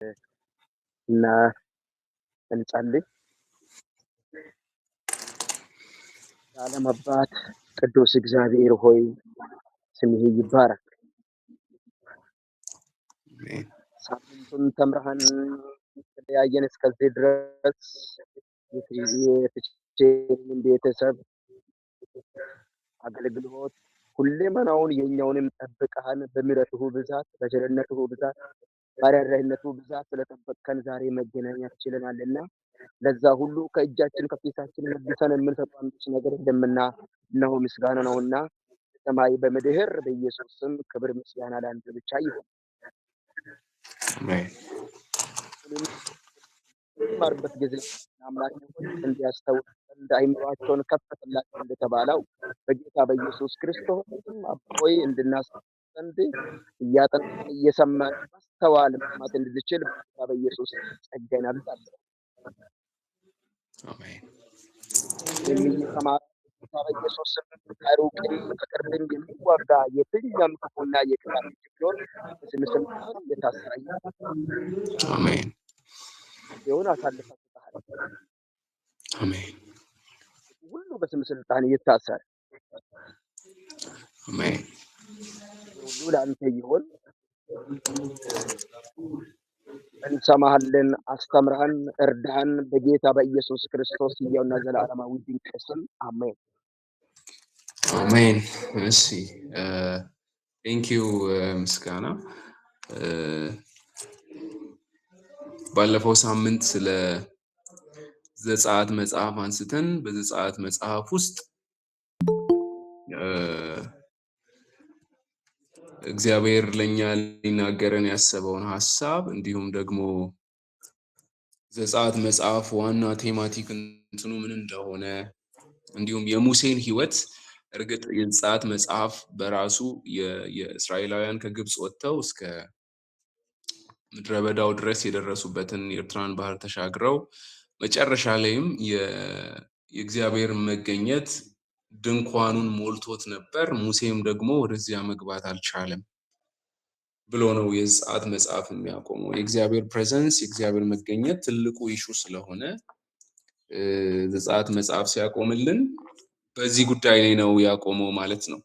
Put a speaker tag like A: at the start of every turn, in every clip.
A: እና እንጸልይ። የዓለም አባት ቅዱስ እግዚአብሔር ሆይ ስምህ ይባረክ። ሳምንቱን ተምረሃን የተለያየን እስከዚህ ድረስ የትቼን ቤተሰብ አገልግሎት ሁለመናውን የኛውንም ጠብቀሃን በምሕረትህ ብዛት በቸርነትህ ብዛት በርህራሄነቱ ብዛት ስለጠበቅከን ዛሬ መገናኘት ችለናልና ለዛ ሁሉ ከእጃችን ከፊታችን መልሰን የምንሰጠው አንዳች ነገር እንደምና ነው ምስጋና ነውና ሰማይ በምድር በኢየሱስ ስም ክብር ምስጋና ለአንተ ብቻ ይሁን።
B: አሜን።
A: ማርበት ጊዜ አምላክ ሆይ እንዲያስተውል አይምሯቸውን ከፈተላቸው እንደተባለው በጌታ በኢየሱስ ክርስቶስ ስም አቦይ እንድናስተንድ እያጠናን እየሰማን ማስተዋል መስማት እንድንችል በጌታ በኢየሱስ ጸጋን አብዛለሁ።
B: አሜን።
A: የሚሰማው በጌታ በኢየሱስ ስም ከሩቅም ከቅርብም የሚዋጋ የትኛውም ክፉና የክፋት ችግር በስም የታሰረ
B: አሜን።
A: ይሁን አሳልፈህ ሰጥተሃል።
B: አሜን።
A: ሁሉ በስም ስልጣን ይታሰር።
B: አሜን።
A: ሁሉ ለአንተ ይሁን። እንሰማሃለን፣ አስተምረሃን፣ እርዳሃን በጌታ በኢየሱስ ክርስቶስ ሕያውና ዘላለማዊ ድንቅ ስም አሜን።
B: አሜን። እሺ ቴንኪው ምስጋና። ባለፈው ሳምንት ስለ ዘጸአት መጽሐፍ አንስተን በዘጸአት መጽሐፍ ውስጥ እግዚአብሔር ለኛ ሊናገረን ያሰበውን ሐሳብ እንዲሁም ደግሞ ዘጸአት መጽሐፍ ዋና ቴማቲክ እንትኑ ምን እንደሆነ እንዲሁም የሙሴን ሕይወት እርግጥ የዘጸአት መጽሐፍ በራሱ የእስራኤላውያን ከግብጽ ወጥተው እስከ ምድረ በዳው ድረስ የደረሱበትን የኤርትራን ባህር ተሻግረው መጨረሻ ላይም የእግዚአብሔር መገኘት ድንኳኑን ሞልቶት ነበር። ሙሴም ደግሞ ወደዚያ መግባት አልቻለም ብሎ ነው የዘጸአት መጽሐፍ የሚያቆመው። የእግዚአብሔር ፕሬዘንስ የእግዚአብሔር መገኘት ትልቁ ኢሹ ስለሆነ ዘጸአት መጽሐፍ ሲያቆምልን በዚህ ጉዳይ ላይ ነው ያቆመው ማለት ነው።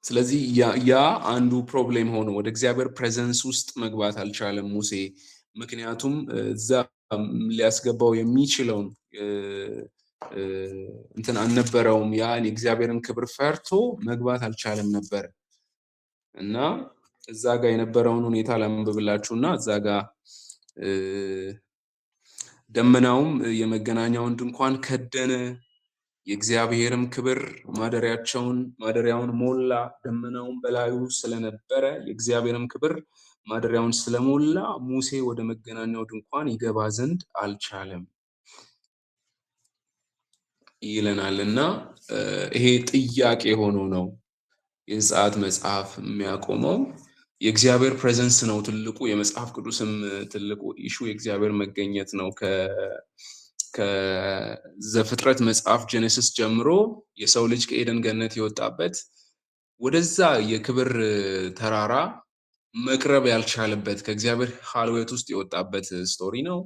B: ስለዚህ ያ አንዱ ፕሮብሌም ሆኖ ወደ እግዚአብሔር ፕሬዘንስ ውስጥ መግባት አልቻለም ሙሴ። ምክንያቱም እዛ ሊያስገባው የሚችለውን እንትን አልነበረውም። ያን የእግዚአብሔርን ክብር ፈርቶ መግባት አልቻለም ነበር እና እዛ ጋር የነበረውን ሁኔታ ላንብብላችሁና እዛ ጋር ደመናውም የመገናኛውን ድንኳን ከደነ፣ የእግዚአብሔርም ክብር ማደሪያውን ሞላ። ደመናውን በላዩ ስለነበረ የእግዚአብሔርም ክብር ማደሪያውን ስለሞላ ሙሴ ወደ መገናኛው ድንኳን ይገባ ዘንድ አልቻለም ይለናልና ይሄ ጥያቄ ሆኖ ነው የዘጸአት መጽሐፍ የሚያቆመው። የእግዚአብሔር ፕሬዘንስ ነው ትልቁ፣ የመጽሐፍ ቅዱስም ትልቁ ኢሹ የእግዚአብሔር መገኘት ነው። ከዘፍጥረት መጽሐፍ ጄኔሲስ ጀምሮ የሰው ልጅ ከኤደን ገነት የወጣበት ወደዛ የክብር ተራራ መቅረብ ያልቻለበት ከእግዚአብሔር ሀልወት ውስጥ የወጣበት ስቶሪ ነው።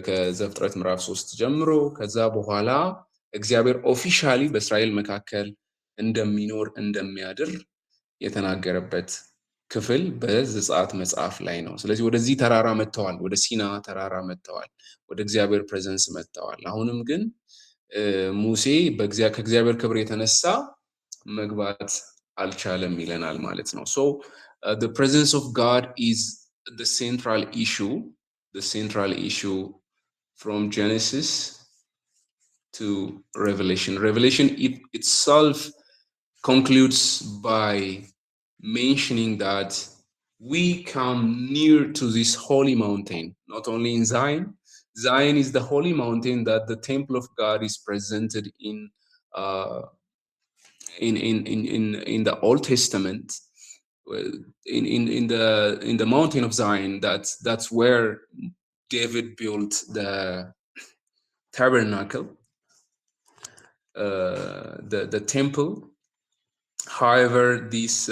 B: ከዘፍጥረት ምዕራፍ 3 ጀምሮ ከዛ በኋላ እግዚአብሔር ኦፊሻሊ በእስራኤል መካከል እንደሚኖር እንደሚያድር የተናገረበት ክፍል በዘጸአት መጽሐፍ ላይ ነው። ስለዚህ ወደዚህ ተራራ መጥተዋል፣ ወደ ሲና ተራራ መጥተዋል፣ ወደ እግዚአብሔር ፕሬዘንስ መጥተዋል። አሁንም ግን ሙሴ ከእግዚአብሔር ክብር የተነሳ መግባት አልቻለም ይለናል ማለት ነው። So the presence of God is the central issue from Genesis to Revelation. Revelation itself concludes by mentioning that we come near to this holy mountain, not only in Zion. Zion is the holy mountain that the temple of God is presented in the Old Testament. In the mountain of Zion, that's where David built the tabernacle, the temple. However, this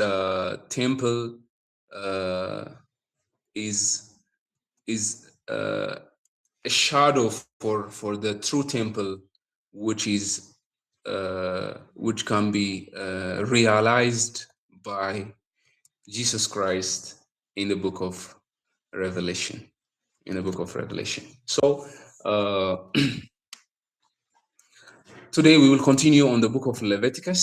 B: temple is a shadow for the true temple, which is which can be realized by Jesus Christ in the book of Revelation. In the book of Revelation. So today we will continue on the book of Leviticus.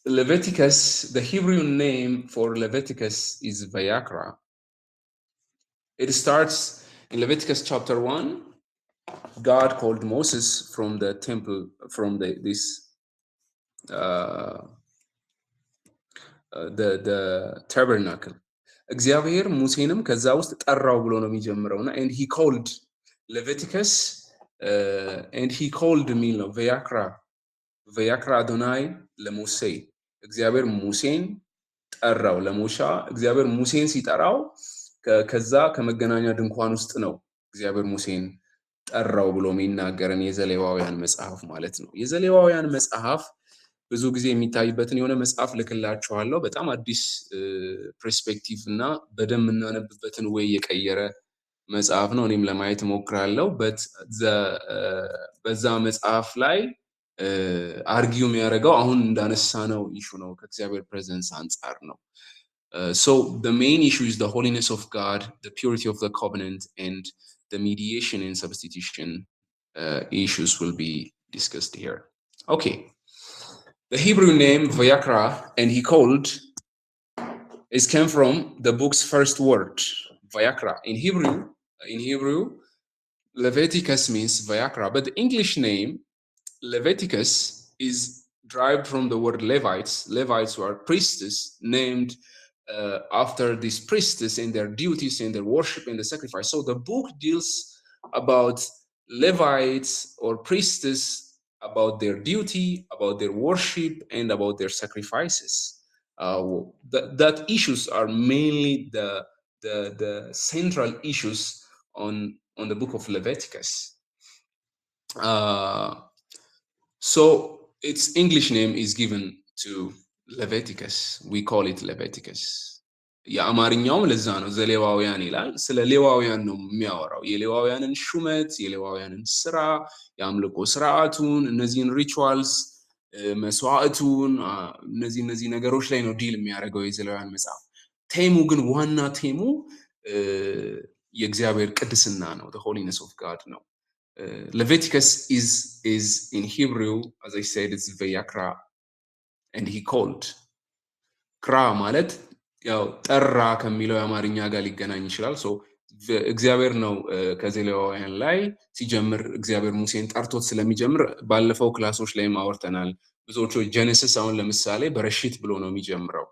B: Leviticus, the Hebrew name for Leviticus is Vayakra. It starts in Leviticus chapter 1. God called Moses from the temple, from the tabernacle. እግዚአብሔር ሙሴንም ከዛ ውስጥ ጠራው ብሎ ነው የሚጀምረውና and he called Leviticus and he called የሚል ነው ቬያክራ አዶናይ ለሙሴ እግዚአብሔር ሙሴን ጠራው ለሞሻ እግዚአብሔር ሙሴን ሲጠራው ከዛ ከመገናኛ ድንኳን ውስጥ ነው እግዚአብሔር ሙሴን ጠራው ብሎ የሚናገረን የዘሌዋውያን መጽሐፍ ማለት ነው። የዘሌዋውያን መጽሐፍ ብዙ ጊዜ የሚታይበትን የሆነ መጽሐፍ ልክላችኋለሁ። በጣም አዲስ ፐርስፔክቲቭ እና በደንብ እናነብበትን ወይ የቀየረ መጽሐፍ ነው። እኔም ለማየት ሞክራለሁ። በዛ መጽሐፍ ላይ አርጊው የሚያደርገው አሁን እንዳነሳ ነው ኢሹ ነው ከእግዚአብሔር ፕሬዘንስ አንጻር ነው። So the main issue is the holiness of God, the purity of the covenant, and the mediation and substitution issues will be discussed here. Okay. The Hebrew name Vayakra, and he called, came from the book's first word, Vayakra. In Hebrew, Leviticus means Vayakra, but the English name Leviticus is derived from the word Levites. Levites were priestess named after these priestess and their duties and their worship and the sacrifice. So the book deals about Levites or priestess, about their duty, about their worship, and about their sacrifices. That issues are mainly the central issues on the book of Leviticus. So its English name is given to Leviticus. We call it Leviticus. የአማርኛውም ለዛ ነው ዘሌዋውያን ይላል። ስለ ሌዋውያን ነው የሚያወራው። የሌዋውያንን ሹመት፣ የሌዋውያንን ስራ፣ የአምልኮ ስርዓቱን፣ እነዚህን ሪቹዋልስ፣ መስዋዕቱን፣ እነዚህ ነገሮች ላይ ነው ዲል የሚያደርገው የዘሌዋውያን መጽሐፍ። ቴሙ ግን ዋና ቴሙ የእግዚአብሔር ቅድስና ነው። the holiness of God ነው። Leviticus is in Hebrew, as I said, it's Vayakra, and he called. Kra ማለት ያው ጠራ ከሚለው የአማርኛ ጋር ሊገናኝ ይችላል። ሶ እግዚአብሔር ነው ከዘሌዋውያን ላይ ሲጀምር እግዚአብሔር ሙሴን ጠርቶት ስለሚጀምር ባለፈው ክላሶች ላይም አወርተናል። ብዙዎቹ ጀነሲስ አሁን ለምሳሌ በረሺት ብሎ ነው የሚጀምረው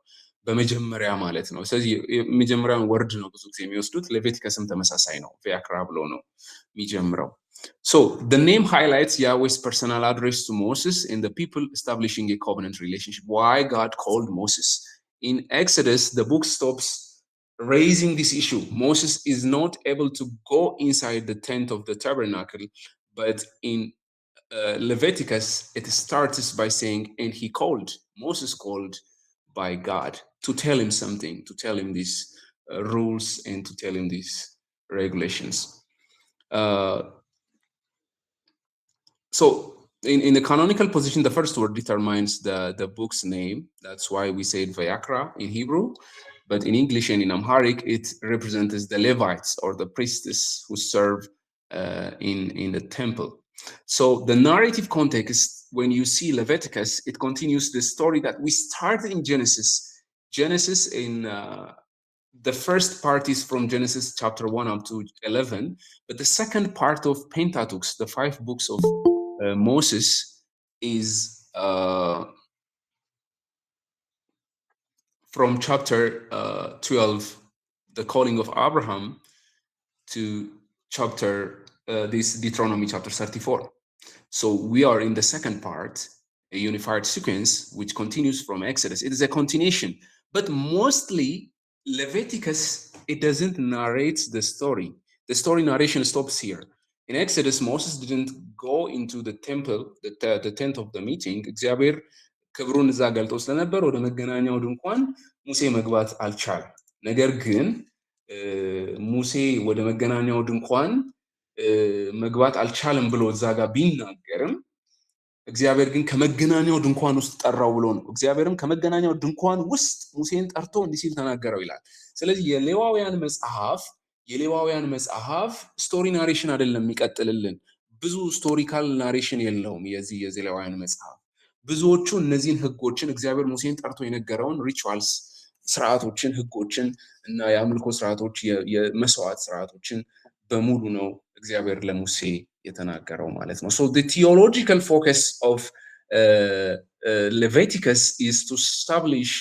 B: በመጀመሪያ ማለት ነው። ስለዚህ የመጀመሪያውን ወርድ ነው ብዙ ጊዜ የሚወስዱት። ሌቪቲከስም ተመሳሳይ ነው፣ ቬያክራ ብሎ ነው የሚጀምረው። So the name highlights Yahweh's personal address to Moses and the people establishing a covenant relationship. Why God called Moses. In Exodus, the book stops raising this issue. Moses is not able to go inside the tent of the tabernacle, but in Leviticus, it starts by saying, and he called. Moses called by God to tell him something, to tell him these rules and to tell him these regulations. So in the canonical position, the first word determines the book's name. That's why we say Vayakra in Hebrew, but in English and in Amharic, it represents the Levites or the priestess who serve in the temple. So the narrative context, when you see Leviticus, it continues the story that we started in Genesis. Genesis in the first part is from Genesis chapter 1 up to 11, but the second part of Pentateuch, the 5 books of Moses, is from chapter 12, the calling of Abraham, to chapter this Deuteronomy chapter 34. So we are in the second part, a unified sequence which continues from Exodus. It is a continuation, but mostly Leviticus, it doesn't narrate the story. The story narration stops here. In Exodus, Moses didn't go into the temple, the tent of the meeting. እግዚአብሔር ክብሩን እዛ ገልጦ ስለነበር ወደ መገናኛው ድንኳን ሙሴ መግባት አልቻለም። ነገር ግን ሙሴ ወደ መገናኛው ድንኳን መግባት አልቻለም ብሎ እዛ ጋር ቢናገርም እግዚአብሔር ግን ከመገናኛው ድንኳን ውስጥ ጠራው ብሎ ነው። እግዚአብሔርም ከመገናኛው ድንኳን ውስጥ ሙሴን ጠርቶ እንዲህ ሲል ተናገረው ይላል። ስለዚህ የሌዋውያን መጽሐፍ ስቶሪ ናሬሽን አይደለም የሚቀጥልልን። ብዙ ስቶሪካል ናሬሽን የለውም የዚህ የሌዋውያን መጽሐፍ። ብዙዎቹ እነዚህን ህጎችን እግዚአብሔር ሙሴን ጠርቶ የነገረውን ሪቹዋልስ፣ ስርዓቶችን፣ ህጎችን እና የአምልኮ ስርዓቶች፣ የመስዋዕት ስርዓቶችን በሙሉ ነው እግዚአብሔር ለሙሴ የተናገረው ማለት ነው። So the theological focus of Leviticus is to establish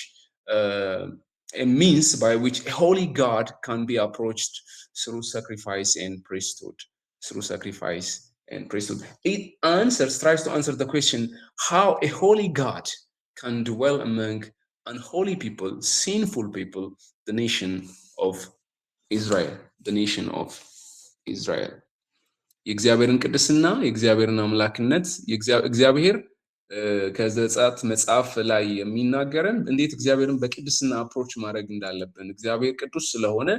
B: a means by which a holy God can be approached through sacrifice and priesthood. It tries to answer the question how a holy God can dwell among unholy people, sinful people, the nation of Israel. የእግዚአብሔርን ቅድስና የእግዚአብሔርን አምላክነት እግዚአብሔር ከዘጸአት መጽሐፍ ላይ የሚናገረን እንዴት እግዚአብሔርን በቅድስና አፕሮች ማድረግ እንዳለብን። እግዚአብሔር ቅዱስ ስለሆነ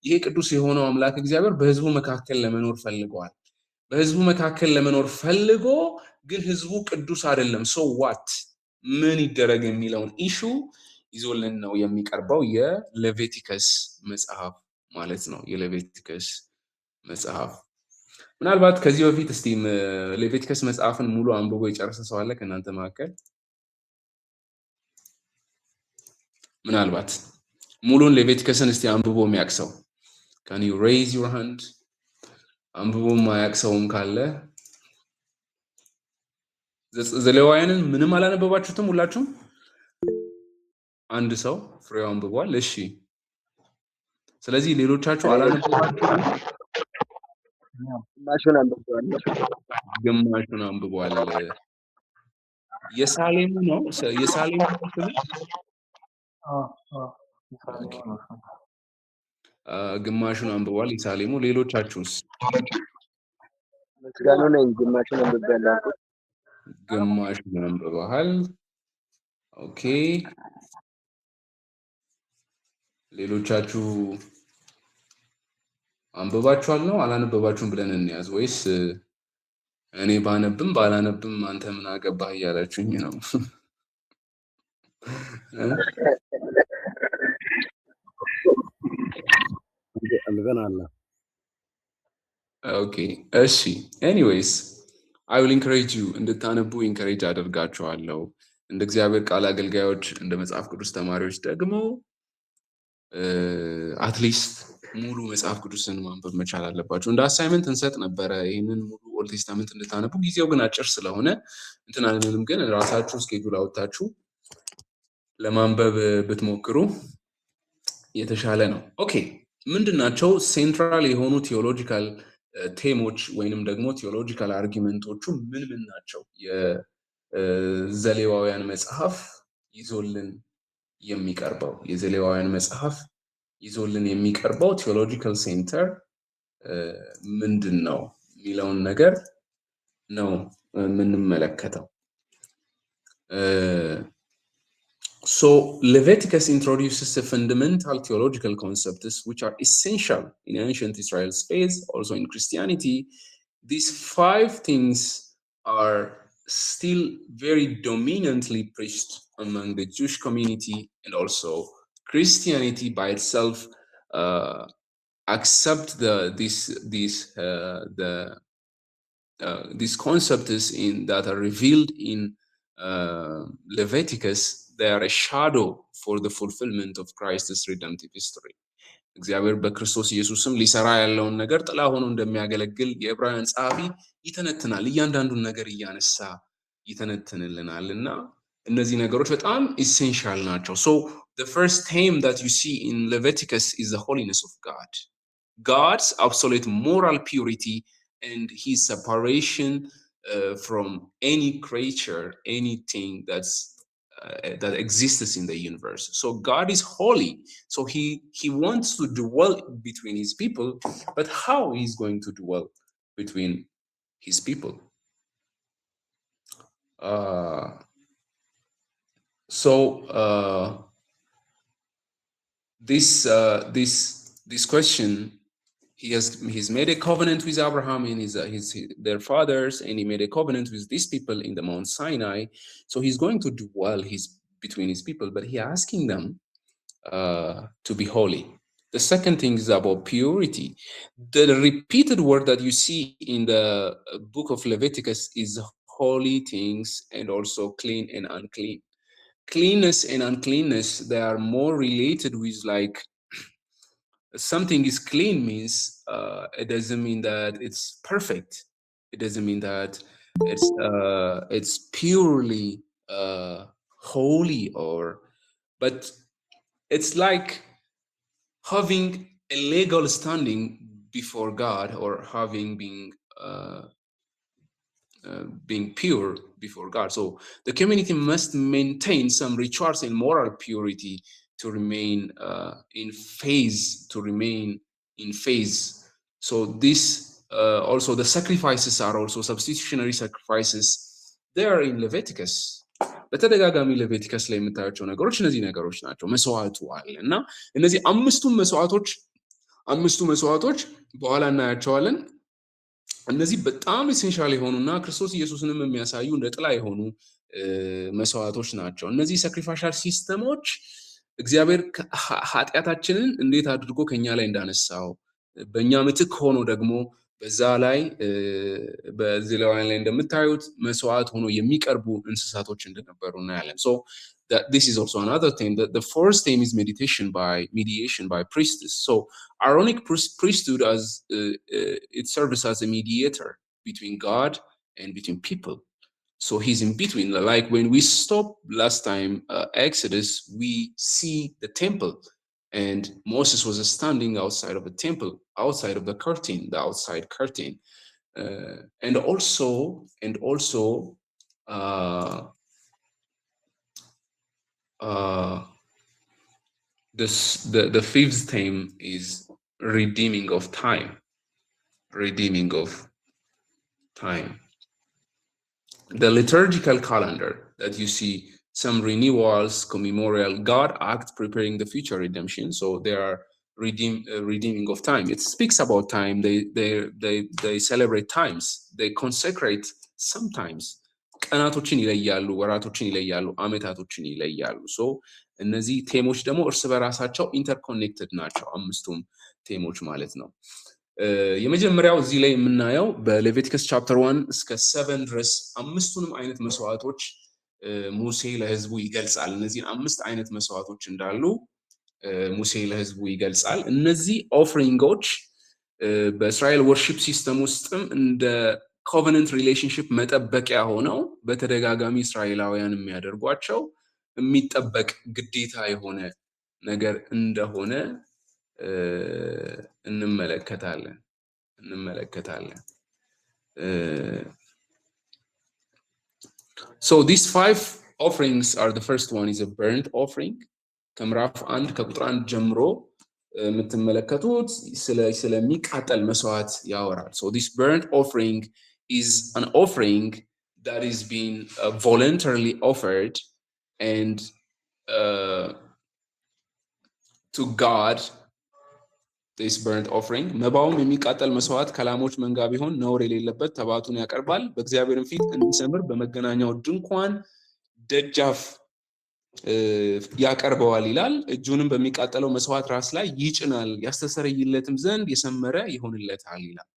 B: ይሄ ቅዱስ የሆነው አምላክ እግዚአብሔር በህዝቡ መካከል ለመኖር ፈልጓል። በህዝቡ መካከል ለመኖር ፈልጎ ግን ህዝቡ ቅዱስ አይደለም። ሶ ዋት ምን ይደረግ የሚለውን ኢሹ ይዞልን ነው የሚቀርበው የሌቪቲከስ መጽሐፍ ማለት ነው። የሌቪቲከስ መጽሐፍ ምናልባት ከዚህ በፊት እስቲ ሌቪቲከስ መጽሐፍን ሙሉ አንብቦ የጨረሰ ሰው አለ ከእናንተ መካከል? ምናልባት ሙሉን ሌቪቲከስን እስቲ አንብቦ የሚያቅሰው? Can you raise your hand? አንብቦ ማያቅሰውም ካለ ዘሌዋውያንን ምንም አላነበባችሁትም ሁላችሁም? አንድ ሰው ፍሬው አንብቧል። እሺ፣ ስለዚህ ሌሎቻችሁ አላነበባችሁም? ግማሹን አንብቧል። የሳሌሙ ነው የሳሌሙ ግማሹን አንብቧል የሳሌሙ። ሌሎቻችሁስ?
A: ምስጋኑ ነኝ ግማሹን አንብቤያለሁ።
B: ግማሹን አንብበሃል። ኦኬ፣ ሌሎቻችሁ አንብባችኋል ነው አላነበባችሁም ብለን እንያዝ ወይስ እኔ ባነብም ባላነብም አንተ ምን አገባህ እያላችሁኝ ነው? ኦኬ እሺ። ኤኒዌይስ I will encourage you እንድታነቡ ኢንከሬጅ አደርጋችኋለሁ። እንደ እግዚአብሔር ቃል አገልጋዮች፣ እንደ መጽሐፍ ቅዱስ ተማሪዎች ደግሞ አትሊስት ሙሉ መጽሐፍ ቅዱስን ማንበብ መቻል አለባችሁ። እንደ አሳይመንት እንሰጥ ነበረ ይህንን ሙሉ ኦልድ ቴስታመንት እንድታነቡ። ጊዜው ግን አጭር ስለሆነ እንትን አለንም፣ ግን ራሳችሁ ስኬጁል አውጥታችሁ ለማንበብ ብትሞክሩ የተሻለ ነው። ኦኬ፣ ምንድናቸው ሴንትራል የሆኑ ቴዎሎጂካል ቴሞች ወይንም ደግሞ ቴዎሎጂካል አርጊመንቶቹ ምን ናቸው? የዘሌዋውያን መጽሐፍ ይዞልን የሚቀርበው የሚቀርበው ቴዎሎጂካል ሴንተር ምንድን ነው የሚለውን ነገር ነው የምንመለከተው። So Leviticus introduces the fundamental theological concepts which are essential in ancient Israel's faith, also in Christianity. These 5 things are still very dominantly preached among the Jewish community, and also Christianity by itself accept these concepts that are revealed in Leviticus. They are a shadow for the fulfillment of Christ's redemptive history. እግዚአብሔር በክርስቶስ ኢየሱስም ሊሰራ ያለውን ነገር ጥላ ሆኖ እንደሚያገለግል የዕብራውያን ጸሐፊ ይተነትናል። እያንዳንዱን ነገር እያነሳ ይተነትንልናል እና እነዚህ ነገሮች በጣም ኢሴንሻል ናቸው። So the first theme that you see in Leviticus is the holiness of God. God's absolute moral purity and his separation from any creature, anything that exists in the universe. So God is holy. So he wants to dwell between his people, but how he's going to dwell between his people? So this question, he's made a covenant with Abraham and their fathers, and he made a covenant with these people in the Mount Sinai. So he's going to dwell between his people, but he asking them to be holy. The second thing is about purity. The repeated word that you see in the book of Leviticus is holy things and also clean and unclean. Cleanness and uncleanness, they are more related with like something is clean means it doesn't mean that it's perfect. It doesn't mean that it's purely holy, or but it's like having a legal standing before God, or having being pure before God. So the community must maintain some rituals and moral purity to remain in phase, So this also the sacrifices are also substitutionary sacrifices. They are in Leviticus. በተደጋጋሚ ሌቪቲከስ ላይ የምታያቸው ነገሮች እነዚህ ነገሮች ናቸው። መስዋዕቱ አለ እና እነዚህ አምስቱ መስዋዕቶች በኋላ እናያቸዋለን። እነዚህ በጣም ኢሴንሻል የሆኑና ክርስቶስ ኢየሱስንም የሚያሳዩ እንደ ጥላ የሆኑ መስዋዕቶች ናቸው። እነዚህ ሳክሪፋይሻል ሲስተሞች እግዚአብሔር ኃጢአታችንን እንዴት አድርጎ ከኛ ላይ እንዳነሳው በእኛ ምትክ ሆኖ ደግሞ በዛ ላይ በዚህ ላይ እንደምታዩት መስዋዕት ሆኖ የሚቀርቡ እንስሳቶች እንደነበሩ እናያለን። So this is also another thing. The first theme is mediation by priestess. So Aaronic priesthood as it serves as a mediator between God and between people. So he's in between. Like when we stopped last time, Exodus, we see the temple, and Moses was standing outside of the temple, outside of the curtain, the outside curtain, and also the fifth theme is redeeming of time. The liturgical calendar that you see, some renewals, commemorial, God acts preparing the future redemption. So they are redeeming of time. It speaks about time. They celebrate times. They consecrate sometimes. ቀናቶችን ይለያሉ፣ ወራቶችን ይለያሉ፣ አመታቶችን ይለያሉ። ሶ እነዚህ ቴሞች ደግሞ እርስ በራሳቸው ኢንተርኮኔክትድ ናቸው፣ አምስቱም ቴሞች ማለት ነው። የመጀመሪያው እዚህ ላይ የምናየው በሌቪቲከስ ቻፕተር 1 እስከ 7 ድረስ አምስቱንም አይነት መስዋዕቶች ሙሴ ለህዝቡ ይገልጻል። እነዚህን አምስት አይነት መስዋዕቶች እንዳሉ ሙሴ ለህዝቡ ይገልጻል። እነዚህ ኦፈሪንጎች በእስራኤል ወርሺፕ ሲስተም ውስጥም እንደ ኮቨነንት ሪሌሽንሺፕ መጠበቂያ ሆነው በተደጋጋሚ እስራኤላውያን የሚያደርጓቸው የሚጠበቅ ግዴታ የሆነ ነገር እንደሆነ እንመለከታለን። So these 5 offerings are, the first one is a burnt offering. ከምዕራፍ 1 ከቁጥር 1 ጀምሮ የምትመለከቱት ስለሚቃጠል መስዋዕት ያወራል። So this burnt offering is an offering that is being voluntarily offered and to God. This burnt offering መባውም የሚቃጠል መስዋዕት ከላሞች መንጋ ቢሆን ነውር የሌለበት ተባቱን ያቀርባል። በእግዚአብሔርም ፊት እንዲሰምር በመገናኛው ድንኳን ደጃፍ ያቀርበዋል ይላል። እጁንም በሚቃጠለው መስዋዕት ራስ ላይ ይጭናል፣ ያስተሰርይለትም ዘንድ የሰመረ ይሆንለታል ይላል።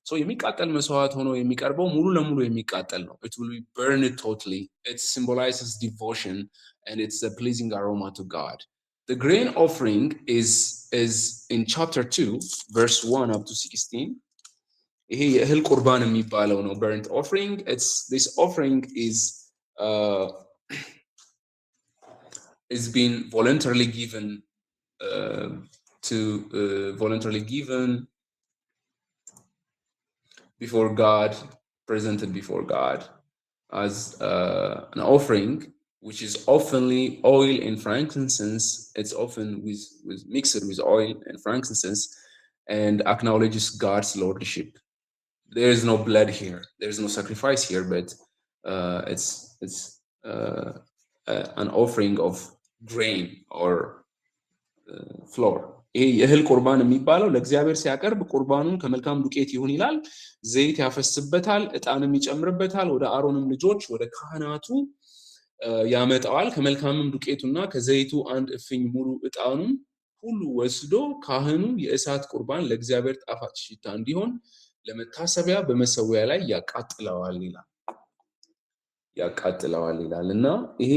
B: So የሚቃጠል መስዋዕት ሆኖ የሚቀርበው ሙሉ ለሙሉ የሚቃጠል ነው። It will be burned totally. It symbolizes devotion and it's a pleasing aroma to God. The grain offering is in chapter 2 verse 1 up to 16. ይሄ የእህል ቁርባን የሚባለው ነው burnt offering. This offering is being voluntarily given before God, presented before God as an offering, which is oftenly oil and frankincense. It's often mixed with oil and frankincense, and acknowledges God's lordship. There is no blood here. There is no sacrifice here, but it's an offering of grain or flour. ይሄ የእህል ቁርባን የሚባለው ለእግዚአብሔር ሲያቀርብ ቁርባኑን ከመልካም ዱቄት ይሁን ይላል፣ ዘይት ያፈስበታል፣ ዕጣንም ይጨምርበታል፣ ወደ አሮንም ልጆች ወደ ካህናቱ ያመጣዋል። ከመልካምም ዱቄቱና ከዘይቱ አንድ እፍኝ ሙሉ ዕጣኑን ሁሉ ወስዶ ካህኑ የእሳት ቁርባን ለእግዚአብሔር ጣፋጭ ሽታ እንዲሆን ለመታሰቢያ በመሰዊያ ላይ ያቃጥለዋል ይላል እና ይሄ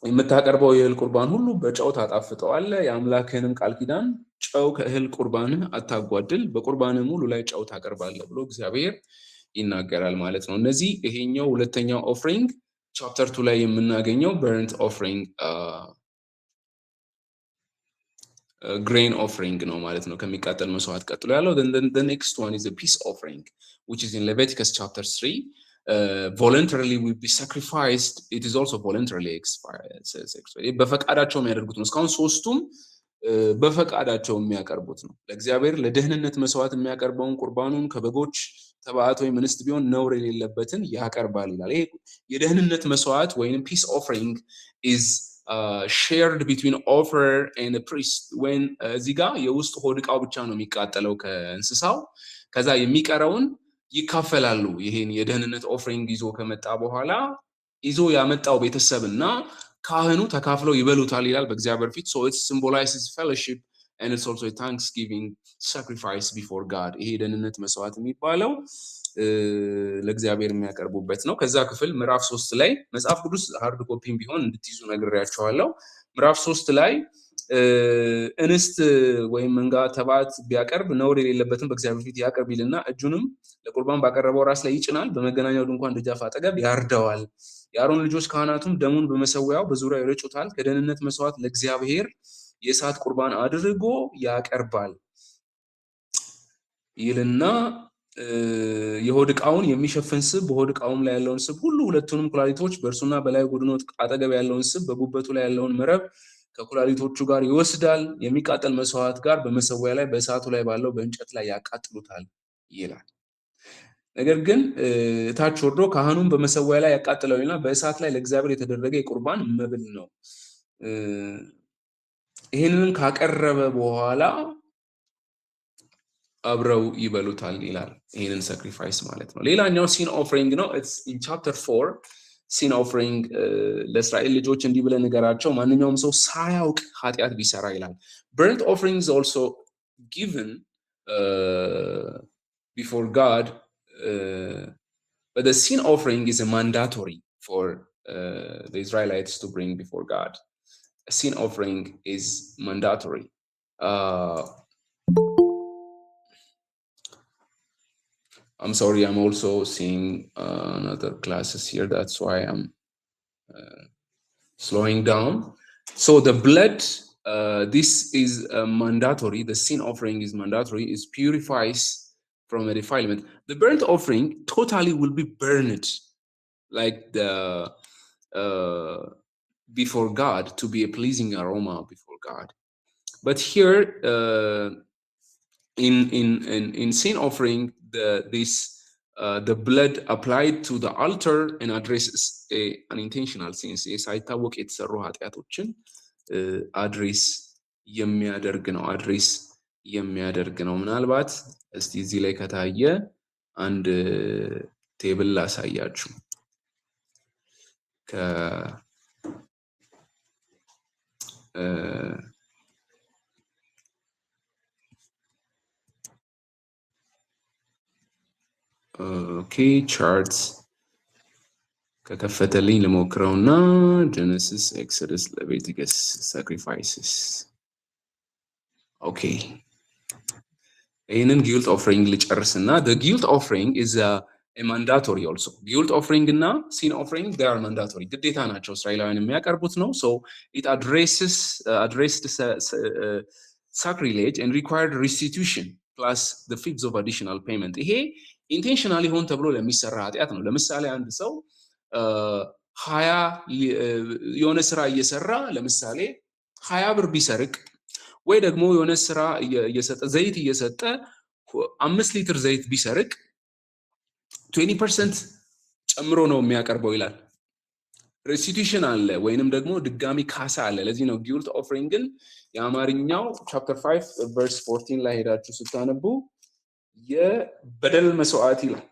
B: የምታቀርበው የእህል ቁርባን ሁሉ በጨው ታጣፍጠዋለህ። የአምላክህንም ቃል ኪዳን ጨው ከእህል ቁርባንህ አታጓድል፣ በቁርባንህ ሙሉ ላይ ጨው ታቀርባለህ ብሎ እግዚአብሔር ይናገራል ማለት ነው። እነዚህ ይሄኛው ሁለተኛው ኦፍሪንግ ቻፕተር 2 ላይ የምናገኘው በርንት ኦፍሪንግ grain offering ነው ማለት ነው። ከሚቃጠል መስዋዕት ቀጥሎ ያለው the next one is a peace offering which is in Leviticus chapter 3. voluntarily will be sacrificed. It is also voluntarily sacrificed. በፈቃዳቸው የሚያደርጉት ነው። እስካሁን ሶስቱም በፈቃዳቸው የሚያቀርቡት ነው። ለእግዚአብሔር ለደህንነት መስዋዕት የሚያቀርበውን ቁርባኑን ከበጎች ተባዕት ወይም እንስት ቢሆን ነውር የሌለበትን ያቀርባል ይላል። ይሄ የደህንነት መስዋዕት ወይም peace offering is shared between offerer and the priest. when እዚህ ጋር የውስጥ ሆድ ዕቃው ብቻ ነው የሚቃጠለው ከእንስሳው፣ ከዛ የሚቀረውን ይካፈላሉ። ይሄን የደህንነት ኦፍሪንግ ይዞ ከመጣ በኋላ ይዞ ያመጣው ቤተሰብና ካህኑ ተካፍለው ይበሉታል ይላል በእግዚአብሔር ፊት። so it symbolizes fellowship and it's also a thanksgiving sacrifice before God. ይሄ የደህንነት መስዋዕት የሚባለው ለእግዚአብሔር የሚያቀርቡበት ነው። ከዛ ክፍል ምዕራፍ 3 ላይ መጽሐፍ ቅዱስ ሃርድ ኮፒም ቢሆን እንድትይዙ ነግሬያችኋለሁ። ምዕራፍ 3 ላይ እንስት ወይም መንጋ ተባት ቢያቀርብ ነውር የሌለበትን በእግዚአብሔር ፊት ያቀርብ ይልና እጁንም ለቁርባን ባቀረበው ራስ ላይ ይጭናል፣ በመገናኛው ድንኳን ደጃፍ አጠገብ ያርደዋል። የአሮን ልጆች ካህናቱም ደሙን በመሰዊያው በዙሪያው ይረጩታል፣ ከደህንነት መስዋዕት ለእግዚአብሔር የእሳት ቁርባን አድርጎ ያቀርባል ይልና የሆድ ዕቃውን የሚሸፍን ስብ በሆድ ዕቃውም ላይ ያለውን ስብ ሁሉ፣ ሁለቱንም ኩላሊቶች በእርሱና በላይ ጎድኖት አጠገብ ያለውን ስብ በጉበቱ ላይ ያለውን መረብ ከኩላሊቶቹ ጋር ይወስዳል፣ የሚቃጠል መስዋዕት ጋር በመሰዊያ ላይ በእሳቱ ላይ ባለው በእንጨት ላይ ያቃጥሉታል ይላል። ነገር ግን ታች ወርዶ ካህኑን በመሰዊያ ላይ ያቃጥለውና በእሳት ላይ ለእግዚአብሔር የተደረገ የቁርባን መብል ነው። ይሄንን ካቀረበ በኋላ አብረው ይበሉታል ይላል። ይሄንን ሳክሪፋይስ ማለት ነው። ሌላኛው ሲን ኦፍሪንግ ነው። it's in chapter 4 ሲን ኦፍሪንግ ለእስራኤል ልጆች እንዲህ ብለህ ንገራቸው ማንኛውም ሰው ሳያውቅ ኃጢአት ቢሰራ ይላል። burnt offering is also given before God, but the sin offering is a mandatory for the Israelites to bring before God. A sin offering is mandatory. I'm sorry, I'm also seeing another classes here. That's why I'm slowing down. So the blood, this is mandatory. The sin offering is mandatory. It purifies from a defilement. The burnt offering totally will be burned, like the before God, to be a pleasing aroma before God. But here, in sin offering, the blood applied to the altar and addresses an intentional sins. ሳይታወቅ የተሰሩ ኃጢአቶችን አድሬስ የሚያደርግ ነው። ምናልባት እስቲ እዚህ ላይ ከታየ አንድ ቴብል ላሳያችሁ። ኦኬ ቻርትስ ከከፈተልኝ ልሞክረውና ጀነሲስ፣ ኤክሶደስ፣ ሌቪቲከስ ሳክሪፋይስስ። ኦኬ ይህንን ጊልት ኦፍሪንግ ልጨርስና the guilt offering is a mandatory also. guilt offering እና sin offering they are mandatory, ግዴታ ናቸው። እስራኤላውያን የሚያቀርቡት ነው። so it addressed sacrilege and required restitution plus the fifths of additional payment. ይሄ ኢንቴንሽናሊ ሆን ተብሎ ለሚሰራ ኃጢአት ነው። ለምሳሌ አንድ ሰው 20 የሆነ ስራ እየሰራ ለምሳሌ 20 ብር ቢሰርቅ ወይ ደግሞ የሆነ ስራ እየሰጠ ዘይት እየሰጠ 5 ሊትር ዘይት ቢሰርቅ 20% ጨምሮ ነው የሚያቀርበው ይላል። restitution አለ ወይንም ደግሞ ድጋሚ ካሳ አለ። ለዚህ ነው guilt offering ግን የአማርኛው chapter 5 verse 14 ላይ ሄዳችሁ ስታነቡ የበደል መስዋዕት ይላል።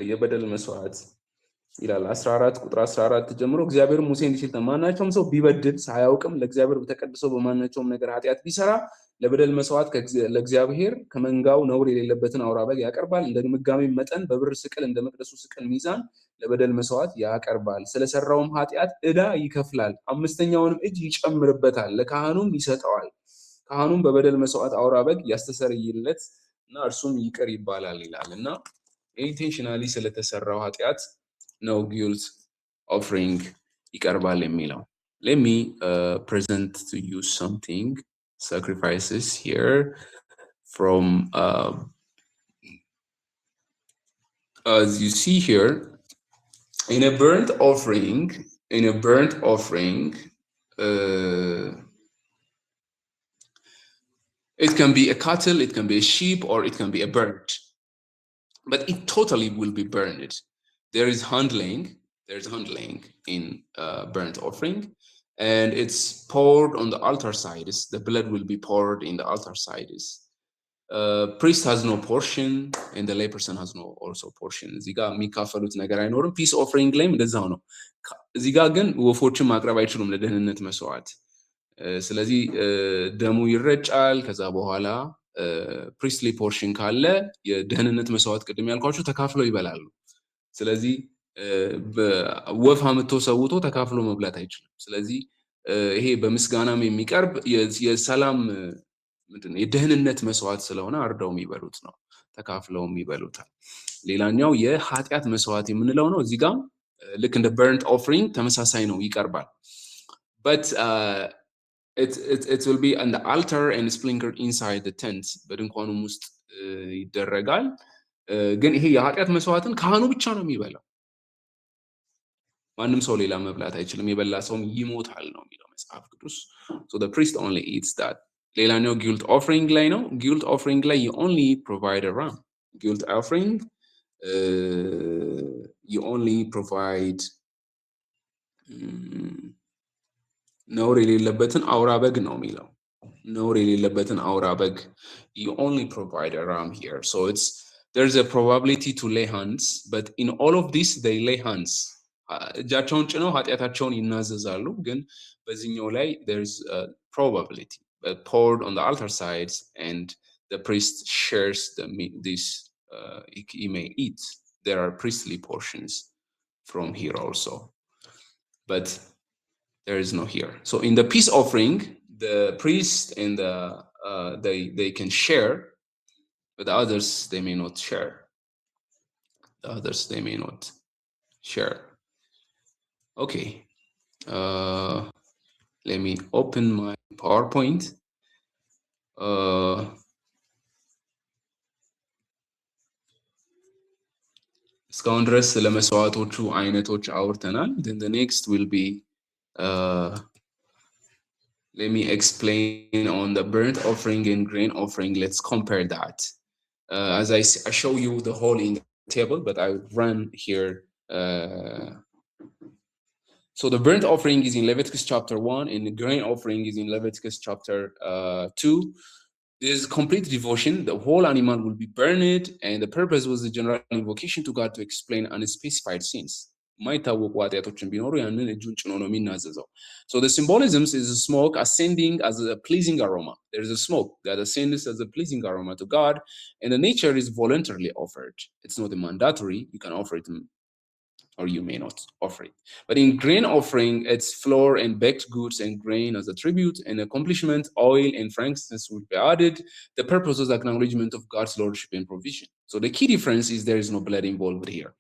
B: የበደል መስዋዕት ይላል 14 ቁጥር 14 ጀምሮ እግዚአብሔር ሙሴ እንዲል ተማናቸውም ሰው ቢበድል ሳያውቅም ለእግዚአብሔር በተቀደሰው በማናቸውም ነገር ኃጢአት ቢሰራ ለበደል መስዋዕት ለእግዚአብሔር ከመንጋው ነውር የሌለበትን አውራ በግ ያቀርባል። እንደ ምግጋሚ መጠን በብር ስቅል እንደ መቅደሱ ስቅል ሚዛን ለበደል መስዋዕት ያቀርባል። ስለሰራውም ኃጢአት ዕዳ ይከፍላል። አምስተኛውንም እጅ ይጨምርበታል፣ ለካህኑም ይሰጠዋል። ካህኑም በበደል መስዋዕት አውራ በግ ያስተሰርይለት እና እርሱም ይቅር ይባላል ይላል እና ኢንቴንሽናሊ ስለተሰራው ኃጢአት no guilt offering ይቀርባል የሚለው። Let me present to you something sacrifices here from as you see here in a burnt offering it can be a cattle, it can be a sheep, or it can be a bird, but it totally will be burned. There's handling in burnt offering, and it's poured on the altar sides. The blood will be poured in the altar sides. Priest has no portion, and the layperson has no also portion. Ziga mikafalut ነገር አይኖርም። peace offering ላይም እንደዛው ነው። እዚጋ ግን ወፎችን ማቅረብ አይችሉም ለደህንነት መስዋዕት። ስለዚህ ደሙ ይረጫል። ከዛ በኋላ priestly portion ካለ የደህንነት መስዋዕት ቅድም ያልኳችሁ ተካፍለው ይበላሉ። ስለዚህ ወፍ አምጥቶ ሰውቶ ተካፍሎ መብላት አይችልም። ስለዚህ ይሄ በምስጋናም የሚቀርብ የሰላም ምንድነው የደህንነት መስዋዕት ስለሆነ አርደው የሚበሉት ነው፣ ተካፍለውም ይበሉታል። ሌላኛው የኃጢአት መስዋዕት የምንለው ነው። እዚህ ጋር ልክ እንደ burnt offering ተመሳሳይ ነው፣ ይቀርባል። but it will be on the altar and sprinkled inside the tent በድንኳኑም ውስጥ ይደረጋል። ግን ይሄ የኃጢአት መስዋዕትን ካህኑ ብቻ ነው የሚበላው። ማንም ሰው ሌላ መብላት አይችልም። የበላ ሰውም ይሞታል ነው የሚለው መጽሐፍ ቅዱስ። so the priest only eats that። ሌላኛው guilt offering ላይ ነው። guilt offering ላይ you only provide a ram. guilt offering you only provide ነውር የሌለበትን አውራ በግ ነው የሚለው። ነውር የሌለበትን አውራ በግ you only provide a ram here. So there's a probability to lay hands, but in all of this they lay hands. እጃቸውን ጭነው ኃጢአታቸውን ይናዘዛሉ። ግን በዚህኛው ላይ there's a probability poured on the altar sides, and the priest shares this he may eat. There are priestly portions from here also, but there is no here. So in the peace offering, the priest and they can share, but the others they may not share. The others they may not share. Okay. Let me open my PowerPoint. እስካሁን ድረስ ስለ መስዋዕቶቹ አይነቶች አውርተናል። Then the next will be let me explain on the burnt offering and grain offering. Let's compare that. As I show you the whole in the table, but I run here. So the burnt offering is in Leviticus chapter 1, and the grain offering is in Leviticus chapter 2. This is complete devotion. The whole animal will be burned, and the purpose was the general invocation to God to explain unspecified sins. So the symbolism is the smoke ascending as a pleasing aroma. There is a smoke that ascends as a pleasing aroma to God, and the nature is voluntarily offered. It's not a mandatory. You can offer it or you may not offer it. But in grain offering, it's flour and baked goods and grain as a tribute, and accomplishment, oil and frankincense will be added. The purpose is acknowledgement of God's lordship and provision. So the key difference is there is no blood involved here.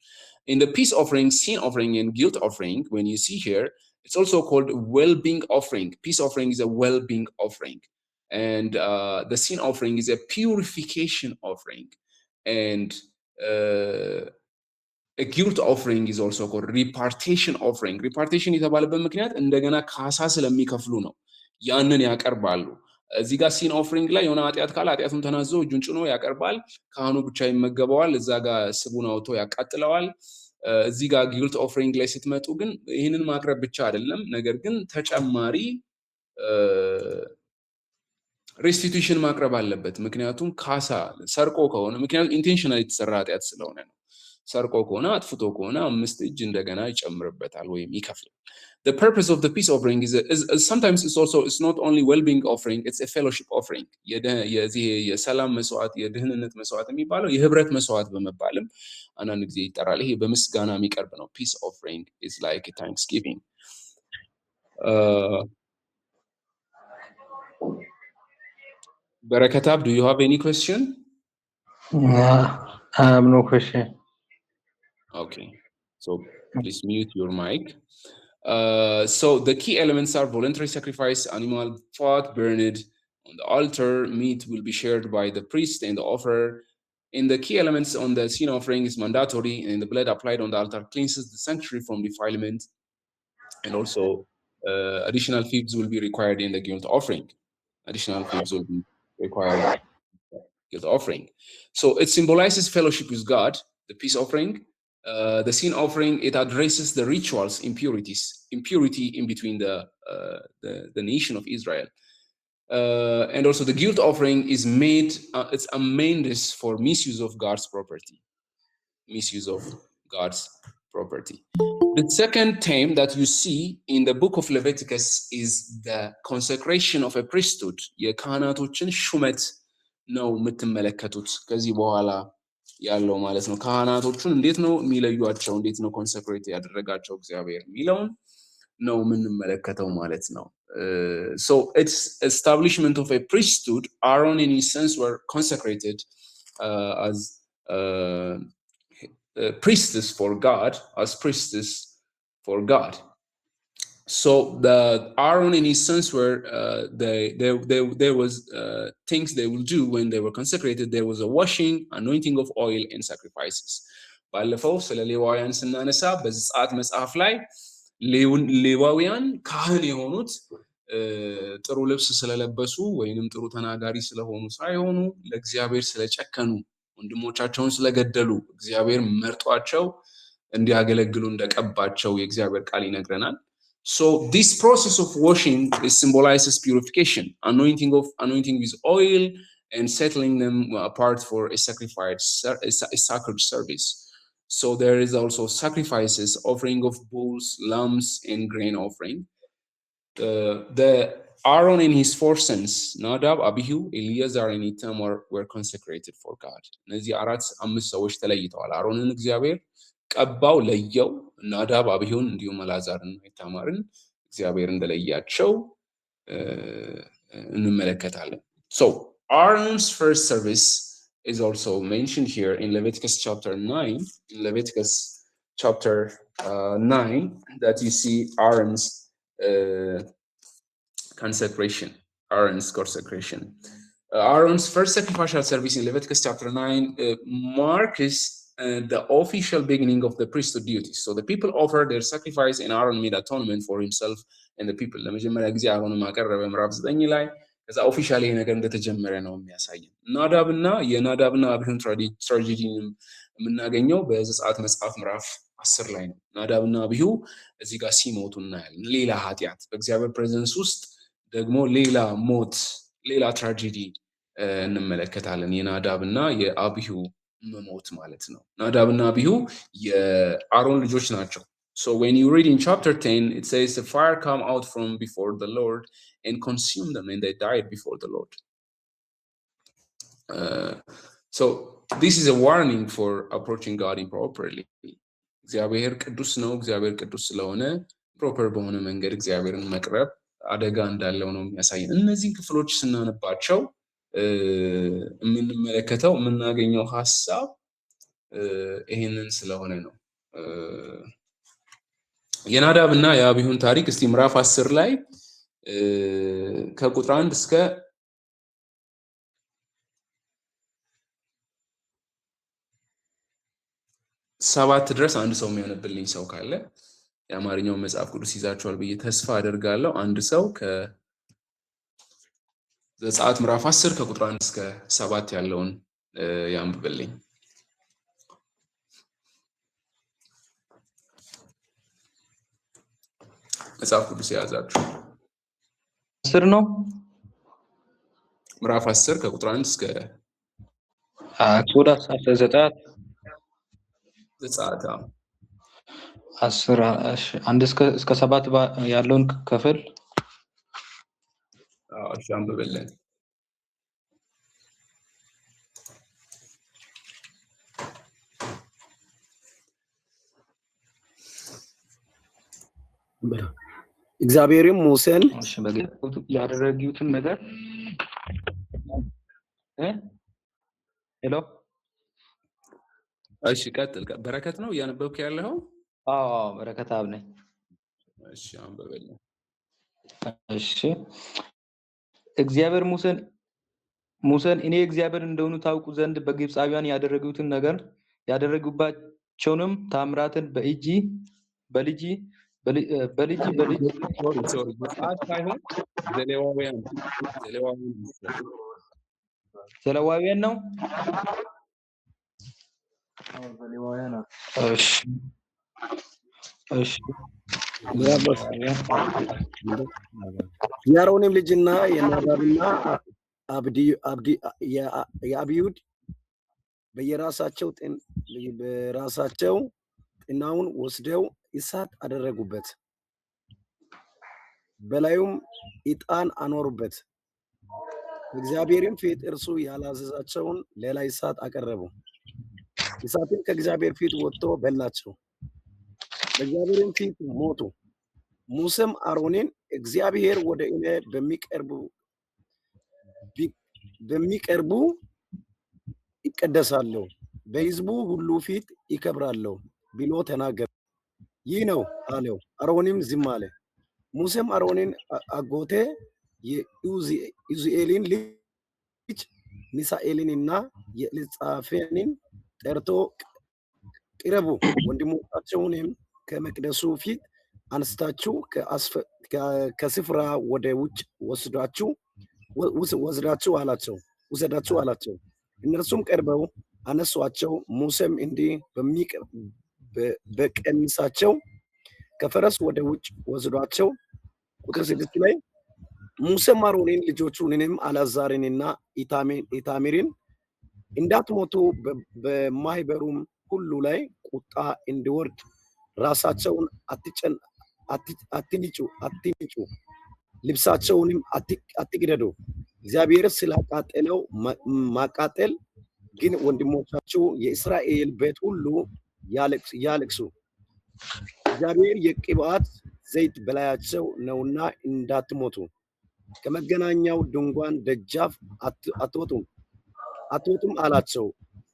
B: In the peace offering, sin offering, and guilt offering, when you see here, it's also called well-being offering. Peace offering is a well-being offering. And the sin offering is a purification offering. And a guilt offering is also called repartition offering. Repartition የተባለበት ምክንያት እንደገና ካሳ ስለሚከፍሉ ነው። ያንን ያቀርባሉ። እዚህ ጋር ሲን ኦፍሪንግ ላይ የሆነ ኃጢአት ካለ ኃጢአቱን ተናዞ እጁን ጭኖ ያቀርባል። ካህኑ ብቻ ይመገበዋል። እዛ ጋር ስቡን አውጥቶ ያቃጥለዋል። እዚህ ጋር ጊልት ኦፈሪንግ ላይ ስትመጡ ግን ይህንን ማቅረብ ብቻ አይደለም፣ ነገር ግን ተጨማሪ ሬስቲቱሽን ማቅረብ አለበት። ምክንያቱም ካሳ ሰርቆ ከሆነ ምክንያቱም ኢንቴንሽናል የተሰራ ኃጢአት ስለሆነ ነው። ሰርቆ ከሆነ አጥፍቶ ከሆነ 5 እጅ እንደገና ይጨምርበታል ወይም ይከፍላል። The purpose of the peace offering is sometimes it's not only well-being offering, it's a fellowship offering. የዚህ የሰላም መስዋዕት የድህንነት መስዋዕት የሚባለው የህብረት መስዋዕት በመባልም አንዳንድ ጊዜ ይጠራል። ይሄ በምስጋና የሚቀርብ ነው። peace offering is like a thanksgiving. Barakatab, do you have any question?
C: I have no question.
B: Okay, so please mute your mic. So the key elements are voluntary sacrifice, animal fat burned on the altar, meat will be shared by the priest and the offerer. And the key elements on the sin offering is mandatory, and the blood applied on the altar cleanses the sanctuary from defilement. And also additional fibs will be required in the guilt offering. Additional fibs will be required in the guilt offering. So it symbolizes fellowship with God, the peace offering. The sin offering, it addresses the rituals, impurity in between the nation of Israel. And also the guilt offering is made, it's a means for misuse of God's property. Misuse of God's property. The second theme that you see in the book of Leviticus is the consecration of a priesthood. የካህናቶችን ሹመት ነው የምትመለከቱት ከዚህ በኋላ ያለው ማለት ነው። ካህናቶቹን እንዴት ነው የሚለዩአቸው፣ እንዴት ነው ኮንሰክሬት ያደረጋቸው እግዚአብሔር የሚለውን ነው የምንመለከተው ማለት ነው። So it's establishment of a priesthood. Aaron in his sons were consecrated as priestess for God, as priestess for God. So the Aaron and his sons were there was things they will do when they were consecrated. There was a washing, anointing of oil, and sacrifices. ባለፈው ስለ ሌዋውያን ስናነሳ በዘጸአት መጽሐፍ ላይ ሌዋውያን ካህን የሆኑት ጥሩ ልብስ ስለለበሱ ወይንም ጥሩ ተናጋሪ ስለሆኑ ሳይሆኑ ለእግዚአብሔር ስለጨከኑ ወንድሞቻቸውን ስለገደሉ እግዚአብሔር መርጧቸው እንዲያገለግሉ እንደቀባቸው የእግዚአብሔር ቃል ይነግረናል። So this process of washing symbolizes purification, anointing with oil and settling them apart for a sacred service. So there is also sacrifices, offering of bulls, lambs, and grain offering. The Aaron and his 4 sons, Nadab, Abihu, Eleazar, and Itamar were consecrated for God. እነዚህ 5 ሰዎች ተለይተዋል። አሮንን እግዚአብሔር ቀባው ለየው። ናዳብ አብዩን እንዲሁም አልዓዛርን ኢታማርን እግዚአብሔር እንደለያቸው እንመለከታለን። So Aaron's first service is also mentioned here in Leviticus chapter 9. In Leviticus chapter 9 that you see Aaron's consecration. Aaron's first sacrificial service in Leviticus chapter 9 marks the official beginning of the priesthood duties. So the people offered their sacrifice and Aaron made atonement for himself and the people. ለመጀመሪያ ጊዜ አሮን ማቀረበ ምዕራፍ 9 ላይ ከዛ ኦፊሻሊ ይሄ ነገር እንደተጀመረ ነው የሚያሳየን። ናዳብና የናዳብና አብዩን ትራጀዲን የምናገኘው በዘጸአት መጽሐፍ ምዕራፍ 10 ላይ ነው። ናዳብና አብዩ እዚህ ጋር ሲሞቱ እናያለን። ሌላ ኃጢአት በእግዚአብሔር ፕሬዘንስ ውስጥ ደግሞ ሌላ ሞት፣ ሌላ ትራጀዲ እንመለከታለን። የናዳብና የአብዩ መሞት ማለት ነው። ናዳብና አብዩ የአሮን ልጆች ናቸው። So when you read in chapter 10, it says the fire came out from before the Lord and consumed them and they died before the Lord. So this is a warning for approaching God improperly. እግዚአብሔር ቅዱስ ነው። እግዚአብሔር ቅዱስ ስለሆነ ፕሮፐር በሆነ መንገድ እግዚአብሔርን መቅረብ አደጋ እንዳለው ነው የሚያሳየን። እነዚህን ክፍሎች ስናነባቸው የምንመለከተው የምናገኘው ሐሳብ ይሄንን ስለሆነ ነው። የናዳብና የአብዩን ታሪክ እስቲ ምዕራፍ 10 ላይ ከቁጥር 1 እስከ 7 ድረስ አንድ ሰው የሚያነብልኝ ሰው ካለ የአማርኛው መጽሐፍ ቅዱስ ይዛችኋል ብዬ ተስፋ አደርጋለሁ። አንድ ሰው ከዘጸአት ምዕራፍ 10 ከቁጥር 1 እስከ 7 ያለውን ያንብብልኝ። መጽሐፍ ቅዱስ የያዛችሁ
C: 10 ነው።
B: ምዕራፍ 10 ከቁጥር 1 እስከ
C: ኤክሶዳስ 19
B: ዘጸአት
C: 10 1 እስከ 7 ያለውን ክፍል
B: እሺ አንብበልን።
D: እግዚአብሔርም ሙሴን
C: ያደረጉትን ነገር ሄሎ
B: እሺ ቀጥል። በረከት ነው እያነበብክ ያለው?
C: አዎ በረከት አብ ነኝ።
B: እሺ አንብበልን።
C: እሺ እግዚአብሔር ሙሴን እኔ እግዚአብሔር እንደሆኑ ታውቁ ዘንድ በግብፃውያን ያደረጉትን ነገር ያደረጉባቸውንም ታምራትን በልጅ
B: ሳይሆን
C: ዘሌዋውያን ነው። እሺ
D: የአሮንም ልጅና የናዳብና የአብዩድ በራሳቸው ጥናውን ወስደው እሳት አደረጉበት፣ በላዩም ዕጣን አኖሩበት። እግዚአብሔርም ፊት እርሱ ያላዘዛቸውን ሌላ እሳት አቀረቡ። እሳትም ከእግዚአብሔር ፊት ወጥቶ በላቸው፣ በእግዚአብሔርም ፊት ሞቱ። ሙሴም አሮንን እግዚአብሔር ወደ እኔ በሚቀርቡ ይቀደሳለሁ፣ በሕዝቡ ሁሉ ፊት ይከብራለሁ ብሎ ተናገረ። ይህ ነው አለው። አሮንም ዝም አለ። ሙሴም አሮንን አጎቴ የኡዚኤልን ልጅ ሚሳኤልንና የኤልጻፋንን ጠርቶ ቅረቡ፣ ወንድሞቻቸውንም ከመቅደሱ ፊት አንስታችሁ ከስፍራ ወደ ውጭ ወስዳችሁ አላቸው። እነርሱም ቀርበው አነሷቸው። ሙሴም እንዲህ በቀሚሳቸው ከፈረስ ወደ ውጭ ወስዷቸው። ቁጥር 6 ላይ ሙሴም አሮንን ልጆቹንም አልዓዛርንና ኢታምርን እንዳትሞቱ በማህበሩም ሁሉ ላይ ቁጣ እንዲወርድ ራሳቸውን አትንጩ፣ ልብሳቸውንም አትቅደዱ። እግዚአብሔር ስላቃጠለው ማቃጠል ግን ወንድሞቻችሁ የእስራኤል ቤት ሁሉ ያለቅሱ። እግዚአብሔር የቅብዓት ዘይት በላያቸው ነውና እንዳትሞቱ ከመገናኛው ድንኳን ደጃፍ አትወጡም አላቸው።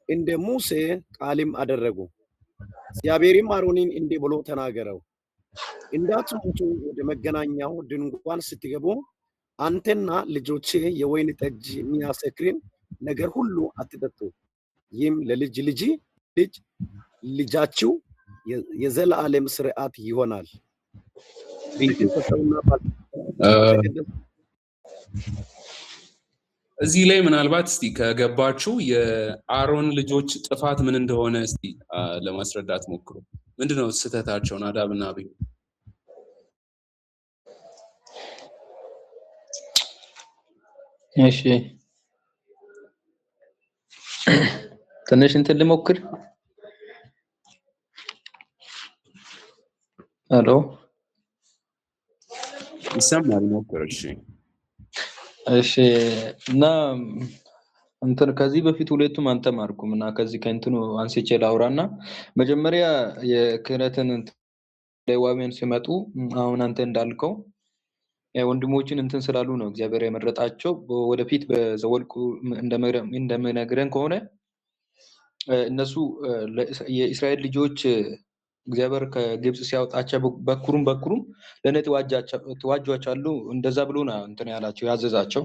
D: እንደ ሙሴ ቃልም አደረጉ። እግዚአብሔርም አሮንን እንዲህ ብሎ ተናገረው፣ እንዳትሞቱ ወደ መገናኛው ድንኳን ስትገቡ አንተና ልጆቼ የወይን ጠጅ የሚያሰክርን ነገር ሁሉ አትጠጡ። ይህም ለልጅ ልጃችሁ የዘላለም ሥርዓት ይሆናል።
B: እዚህ ላይ ምናልባት እስቲ ከገባችሁ የአሮን ልጆች ጥፋት ምን እንደሆነ እስቲ ለማስረዳት ሞክሩ። ምንድነው ስህተታቸው? ናዳብና አብዩ
C: እሺ ትንሽ እንትን ልሞክር። ሄሎ
B: ይሰማል? ሞክር።
C: እሺ እና እንትን ከዚህ በፊት ሁለቱም አንተማርኩም እና ከዚህ ከእንትኑ አንስቼ ላውራና መጀመሪያ የክህነትን ሌዋውያን ሲመጡ አሁን አንተ እንዳልከው ወንድሞችን እንትን ስላሉ ነው እግዚአብሔር የመረጣቸው። ወደፊት በዘወልቁ እንደምነግረን ከሆነ እነሱ የእስራኤል ልጆች እግዚአብሔር ከግብጽ ሲያወጣቸው በኩሩም ለኔ ተዋጇቻሉ እንደዛ ብሎ ነው እንትን ያላቸው ያዘዛቸው።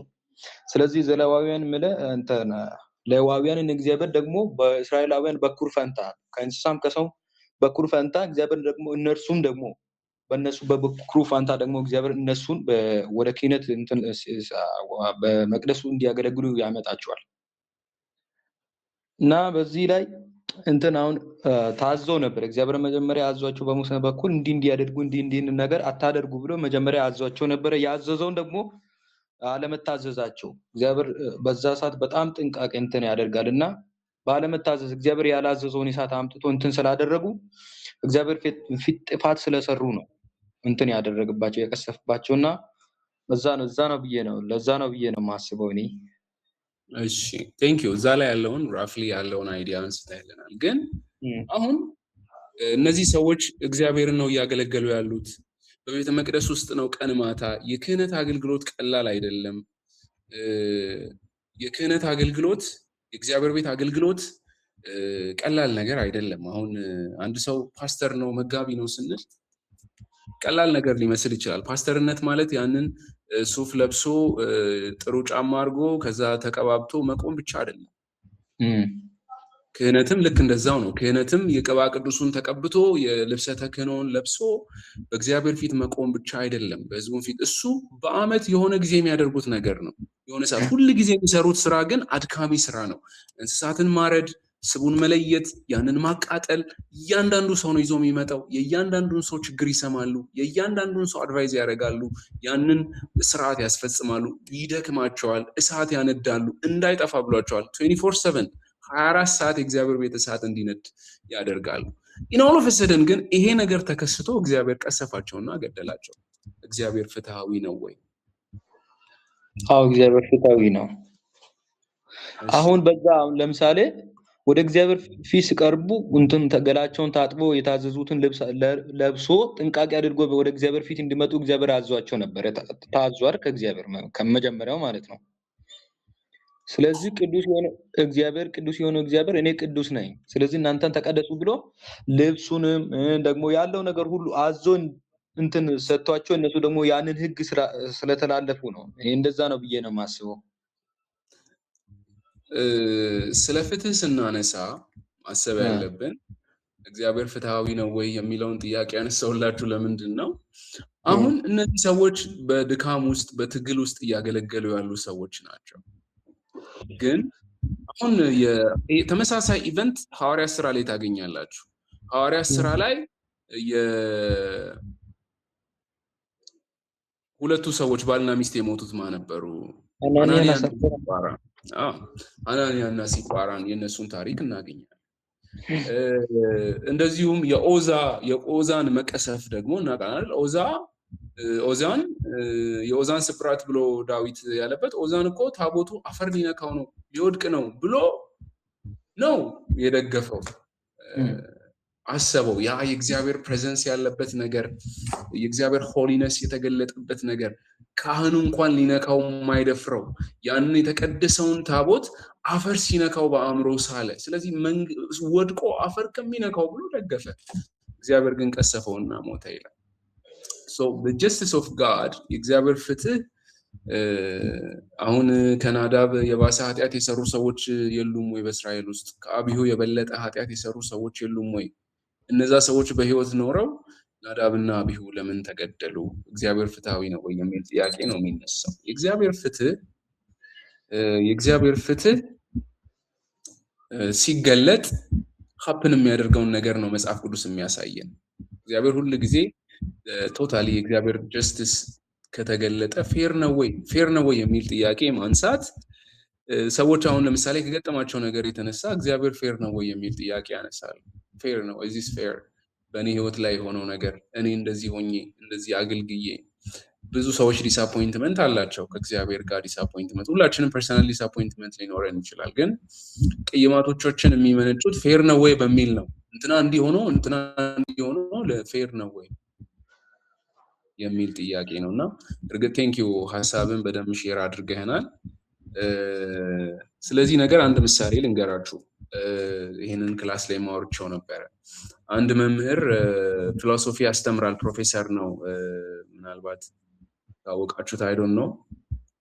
C: ስለዚህ ዘሌዋውያን እንትን ሌዋውያንን እግዚአብሔር ደግሞ በእስራኤላውያን በኩር ፈንታ ከእንስሳም ከሰው በኩር ፈንታ እግዚአብሔር ደግሞ እነርሱም ደግሞ በእነሱ በኩሩ ፈንታ ደግሞ እግዚአብሔር እነሱን ወደ ክህነት እንትን በመቅደሱ እንዲያገለግሉ ያመጣቸዋል። እና በዚህ ላይ እንትን አሁን ታዞ ነበር እግዚአብሔር መጀመሪያ አዟቸው በሙሴ በኩል እንዲህ ያደርጉ እንዲህ ነገር አታደርጉ ብሎ መጀመሪያ አዟቸው ነበር። ያዘዘውን ደግሞ አለመታዘዛቸው እግዚአብሔር በዛ ሰዓት በጣም ጥንቃቄ እንትን ያደርጋልና ባለመታዘዝ እግዚአብሔር ያላዘዘውን እሳት አምጥቶ እንትን ስላደረጉ እግዚአብሔር ፊት ጥፋት ስለሰሩ ነው እንትን ያደረገባቸው የቀሰፈባቸውና ለዛ ነው ብዬ ነው ማስበው እኔ።
B: እሺ ቴንክ ዩ። እዛ ላይ ያለውን ራፍሊ ያለውን አይዲያ አንስተናል። ግን አሁን እነዚህ ሰዎች እግዚአብሔርን ነው እያገለገሉ ያሉት። በቤተ መቅደስ ውስጥ ነው ቀን ማታ። የክህነት አገልግሎት ቀላል አይደለም። የክህነት አገልግሎት፣ የእግዚአብሔር ቤት አገልግሎት ቀላል ነገር አይደለም። አሁን አንድ ሰው ፓስተር ነው መጋቢ ነው ስንል ቀላል ነገር ሊመስል ይችላል። ፓስተርነት ማለት ያንን ሱፍ ለብሶ ጥሩ ጫማ አድርጎ ከዛ ተቀባብቶ መቆም ብቻ አይደለም። ክህነትም ልክ እንደዛው ነው። ክህነትም የቅባ ቅዱሱን ተቀብቶ የልብሰ ተክህኖን ለብሶ በእግዚአብሔር ፊት መቆም ብቻ አይደለም፣ በሕዝቡ ፊት። እሱ በዓመት የሆነ ጊዜ የሚያደርጉት ነገር ነው። የሆነ ሰዓት ሁል ጊዜ የሚሰሩት ስራ ግን አድካሚ ስራ ነው። እንስሳትን ማረድ፣ ስቡን መለየት፣ ያንን ማቃጠል። እያንዳንዱ ሰው ነው ይዞ የሚመጣው። የእያንዳንዱን ሰው ችግር ይሰማሉ። የእያንዳንዱን ሰው አድቫይዝ ያደርጋሉ። ያንን ስርዓት ያስፈጽማሉ። ይደክማቸዋል። እሳት ያነዳሉ። እንዳይጠፋ ብሏቸዋል። 24/7 24 ሰዓት የእግዚአብሔር ቤት እሳት እንዲነድ ያደርጋሉ። ኢን ኦል ኦፍ ሰደን ግን ይሄ ነገር ተከስቶ እግዚአብሔር ቀሰፋቸውና ገደላቸው። እግዚአብሔር ፍትሃዊ ነው ወይ?
C: አዎ እግዚአብሔር ፍትሃዊ ነው። አሁን በዛ ለምሳሌ ወደ እግዚአብሔር ፊት ሲቀርቡ እንትን ተገላቸውን ታጥቦ የታዘዙትን ልብስ ለብሶ ጥንቃቄ አድርጎ ወደ እግዚአብሔር ፊት እንዲመጡ እግዚአብሔር አዟቸው ነበር። ታዟል ከእግዚአብሔር ከመጀመሪያው ማለት ነው። ስለዚህ ቅዱስ የሆነው እግዚአብሔር እኔ ቅዱስ ነኝ፣ ስለዚህ እናንተን ተቀደሱ ብሎ ልብሱንም ደግሞ ያለው ነገር ሁሉ አዞ እንትን ሰጥቷቸው እነሱ ደግሞ ያንን ሕግ ስለተላለፉ ነው። እኔ እንደዛ ነው ብዬ ነው የማስበው።
B: ስለ ፍትህ ስናነሳ ማሰብ ያለብን እግዚአብሔር ፍትሃዊ ነው ወይ የሚለውን ጥያቄ ያነሳውላችሁ ለምንድን ነው? አሁን እነዚህ ሰዎች በድካም ውስጥ በትግል ውስጥ እያገለገሉ ያሉ ሰዎች ናቸው። ግን አሁን ተመሳሳይ ኢቨንት ሐዋርያት ስራ ላይ ታገኛላችሁ። ሐዋርያት ስራ ላይ ሁለቱ ሰዎች ባልና ሚስት የሞቱት ማን ነበሩ? አናንያ እና ሲጳራን የነሱን ታሪክ እናገኛለን። እንደዚሁም የኦዛን መቀሰፍ ደግሞ እናውቃለን። የኦዛን ስብራት ብሎ ዳዊት ያለበት ኦዛን እኮ ታቦቱ አፈር ሊነካው ነው ሊወድቅ ነው ብሎ ነው የደገፈው። አሰበው። ያ የእግዚአብሔር ፕሬዘንስ ያለበት ነገር፣ የእግዚአብሔር ሆሊነስ የተገለጠበት ነገር፣ ካህኑ እንኳን ሊነካው የማይደፍረው ያንን የተቀደሰውን ታቦት አፈር ሲነካው በአእምሮ ሳለ። ስለዚህ ወድቆ አፈር ከሚነካው ብሎ ደገፈ። እግዚአብሔር ግን ቀሰፈውና ሞተ ይላል። the justice of God የእግዚአብሔር ፍትህ አሁን ከናዳብ የባሰ ኃጢአት የሰሩ ሰዎች የሉም ወይ? በእስራኤል ውስጥ ከአብዩ የበለጠ ኃጢአት የሰሩ ሰዎች የሉም ወይ? እነዛ ሰዎች በህይወት ኖረው ናዳብና አብዩ ለምን ተገደሉ? እግዚአብሔር ፍትሃዊ ነው ወይ የሚል ጥያቄ ነው የሚነሳው። የእግዚአብሔር ፍትህ ሲገለጥ ሀፕን የሚያደርገውን ነገር ነው መጽሐፍ ቅዱስ የሚያሳየን። እግዚአብሔር ሁሉ ጊዜ ቶታሊ የእግዚአብሔር ጀስቲስ ከተገለጠ ፌር ነው ወይ የሚል ጥያቄ ማንሳት። ሰዎች አሁን ለምሳሌ ከገጠማቸው ነገር የተነሳ እግዚአብሔር ፌር ነው ወይ የሚል ጥያቄ ያነሳሉ። ፌር ነው እዚስ ፌር በእኔ ህይወት ላይ የሆነው ነገር እኔ እንደዚህ ሆኜ እንደዚህ አገልግዬ። ብዙ ሰዎች ዲስአፖይንትመንት አላቸው ከእግዚአብሔር ጋር ዲስአፖይንትመንት። ሁላችንም ፐርሰናል ዲስአፖይንትመንት ሊኖረን ይችላል። ግን ቅይማቶቻችን የሚመነጩት ፌር ነው ወይ በሚል ነው። እንትና እንዲሆኖ ፌር ነው ወይ የሚል ጥያቄ ነው። እና እርግጥ ቴንኪዩ ሀሳብን በደንብ ሼር አድርገህናል። ስለዚህ ነገር አንድ ምሳሌ ልንገራችሁ። ይህንን ክላስ ላይ ማወርቸው ነበረ። አንድ መምህር ፊሎሶፊ ያስተምራል፣ ፕሮፌሰር ነው። ምናልባት ታወቃችሁት አይዶን ነው።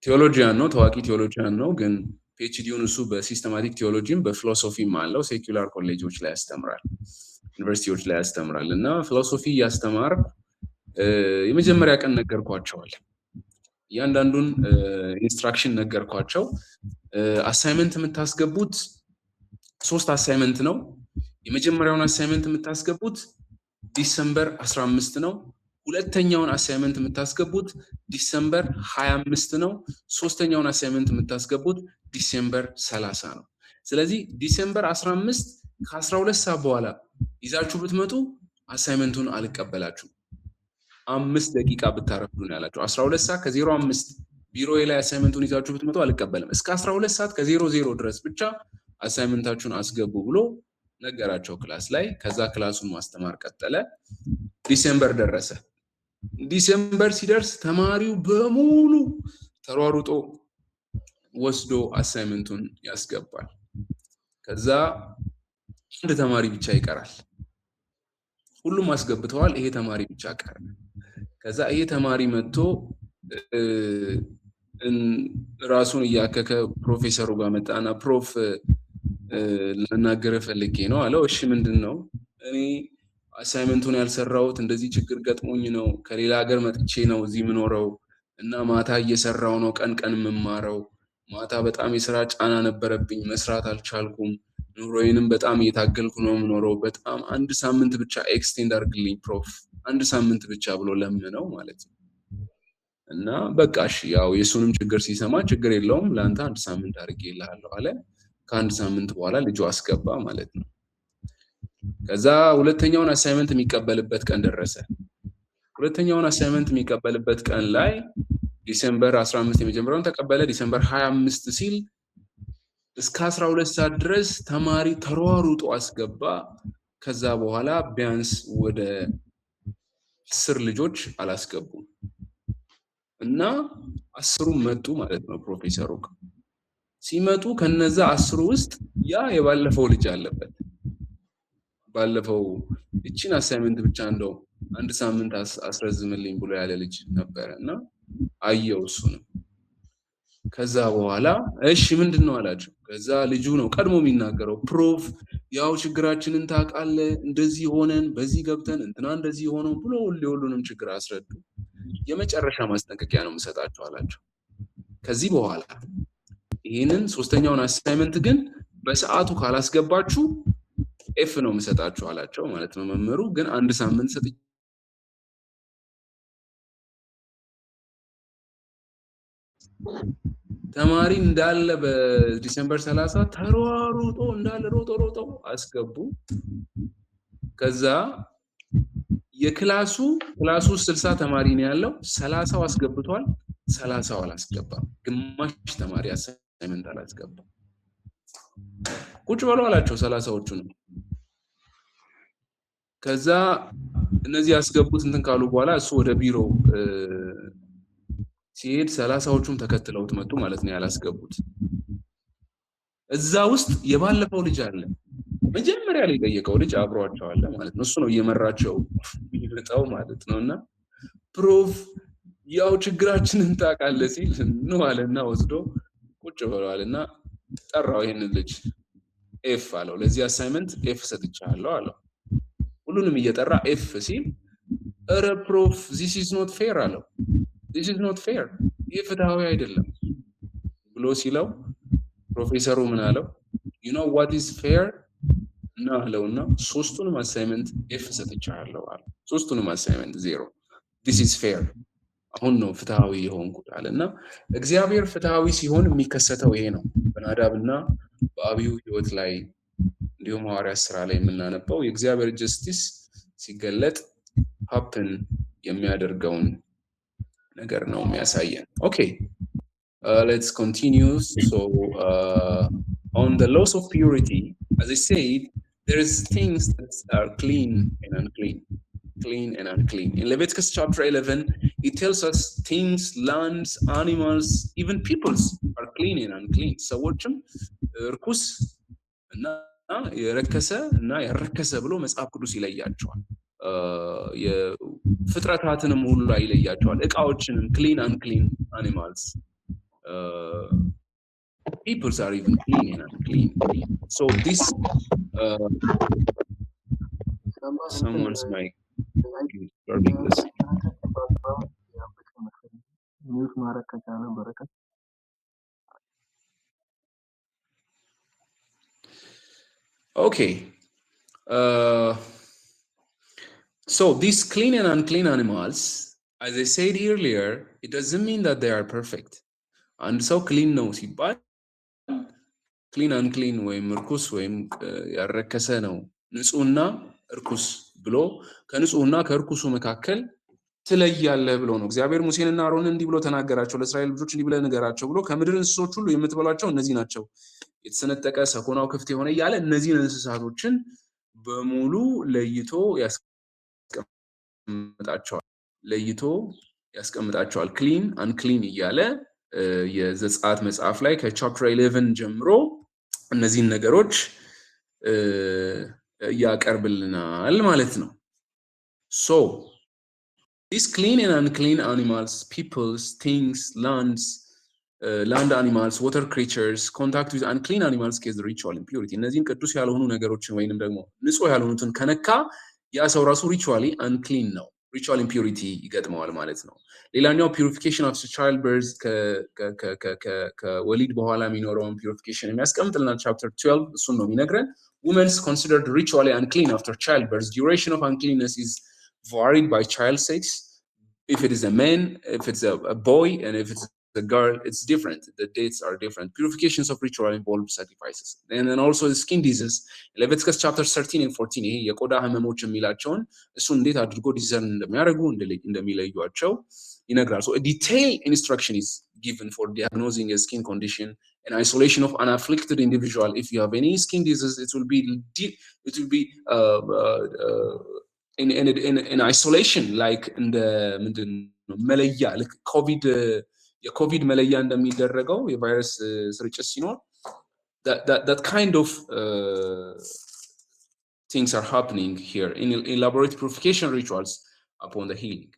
B: ቴዎሎጂያን ነው፣ ታዋቂ ቴዎሎጂያን ነው። ግን ፒኤችዲውን እሱ በሲስተማቲክ ቴዎሎጂም በፊሎሶፊም አለው። ሴኩላር ኮሌጆች ላይ ያስተምራል፣ ዩኒቨርሲቲዎች ላይ ያስተምራል። እና ፊሎሶፊ እያስተማር የመጀመሪያ ቀን ነገርኳቸዋል። እያንዳንዱን ኢንስትራክሽን ነገርኳቸው። አሳይመንት የምታስገቡት 3 አሳይመንት ነው። የመጀመሪያውን አሳይመንት የምታስገቡት ዲሰምበር 15 ነው። ሁለተኛውን አሳይመንት የምታስገቡት ዲሰምበር 25 ነው። ሶስተኛውን አሳይመንት የምታስገቡት ዲሰምበር 30 ነው። ስለዚህ ዲሰምበር 15 ከ12 ሰዓት በኋላ ይዛችሁ ብትመጡ አሳይመንቱን አልቀበላችሁም። 5 ደቂቃ ብታረፍዱ ነው ያላችሁ። 12 ሰዓት ከ05 ቢሮ ላይ አሳይመንቱን ይዛችሁ ብትመጡ አልቀበልም። እስከ 12 ሰዓት ከ00 ድረስ ብቻ አሳይመንታችሁን አስገቡ ብሎ ነገራቸው ክላስ ላይ። ከዛ ክላሱን ማስተማር ቀጠለ። ዲሴምበር ደረሰ። ዲሴምበር ሲደርስ ተማሪው በሙሉ ተሯሩጦ ወስዶ አሳይመንቱን ያስገባል። ከዛ አንድ ተማሪ ብቻ ይቀራል። ሁሉም አስገብተዋል፣ ይሄ ተማሪ ብቻ ቀረ። ከዛ ይሄ ተማሪ መጥቶ ራሱን እያከከ ፕሮፌሰሩ ጋር መጣና ፕሮፍ ልናገር ፈልጌ ነው አለው። እሺ ምንድነው? እኔ አሳይመንቱን ያልሰራሁት እንደዚህ ችግር ገጥሞኝ ነው። ከሌላ ሀገር መጥቼ ነው እዚህ የምኖረው እና ማታ እየሰራው ነው ቀን ቀን የምማረው። ማታ በጣም የስራ ጫና ነበረብኝ፣ መስራት አልቻልኩም። ኑሮዬንም በጣም እየታገልኩ ነው የምኖረው። በጣም አንድ ሳምንት ብቻ ኤክስቴንድ አድርግልኝ ፕሮፍ፣ አንድ ሳምንት ብቻ ብሎ ለምነው ማለት ነው። እና በቃ እሺ ያው የሱንም ችግር ሲሰማ ችግር የለውም ለአንተ አንድ ሳምንት አድርጌልሃለሁ አለ። ከአንድ ሳምንት በኋላ ልጁ አስገባ ማለት ነው። ከዛ ሁለተኛውን አሳይመንት የሚቀበልበት ቀን ደረሰ። ሁለተኛውን አሳይመንት የሚቀበልበት ቀን ላይ ዲሴምበር 15 የመጀመሪያውን ተቀበለ። ዲሴምበር 25 ሲል እስከ 12 ሰዓት ድረስ ተማሪ ተሯሩጦ አስገባ። ከዛ በኋላ ቢያንስ ወደ 10 ልጆች አላስገቡም እና 10ሩም መጡ ማለት ነው። ፕሮፌሰሩ ሲመጡ ከነዛ 10 ውስጥ ያ የባለፈው ልጅ አለበት። ባለፈው እቺን አሳይመንት ብቻ እንደው አንድ ሳምንት አስረዝምልኝ ብሎ ያለ ልጅ ነበር እና አየው እሱንም። ከዛ በኋላ እሺ ምንድነው አላቸው። ከዛ ልጁ ነው ቀድሞ የሚናገረው። ፕሮፍ ያው ችግራችንን ታውቃለህ፣ እንደዚህ ሆነን በዚህ ገብተን እንትና እንደዚህ ሆነው ብሎ ሁሉንም ችግር አስረዱ። የመጨረሻ ማስጠንቀቂያ ነው የምሰጣቸው አላቸው። ከዚህ በኋላ ይህንን ሶስተኛውን አሳይመንት ግን በሰዓቱ ካላስገባችሁ ኤፍ ነው የምሰጣችሁ አላቸው ማለት ነው። መምህሩ ግን አንድ ሳምንት ሰጥ ተማሪ እንዳለ በዲሴምበር 30 ተሯሩጦ እንዳለ ሮጦ አስገቡ። ከዛ ክላሱ 60 ተማሪ ነው ያለው። 30ው አስገብቷል፣ 30ው አላስገባም። ግማሽ ተማሪ አሳይመንት አላስገባም። ቁጭ በሉ አላቸው 30ዎቹ ነው። ከዛ እነዚህ ያስገቡት እንትን ካሉ በኋላ እሱ ወደ ቢሮ ሲሄድ 30ዎቹም ተከትለውት መጡ ማለት ነው ያላስገቡት። እዛ ውስጥ የባለፈው ልጅ አለ፣ መጀመሪያ ላይ የጠየቀው ልጅ አብሯቸው አለ ማለት ነው። እሱ ነው እየመራቸው የሚመጣው ማለት ነውና ፕሮፍ ያው ችግራችንን ታውቃለህ ሲል ነው አለና ወስዶ ቁጭ ብለዋልና ጠራው። ይሄንን ልጅ ኤፍ አለው። ለዚህ አሳይመንት ኤፍ ሰጥቻለሁ አለው። ሁሉንም እየጠራ ኤፍ ሲል ኧረ ፕሮፍ this is not fair አለው። this is not fair ይህ ፍትሃዊ አይደለም ብሎ ሲለው ፕሮፌሰሩ ምን አለው? you know what is fair እና አለውና ሶስቱንም አሳይመንት ኤፍ ሰጥቻለሁ አለ። ሶስቱንም አሳይመንት 0 this is fair አሁን ነው ፍትሃዊ የሆንኩት አለና እግዚአብሔር ፍትሃዊ ሲሆን የሚከሰተው ይሄ ነው። በናዳብና በአብዩ ህይወት ላይ እንዲሁም ሐዋርያት ሥራ ላይ የምናነበው የእግዚአብሔር ጀስቲስ ሲገለጥ ሀፕን የሚያደርገውን ነገር ነው የሚያሳየን። ኦኬ let's continue. So on the laws of purity, as I said, there is things that are clean and unclean. Clean and unclean. In Leviticus chapter 11, it tells us things, lands, animals, even peoples are clean and unclean. ሰዎችም ርኩስ እና የረከሰ እና ያረከሰ ብሎ መጽሐፍ ቅዱስ ይለያቸዋል። የፍጥረታትንም ሁሉ ይለያቸዋል። እቃዎችንም clean unclean animals. Peoples are even clean and unclean. So this someone's mic. Okay, So these clean and unclean animals, as I said earlier, it doesn't mean that they are perfect. And so clean ነው ሲባል clean unclean ወይም እርኩስ ወይም ያረከሰ ነው ንጹህና እርኩስ ብሎ ከንጹህና ከእርኩሱ መካከል ትለያለህ ብሎ ነው እግዚአብሔር ሙሴንና አሮንን እንዲህ ብሎ ተናገራቸው ለእስራኤል ልጆች እንዲህ ብለህ ንገራቸው ብሎ ከምድር እንስሶች ሁሉ የምትበሏቸው እነዚህ ናቸው የተሰነጠቀ ሰኮናው ክፍት የሆነ እያለ እነዚህን እንስሳቶችን በሙሉ ለይቶ ያስቀምጣቸዋል ክሊን አንክሊን እያለ የዘጸአት መጽሐፍ ላይ ከቻፕተር 11 ጀምሮ እነዚህን ነገሮች ያቀርብልናል ማለት ነው so these clean and unclean animals peoples things land animals water creatures contact with unclean animals cause ritual impurity እነዚህን ቅዱስ ያልሆኑ ነገሮችን ወይንም ደግሞ ንጹህ ያልሆኑትን ከነካ ያ ሰው ራሱ ritually unclean ነው ritual impurity ይገጥመዋል ማለት ነው ሌላኛው purification of child birth ከወሊድ በኋላ የሚኖረውን purification የሚያስቀምጥልናል chapter 12 እሱን ነው የሚነግረን women considered ritually unclean after childbirth duration of uncleanness is varied by child sex if it is a man if it's a boy and if it's a girl it's different the dates are different purifications of ritual involve sacrifices and then also the skin disease Leviticus chapter 13 and 14 ይሄ የቆዳ ህመሞች የሚላቸውን እሱ እንዴት አድርጎ ዲዛይን እንደሚያደርጉ እንደሚለዩአቸው ይነግራል so a detailed instruction is given for diagnosing a skin condition and isolation of an afflicted individual if you have any skin disease it will be in isolation like in the መለያ like covid የኮቪድ መለያ እንደሚደረገው የቫይረስ ስርጭት ሲኖር that kind of things are happening here in elaborate purification rituals upon the healing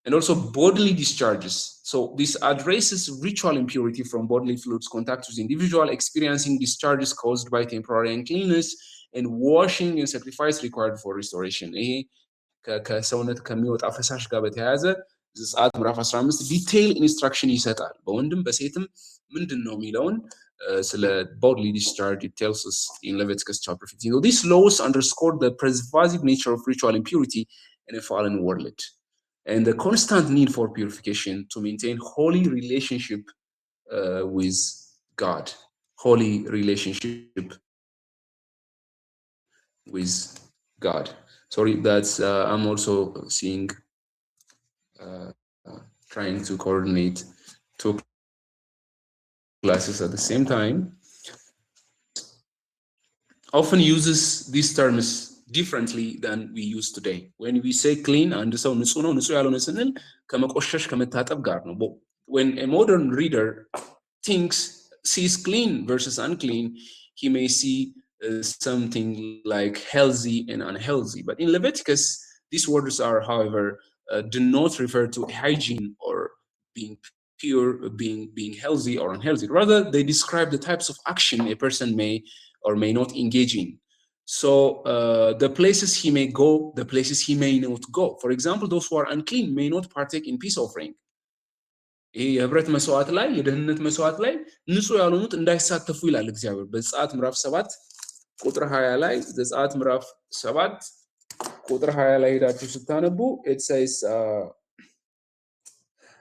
B: and also bodily discharges so this addresses ritual impurity from bodily fluids contact with individual experiencing discharges caused by temporary uncleanness and washing and sacrifice required for restoration ይሄ ከሰውነት ከሚወጣ ፈሳሽ ጋር በተያያዘ ዘጸአት ምዕራፍ 15 ዲቴይል ኢንስትራክሽን ይሰጣል በወንድም በሴትም ምንድነው የሚለውን ስለ bodily discharge it tells us in Leviticus chapter 15 so these laws underscore the pervasive nature of ritual impurity in a fallen world and the constant need for purification to maintain holy relationship with God holy relationship with God sorry that's I'm also seeing trying to coordinate two classes at the same time often uses these terms differently than we use today when we say clean and so ንጹህ ያልሆነ ስንል ከመቆሸሽ ከመታጠብ ጋር ነው when a modern reader sees clean versus unclean he may see something like healthy and unhealthy but in Leviticus these words are however do not refer to hygiene or being pure being healthy or unhealthy rather they describe the types of action a person may or may not engage in so the places he may go the places he may not go for example those who are unclean may not partake in peace offering ይሄ የህብረት መስዋዕት ላይ የደህንነት መስዋዕት ላይ ንጹህ ያልሆኑት እንዳይሳተፉ ይላል እግዚአብሔር በዘጸአት ምዕራፍ 7 ቁጥር 20 ላይ ዘጸአት ምዕራፍ 7 ቁጥር 20 ላይ ሄዳችሁ ስታነቡ it says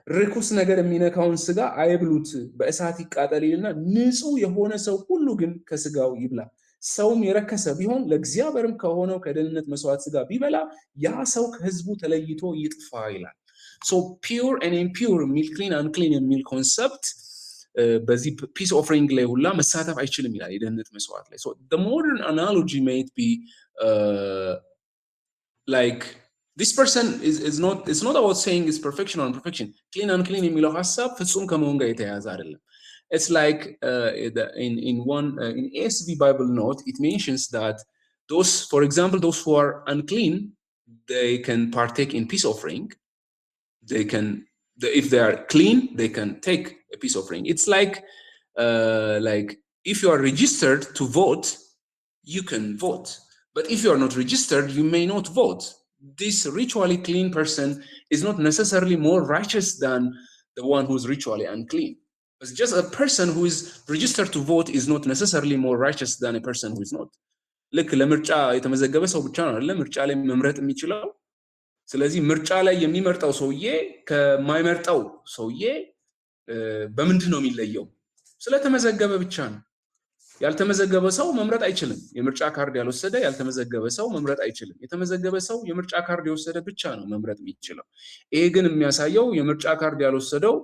B: ርኩስ ነገር የሚነካውን ስጋ አይብሉት በእሳት ይቃጠልና ንጹህ የሆነ ሰው ሁሉ ግን ከስጋው ይብላ ሰውም የረከሰ ቢሆን ለእግዚአብሔርም ከሆነው ከደህንነት መስዋዕት ስጋ ቢበላ ያ ሰው ከህዝቡ ተለይቶ ይጥፋ ይላል so pure and impure ሚል clean unclean የሚል ኮንሰፕት በዚህ peace offering ላይ ሁላ መሳተፍ አይችልም ይላል የደህንነት መስዋዕት ላይ so the modern analogy might be like this person is not it's not about saying it's perfection or imperfection clean unclean የሚለው ሐሳብ ፍጹም ከመሆን ጋር የተያያዘ አይደለም it's like in ASV Bible note it mentions that those for example those who are unclean they can partake in peace offering they can if they are clean they can take a peace offering it's like if you are registered to vote you can vote but if you are not registered you may not vote this ritually clean person is not necessarily more righteous than the one who is ritually unclean it's just a person who is registered to vote is not necessarily more righteous than a person who is not ልክ ለምርጫ የተመዘገበ ሰው ብቻ ነው አይደል ምርጫ ላይ መምረጥ የሚችለው። ስለዚህ ምርጫ ላይ የሚመርጠው ሰውዬ ከማይመርጠው ሰውዬ በምንድን ነው የሚለየው? ስለተመዘገበ ብቻ ነው። ያልተመዘገበ ሰው መምረጥ አይችልም። የምርጫ ካርድ ያልወሰደ ያልተመዘገበ ሰው መምረጥ አይችልም። የተመዘገበ ሰው የምርጫ ካርድ የወሰደ ብቻ ነው መምረጥ የሚችለው። ይሄ ግን የሚያሳየው የምርጫ ካርድ ያልወሰደው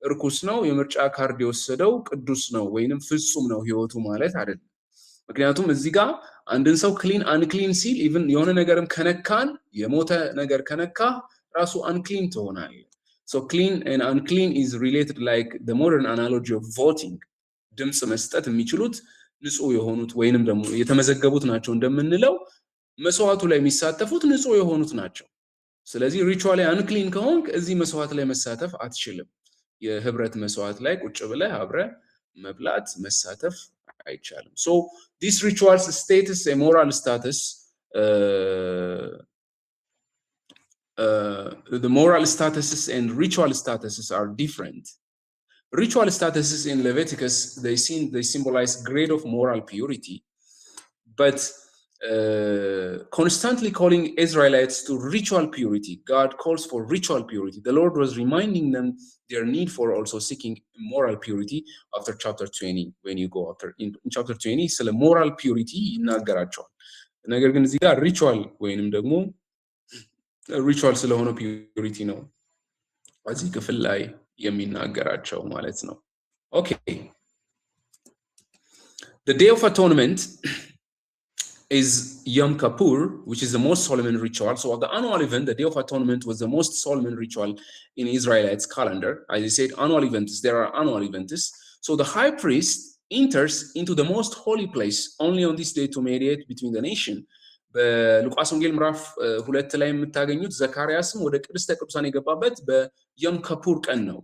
B: እርኩስ ነው፣ የምርጫ ካርድ የወሰደው ቅዱስ ነው ወይንም ፍጹም ነው ህይወቱ ማለት አይደለም። ምክንያቱም እዚህ ጋር አንድን ሰው ክሊን አንክሊን ሲል ኢቭን የሆነ ነገርም ከነካን የሞተ ነገር ከነካ ራሱ አንክሊን ትሆናለህ። So clean and unclean is related like the modern analogy of voting. ድምጽ መስጠት የሚችሉት ንጹህ የሆኑት ወይንም ደግሞ የተመዘገቡት ናቸው እንደምንለው መስዋዕቱ ላይ የሚሳተፉት ንጹህ የሆኑት ናቸው። ስለዚህ ሪቹዋል ላይ አንክሊን ከሆንክ እዚህ መስዋዕት ላይ መሳተፍ አትችልም። የህብረት መስዋዕት ላይ ቁጭ ብለህ አብረ መብላት መሳተፍ አይቻልም። So this ritual's status a moral status the moral statuses and ritual statuses are different. Ritual statuses in Leviticus, they symbolize grade of moral purity, but constantly calling Israelites to ritual purity. God calls for ritual purity. The Lord was reminding them their need for also seeking moral purity after chapter 20. When you go after in chapter 20, so moral purity ይናገራቸዋል። ነገር ግን እዚህ ጋር ritual ወይንም ደግሞ ሪቹዋል ስለሆነ ፒዩሪቲ ነው እዚህ ክፍል ላይ የሚናገራቸው ማለት ነው። ኦኬ The Day of Atonement is Yom Kippur, which is the most solemn ritual. So the annual event, the Day of Atonement, was the most solemn ritual in Israelites' calendar. As I said, annual events, there are annual events. So the high priest enters into the most holy place only on this day to mediate between the nation. በሉቃስ ወንጌል ምዕራፍ 2 ላይ የምታገኙት ዘካርያስም ወደ ቅድስተ ቅዱሳን የገባበት በዮም ከፑር ቀን ነው።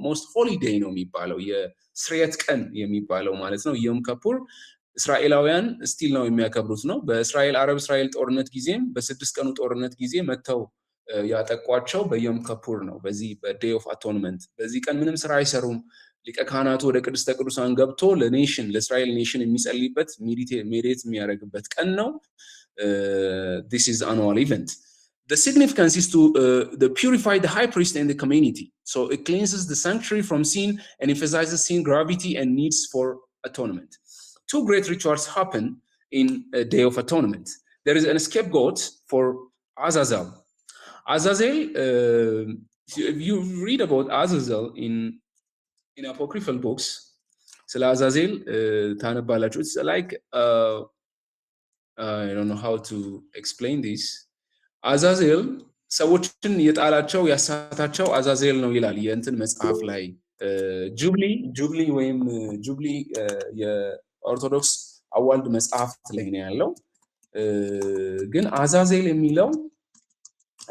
B: ሞስት ሆሊ ዴይ ነው የሚባለው፣ የስርየት ቀን የሚባለው ማለት ነው። ዮም ከፑር እስራኤላውያን ስቲል ነው የሚያከብሩት ነው። በእስራኤል አረብ እስራኤል ጦርነት ጊዜም በ6 ቀኑ ጦርነት ጊዜ መተው ያጠቋቸው በዮም ከፑር ነው፣ በዚህ በዴይ ኦፍ አቶንመንት። በዚህ ቀን ምንም ስራ አይሰሩም። ሊቀ ካህናቱ ወደ ቅድስተ ቅዱሳን ገብቶ ለኔሽን ለእስራኤል ኔሽን የሚጸልይበት ሜዲቴት የሚያደርግበት ቀን ነው። This is annual event. The significance is to purify the high priest and the community. So it cleanses the sanctuary from sin and emphasizes sin gravity and needs for atonement. Two great rituals happen in a Day of Atonement. There is a scapegoat for Azazel. Azazel, if you read about Azazel in apocryphal books, ስለ አዛዜል ታነባላችሁ። It's like I don't know how to explain this. አዛዜል ሰዎችን የጣላቸው ያሳታቸው አዛዜል ነው ይላል የእንትን መጽሐፍ ላይ። ጁብሊ ወይም ጁብሊ የኦርቶዶክስ አዋልድ መጽሐፍት ላይ ነው ያለው። ግን አዛዜል የሚለው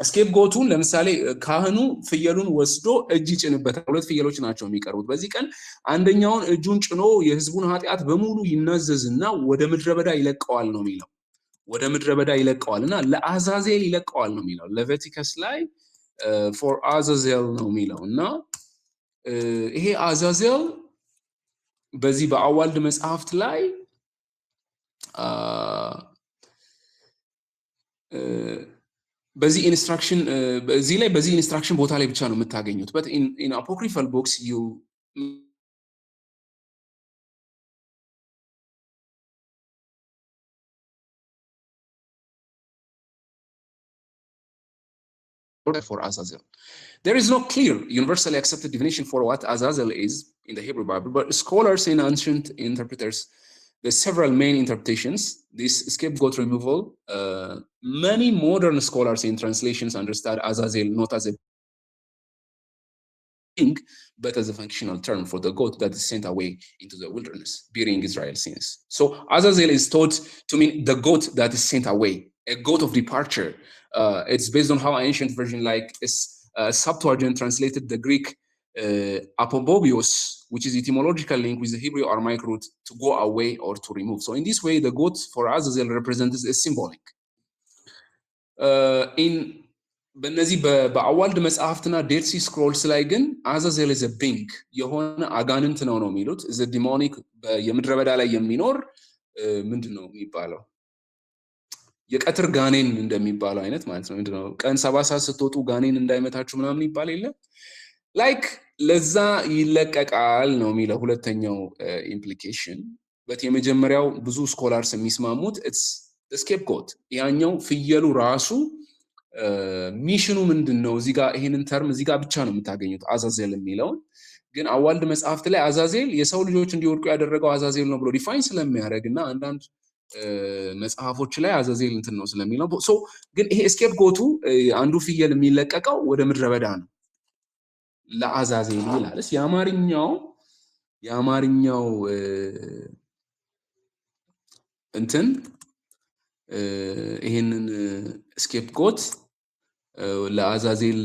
B: ስኬፕጎቱን ለምሳሌ ካህኑ ፍየሉን ወስዶ እጅ ይጭንበታል። 2 ፍየሎች ናቸው የሚቀርቡት። በዚህ ቀን አንደኛውን እጁን ጭኖ የህዝቡን ኃጢአት በሙሉ ይናዘዝና ወደ ምድረ በዳ ይለቀዋል ነው የሚለው። ወደ ምድረ በዳ ይለቀዋልና ለአዛዜል ይለቀዋል ነው የሚለው። ሌቪቲከስ ላይ ፎር አዛዜል ነው የሚለው እና ይሄ አዛዜል በዚህ በአዋልድ መጽሐፍት ላይ በዚህ ኢንስትራክሽን ቦታ ላይ ብቻ ነው የምታገኙት። but in apocryphal books you for Azazel. There is no clear universally accepted definition for what Azazel is in the Hebrew Bible, but scholars and ancient interpreters, there's several main interpretations. This scapegoat removal, many modern scholars in translations understand Azazel not as a king, but as a functional term for the goat that is sent away into the wilderness, bearing Israel's sins. So Azazel is thought to mean the goat that is sent away, a goat of departure. It's based on how ancient version like Septuagint translated the Greek apobobios, which is etymological link with the Hebrew Aramaic root to go away or to remove. So in this way, the goat for Azazel represents a symbolic. በእነዚህ በአዋልድ መጽሐፍትና ዴድ ሲ ስክሮልስ ላይ ግን አዛዜል is a being የሆነ አጋንንት ነው የሚሉት። is a demonic የምድረ በዳ ላይ የሚኖር ምንድን ነው የሚባለው የቀትር ጋኔን እንደሚባለው አይነት ማለት ነው። ምንድነው ቀን 7 ሰዓት ስትወጡ ጋኔን እንዳይመታችሁ ምናምን ይባል የለ ላይክ ለዛ ይለቀቃል ነው የሚለው ሁለተኛው ኢምፕሊኬሽን። በት የመጀመሪያው ብዙ ስኮላርስ የሚስማሙት ኢትስ ስኬፕጎት ያኛው ፍየሉ ራሱ ሚሽኑ ምንድነው? እዚህ ጋር ይሄንን ተርም እዚህ ጋር ብቻ ነው የምታገኙት አዛዜል የሚለውን ግን አዋልድ መጽሐፍት ላይ አዛዜል የሰው ልጆች እንዲወድቁ ያደረገው አዛዜል ነው ብሎ ዲፋይን ስለሚያደርግና አንዳንድ መጽሐፎች ላይ አዛዜል እንትን ነው ስለሚለው ሶ ግን ይሄ ስኬፕጎቱ አንዱ ፍየል የሚለቀቀው ወደ ምድረ በዳ ነው ለአዛዜል ይላል። የአማርኛው እንትን ይሄንን ስኬፕጎት ለአዛዜል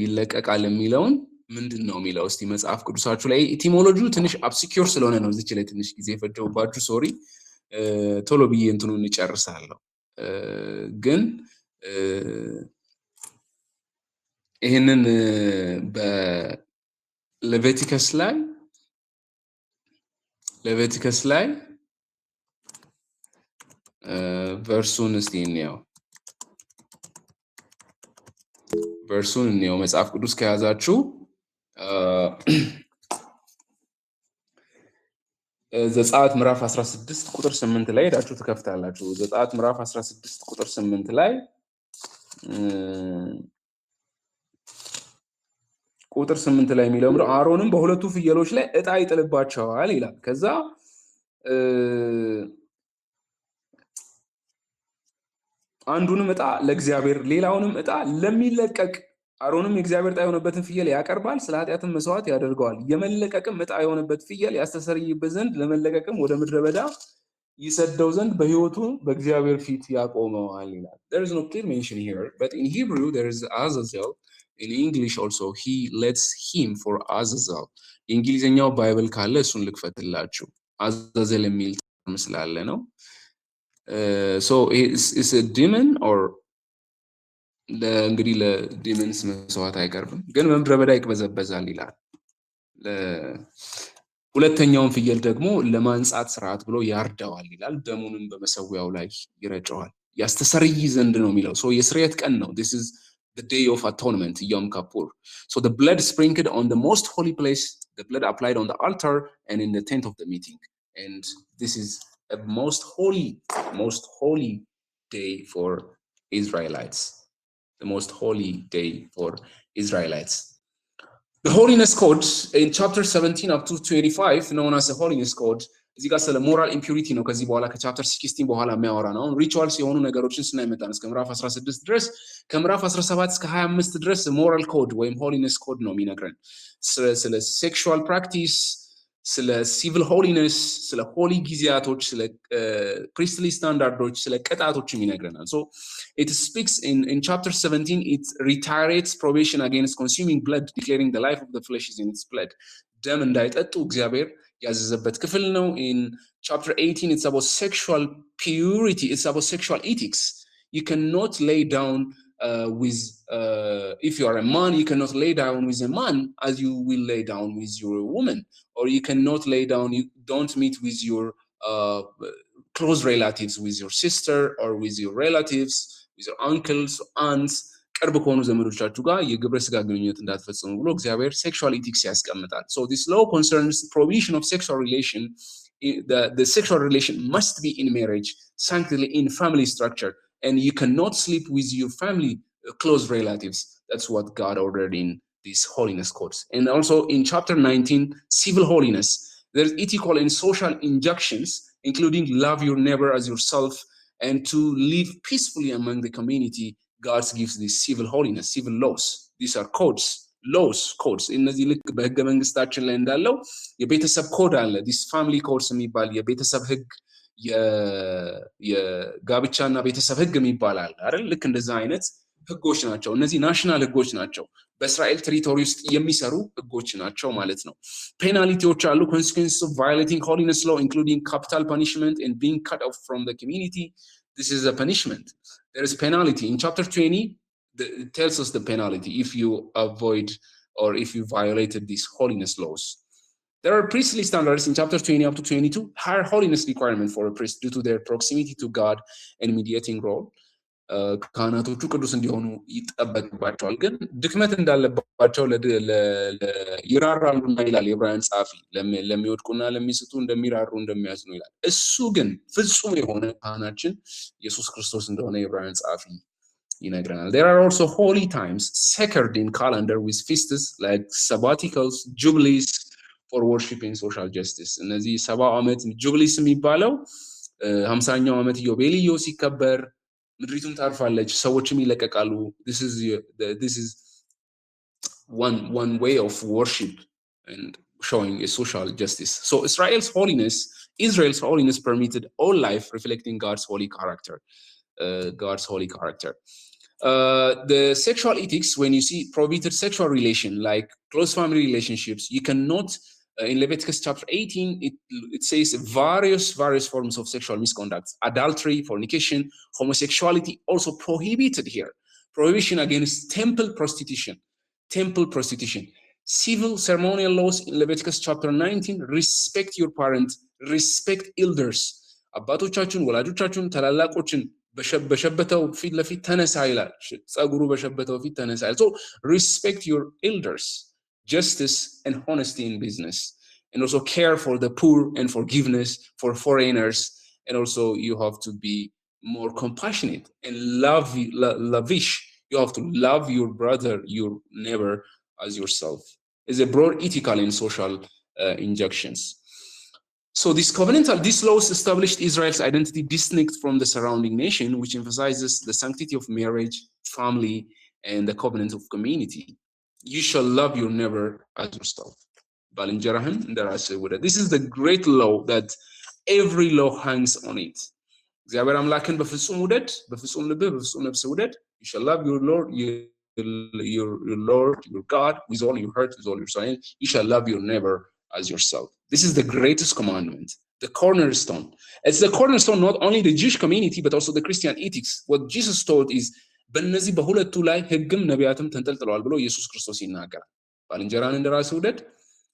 B: ይለቀቃል የሚለውን ምንድን ነው የሚለው? እስቲ መጽሐፍ ቅዱሳችሁ ላይ ኢቲሞሎጂው ትንሽ አብሲኪዩር ስለሆነ ነው እዚች ላይ ትንሽ ጊዜ ፈጀውባችሁ ሶሪ። ቶሎ ብዬ እንትኑን እንጨርሳለሁ። ግን ይሄንን በሌቪቲከስ ላይ ቨርሱን እስቲ እንየው። ቨርሱን እንየው መጽሐፍ ቅዱስ ከያዛችሁ ዘጸአት ምዕራፍ 16 ቁጥር 8 ላይ ሄዳችሁ ትከፍታላችሁ። ዘጸአት ምዕራፍ 16 ቁጥር 8 ላይ ቁጥር 8 ላይ የሚለው አሮንም በሁለቱ ፍየሎች ላይ ዕጣ ይጥልባቸዋል ይላል። ከዛ አንዱንም ዕጣ ለእግዚአብሔር ሌላውንም ዕጣ ለሚለቀቅ አሮንም የእግዚአብሔር ዕጣ የሆነበትን ፍየል ያቀርባል፣ ስለ ኃጢአትም መስዋዕት ያደርገዋል። የመለቀቅም ዕጣ የሆነበት ፍየል ያስተሰርይበት ዘንድ ለመለቀቅም ወደ ምድረ በዳ ይሰደው ዘንድ በሕይወቱ በእግዚአብሔር ፊት ያቆመዋል ይላል። There is no clear mention here, but in Hebrew there is Azazel. In English also he lets him for Azazel. የእንግሊዝኛው ባይብል ካለ እሱን ልክፈትላችሁ። አዛዜል የሚል ተርም ስላለ ነው። So is a demon or እንግዲህ ለዲመንስ መስዋዕት አይቀርብም፣ ግን በምድረ በዳ ይቅበዘበዛል ይላል። ሁለተኛውን ፍየል ደግሞ ለማንጻት ስርዓት ብሎ ያርደዋል ይላል። ደሙንም በመሰዊያው ላይ ይረጨዋል ያስተሰርይ ዘንድ ነው የሚለው። ሶ የስርየት ቀን ነው። this is the day of atonement, Yom Kippur. So the blood sprinkled on the most holy place, the blood applied on the altar and in the tent of the meeting, and this is a most holy day for Israelites. The most holy day for Israelites. The holiness code in chapter 17 up to 25 known as the holiness code እዚህ ጋር ስለ ሞራል ኢምፒዩሪቲ ነው ከዚህ በኋላ ከቻፕተር 16 በኋላ የሚያወራ ነው። ሪቹዋልስ የሆኑ ነገሮችን ስናይመጣን እስከ ምዕራፍ 16 ድረስ ከምዕራፍ 17 እስከ 25 ድረስ ሞራል ኮድ ወይም ሆሊነስ ኮድ ነው የሚነግረን ስለ ሴክሹዋል ፕራክቲስ፣ ስለ ሲቪል ሆሊነስ፣ ስለ ሆሊ ጊዜያቶች፣ ስለ ፕሪስትሊ ስታንዳርዶች፣ ስለ ቅጣቶችም ይነግረናል። So it speaks in chapter 17 it reiterates prohibition against consuming blood, declaring the life of the flesh is in its blood. ደም እንዳይጠጡ እግዚአብሔር ያዘዘበት ክፍል ነው። In chapter 18 it's about sexual purity, it's about sexual ethics. You cannot lay down if you are a man, you cannot lay down with a man as you will lay down with your woman, or you cannot lay down, you don't meet with your close relatives, with your sister or with your relatives, with your uncles, aunts, ቅርብ ከሆኑ ዘመዶቻችሁ ጋር የግብረ ስጋ ግንኙነት እንዳትፈጽሙ ብሎ እግዚአብሔር ሴክሹዋል ኢቲክስ ያስቀምጣል። So this law concerns prohibition of sexual relation. The sexual relation must be in marriage, sanctity in family structure, and you cannot sleep with your family close relatives. That's what God ordered in these holiness codes. And also in chapter 19 civil holiness, there's ethical and social injunctions including love your neighbor as yourself and to live peacefully among the community. God gives this civil holiness, civil laws. These are codes, laws, codes. እነዚህ ልክ በህገ መንግስታችን ላይ እንዳለው የቤተሰብ ኮድ አለ። this family codes የሚባል የቤተሰብ ህግ፣ የጋብቻና ቤተሰብ ህግ የሚባል አለ አይደል? ልክ እንደዛ አይነት ህጎች ናቸው። እነዚህ ናሽናል ህጎች ናቸው። በእስራኤል ቴሪቶሪ ውስጥ የሚሰሩ ህጎች ናቸው ማለት ነው። ፔናልቲዎች አሉ። consequences of violating holiness law including capital punishment and being cut off from the community. This is a punishment. There is penalty. In chapter 20, it tells us the penalty if you avoid or if you violated these holiness laws. There are priestly standards in chapter 20 up to 22, higher holiness requirement for a priest due to their proximity to God and mediating role. ካህናቶቹ ቅዱስ እንዲሆኑ ይጠበቅባቸዋል። ግን ድክመት እንዳለባቸው ይራራሉና ይላል የዕብራውያን ጸሐፊ፣ ለሚወድቁና ለሚስቱ እንደሚራሩ እንደሚያዝኑ ይላል። እሱ ግን ፍጹም የሆነ ካህናችን ኢየሱስ ክርስቶስ እንደሆነ የዕብራውያን ጸሐፊ ይነግረናል። There are also holy times sacred in calendar with feasts like sabbaticals, jubilees for worshiping social justice. እነዚህ 70 ዓመት ጁብሊስ የሚባለው 50ኛው ዓመት ኢዮቤልዩ ሲከበር ምድሪቱም ታርፋለች፣ ሰዎችም ይለቀቃሉ። This is one way of worship and showing a social justice. So Israel's holiness permitted all life reflecting God's holy character. The sexual ethics, when you see prohibited sexual relation like close family relationships, you cannot in Leviticus chapter 18 it says various forms of sexual misconduct, adultery, fornication, homosexuality also prohibited here. Prohibition against temple prostitution, civil ceremonial laws in Leviticus chapter 19, respect your parents, respect elders. አባቶቻችሁን ወላጆቻችሁን ታላላቆችን በሸበተው ፊት ለፊት ተነሳ ይላል። ጸጉሩ በሸበተው ፊት ተነሳ ይላል። So respect your elders, justice and honesty in business, and also care for the poor and forgiveness for foreigners, and also you have to be more compassionate and lavish. You have to love your brother, your neighbor as yourself. Is a broad ethical and social injunctions. So these laws established Israel's identity distinct from the surrounding nation, which emphasizes the sanctity of marriage, family, and the covenant of community. You shall love your neighbor as yourself. This is the great law that every law hangs on it. እግዚአብሔር አምላክን በፍጹም ውደድ፣ በፍጹም ልብህ፣ በፍጹም ነፍስህ ውደድ። You shall love your Lord, your God, with all your heart, with all your soul. You shall love your neighbor as yourself. This is the greatest commandment, the cornerstone. It's the cornerstone not only the Jewish community but also the Christian ethics. What Jesus taught is በእነዚህ በሁለቱ ላይ ሕግም ነቢያትም ተንጠልጥለዋል ብሎ ኢየሱስ ክርስቶስ ይናገራል። ባልንጀራን እንደራስህ ውደድ፣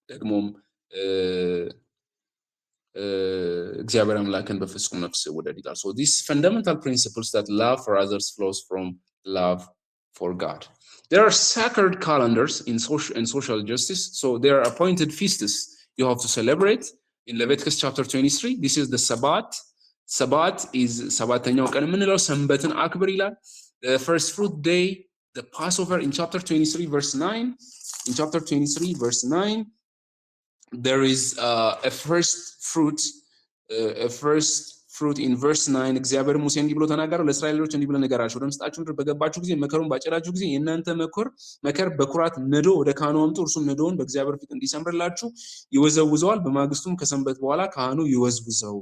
B: ደግሞም እግዚአብሔር አምላክን በፍጹም ነፍስህ ውደድ ይላል። So these fundamental principles that love for others flows from love for God. There are sacred calendars in social justice. So there are appointed feasts you have to celebrate. In Leviticus chapter 23, this is the Sabbath. Sabbath is ሰባተኛው ቀን የምንለው ሰንበትን አክብር ይላል። The first fruit day, the Passover in chapter 23 verse 9. In chapter 23 verse 9, there is a first fruit in verse 9. እግዚአብሔር ሙሴ እንዲህ ብሎ ተናገረው፣ ለእስራኤሎች እንዲህ ብለህ ንገራቸው፣ ወደ ምስጣችሁ ምድር በገባችሁ ጊዜ መከሩን ባጨዳችሁ ጊዜ የእናንተ መከር በኩራት ነዶ ወደ ካህኑ አምጡ፣ እርሱም ነዶውን በእግዚአብሔር ፊት እንዲሰምርላችሁ ይወዘውዘዋል፣ በማግስቱም ከሰንበት በኋላ ካህኑ ይወዝውዘው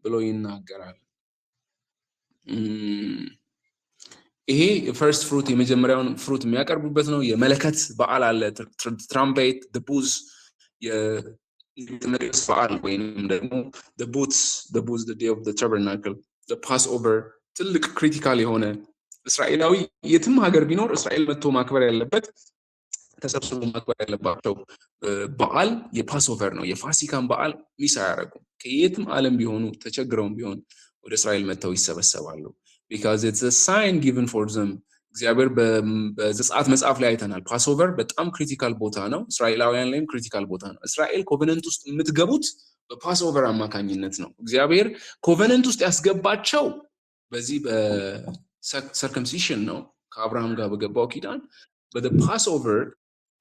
B: ብሎ ይናገራል። ይሄ ፈርስት ፍሩት የመጀመሪያውን ፍሩት የሚያቀርቡበት ነው። የመለከት በዓል አለ፣ ትራምፔት፣ ቡዝ፣ የመቅደስ በዓል ወይም ደግሞ ቡዝ the day of the tabernacle, the Passover ትልቅ ክሪቲካል የሆነ እስራኤላዊ የትም ሀገር ቢኖር እስራኤል መጥቶ ማክበር ያለበት ተሰብስቦ ማክበር ያለባቸው በዓል የፓስኦቨር ነው። የፋሲካን በዓል ሚስ አያደርጉም። ከየትም ዓለም ቢሆኑ ተቸግረውም ቢሆን ወደ እስራኤል መጥተው ይሰበሰባሉ። because it's a sign given for them. እግዚአብሔር በዘጸአት መጽሐፍ ላይ አይተናል። ፓስኦቨር በጣም ክሪቲካል ቦታ ነው። እስራኤላውያን ላይም ክሪቲካል ቦታ ነው። እስራኤል ኮቨነንት ውስጥ የምትገቡት በፓስኦቨር አማካኝነት ነው። እግዚአብሔር ኮቨነንት ውስጥ ያስገባቸው በዚህ በሰርከምሲሽን ነው፣ ከአብርሃም ጋር በገባው ኪዳን።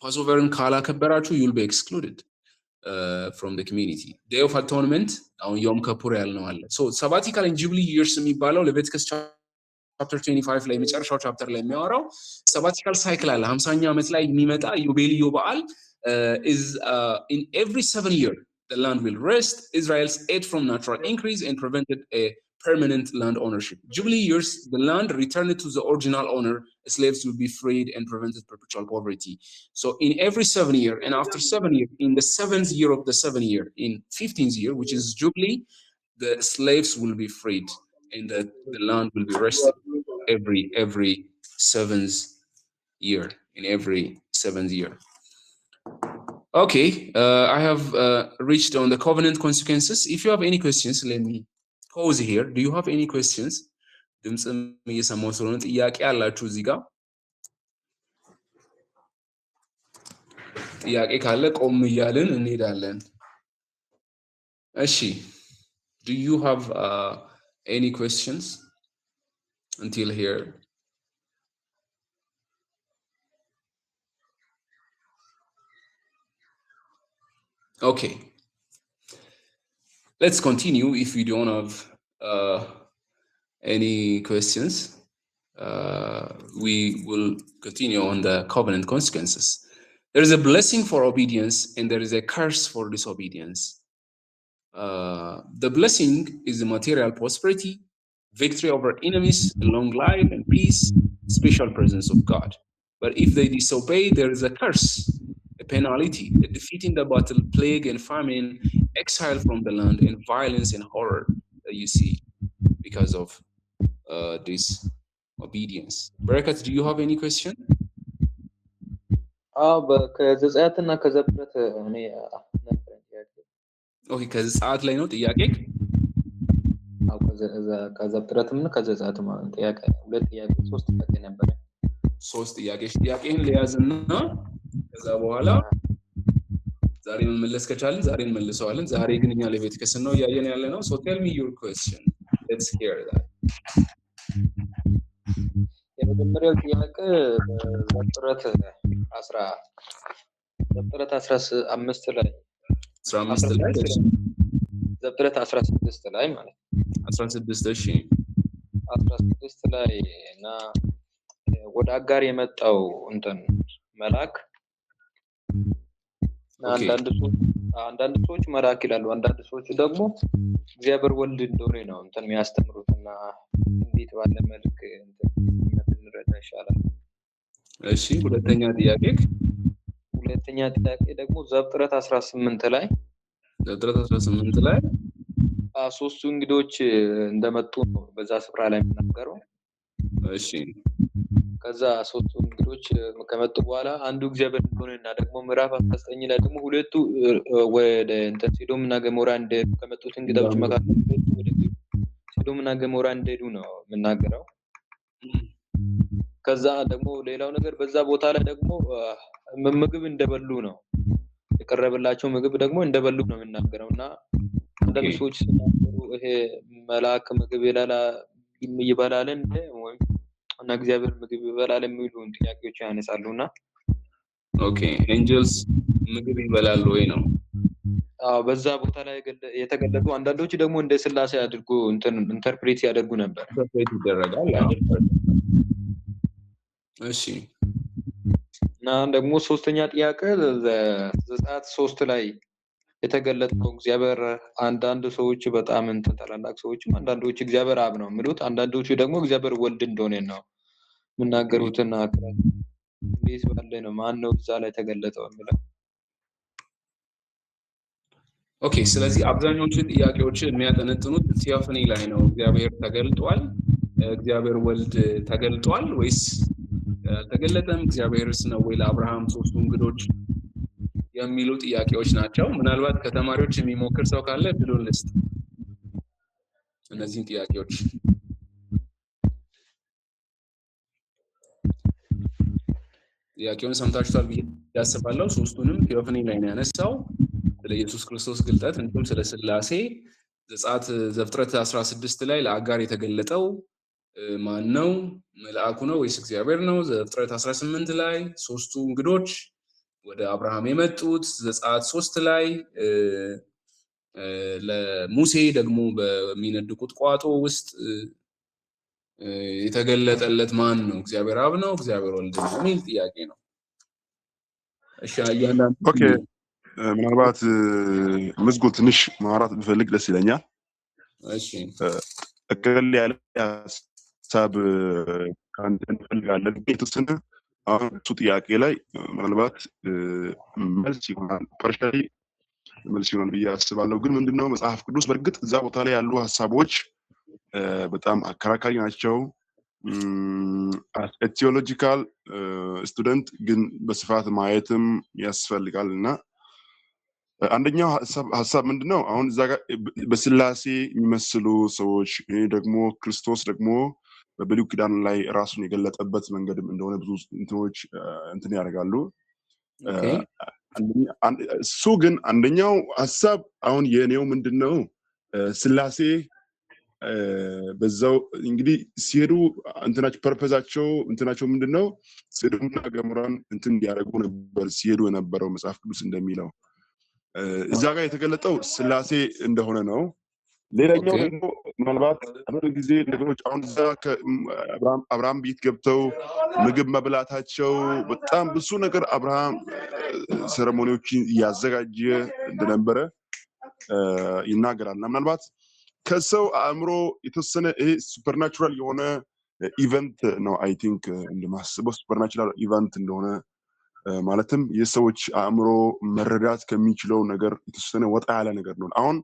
B: ፓስኦቨርን ካላከበራችሁ you'll be excluded from the community. Day of Atonement አሁን ዮም ከፑር ያልነው አለ። so sabbatical and jubilee years የሚባለው ለቤተክርስቲያን chapter 25 ላይ መጨረሻው ቻፕተር ላይ የሚያወራው sabbatical cycle አለ። 50ኛ ዓመት ላይ የሚመጣ ዩቤልዩ በዓል is in every 7 year the land will rest. Israel's ate from natural increase and prevented a permanent land ownership. Jubilee years, the land returned to the original owner. Slaves will be freed and prevented perpetual poverty. So in every 7 year, and after 7 years, in the 7th year of the 7th year, in 15th year, which is Jubilee, the slaves will be freed and the land will be rested every 7th year, in every 7th year. Okay, I have reached on the covenant consequences. If you have any questions, let me pause here. Do you have any questions ድምጽም እየሰማሁ ስለሆነ ጥያቄ አላችሁ እዚህ ጋር ጥያቄ ካለ ቆም እያልን እንሄዳለን እሺ do you have any questions until here okay let's continue if we don't have any questions we will continue on the covenant consequences there is a blessing for obedience and there is a curse for disobedience the blessing is the material prosperity victory over enemies long life and peace special presence of God but if they disobey there is a curse a penalty a defeat in the battle plague and famine exile from the land and violence and horror that you see because of this obedience. Barakat, do you have any question?
C: ከዘጸአትና ከዘፍጥረት እኔ ነበር ጥያቄ
B: ኦኬ ከዘጸአት ላይ ነው ጥያቄክ
C: ከዘፍጥረትም ከዘጸአትም ጥያቄ ሁለት ጥያቄ ሶስት ጥያቄ ነበር
B: ሶስት ጥያቄህን ለያዝና ከዛ በኋላ ዛሬ መመለስ ከቻልን ዛሬ እንመልሰዋለን ዛሬ ግን እኛ ለቤት ከሰነው ያየን ያለ ነው so tell me your question let's hear that
C: የመጀመሪያው ጥያቄ ዘፍጥረት 15 ላይ
B: 15 ላይ
C: ዘፍጥረት 16 ላይ ማለት
B: 16 እሺ
C: 16 ላይ እና ወደ አጋር የመጣው እንትን መልአክ አንዳንድ ሰዎች መልአክ ይላሉ አንዳንድ ሰዎች ደግሞ እግዚአብሔር ወልድ እንደሆነ ነው እንትን የሚያስተምሩትና እንዴት ባለ መልክ እንትን እንረዳ ይሻላል
B: እሺ ሁለተኛ ጥያቄ
C: ደግሞ ዘፍጥረት 18 ላይ ሶስቱ እንግዶች እንደመጡ ነው በዛ ስፍራ ላይ የምናገረው
B: እሺ
C: ከዛ ሶስቱ እንግዶች ከመጡ በኋላ አንዱ እግዚአብሔር እንደሆነና ደግሞ ምዕራፍ 19 ላይ ደግሞ ሁለቱ ወደ እንትን ሲዶምና ገሞራ ከመጡት እንግዶች መካከል ወደ ሲዶምና ገሞራ እንደሄዱ ነው የምናገረው ከዛ ደግሞ ሌላው ነገር በዛ ቦታ ላይ ደግሞ ምግብ እንደበሉ ነው የቀረበላቸው ምግብ ደግሞ እንደበሉ ነው የምናገረውና አንዳንድ ሰዎች ሲናገሩ ይሄ መልአክ ምግብ ይበላል እንደ ወይ እና እግዚአብሔር ምግብ ይበላል የሚሉ ጥያቄዎች ያነሳሉና
B: ኦኬ ኤንጀልስ ምግብ ይበላሉ ወይ ነው
C: በዛ ቦታ ላይ የተገለጡ አንዳንዶች ደግሞ እንደ ስላሴ አድርጎ ኢንተርፕሬት ያደርጉ ነበር
B: ኢንተርፕሬት ይደረጋል እሺ
C: እና ደግሞ ሶስተኛ ጥያቄ ዘጸአት 3 ላይ የተገለጠው እግዚአብሔር አንዳንድ ሰዎች በጣም እንትን ታላላቅ ሰዎች አንዳንዶች እግዚአብሔር አብ ነው የሚሉት አንዳንዶቹ ደግሞ እግዚአብሔር ወልድ እንደሆነ ነው የምናገሩትና እንዴት ባለ ነው ማን ነው እዛ ላይ ተገለጠው የሚለው
B: ኦኬ ስለዚህ አብዛኞቹ ጥያቄዎች የሚያጠነጥኑት ቲዮፋኒ ላይ ነው እግዚአብሔር ተገልጧል እግዚአብሔር ወልድ ተገልጧል ወይስ ተገለጠም እግዚአብሔርስ ነው ወይ ለአብርሃም ሶስቱ እንግዶች የሚሉ ጥያቄዎች ናቸው ምናልባት ከተማሪዎች የሚሞክር ሰው ካለ ብሎን ልስጥ እነዚህን ጥያቄዎች ጥያቄውን ሰምታችኋል ብዬ ያስባለሁ ሶስቱንም ቲዮፋኒ ላይ ነው ያነሳው ስለ ኢየሱስ ክርስቶስ ግልጠት እንዲሁም ስለ ስላሴ ዘፍጥረት 16 ላይ ለአጋር የተገለጠው ማን ነው መልአኩ ነው ወይስ እግዚአብሔር ነው ዘፍጥረት 18 ላይ ሶስቱ እንግዶች ወደ አብርሃም የመጡት ዘጸአት 3 ላይ ለሙሴ ደግሞ በሚነድ ቁጥቋጦ ውስጥ የተገለጠለት ማን ነው እግዚአብሔር አብ ነው እግዚአብሔር ወልድ ነው የሚል ጥያቄ ነው እሺ አያንዳንዱ
E: ኦኬ ምናልባት መዝጎ ትንሽ ማውራት ብፈልግ ደስ ይለኛል
B: እሺ
E: እከለ ያለ ሐሳብ ካንተ እንፈልጋለን ቤተሰብ አሁን እሱ ጥያቄ ላይ ምናልባት መልስ ይሆናል ፐርሻሊ መልስ ይሆናል ብዬ አስባለሁ ግን ምንድነው መጽሐፍ ቅዱስ በርግጥ እዛ ቦታ ላይ ያሉ ሐሳቦች በጣም አከራካሪ ናቸው ቲዮሎጂካል ስቱደንት ግን በስፋት ማየትም ያስፈልጋልና አንደኛው ሐሳብ ምንድነው አሁን እዛ ጋር በስላሴ የሚመስሉ ሰዎች ደግሞ ክርስቶስ ደግሞ በብሉይ ኪዳን ላይ ራሱን የገለጠበት መንገድም እንደሆነ ብዙ እንትኖች እንትን ያደርጋሉ። እሱ ግን አንደኛው ሐሳብ አሁን የኔው ምንድነው ስላሴ በዛው እንግዲህ ሲሄዱ እንትናቸው ፐርፐዛቸው እንትናቸው ምንድነው ሰዶምና ገሞራን እንትን እንዲያደርጉ ነበር ሲሄዱ የነበረው መጽሐፍ ቅዱስ እንደሚለው እዛ ጋር የተገለጠው ስላሴ እንደሆነ ነው። ሌላኛው ደግሞ ምናልባት አንድ ጊዜ ነገሮች አሁን እዛ ከአብርሃም ቤት ገብተው ምግብ መብላታቸው በጣም ብዙ ነገር አብርሃም ሴሬሞኒዎችን እያዘጋጀ እንደነበረ ይናገራልና ምናልባት ከሰው አእምሮ የተወሰነ ይሄ ሱፐርናቹራል የሆነ ኢቨንት ነው። አይ ቲንክ እንደማስበው ሱፐርናቹራል ኢቨንት እንደሆነ ማለትም የሰዎች አእምሮ መረዳት ከሚችለው ነገር የተወሰነ ወጣ ያለ ነገር ነው። አሁን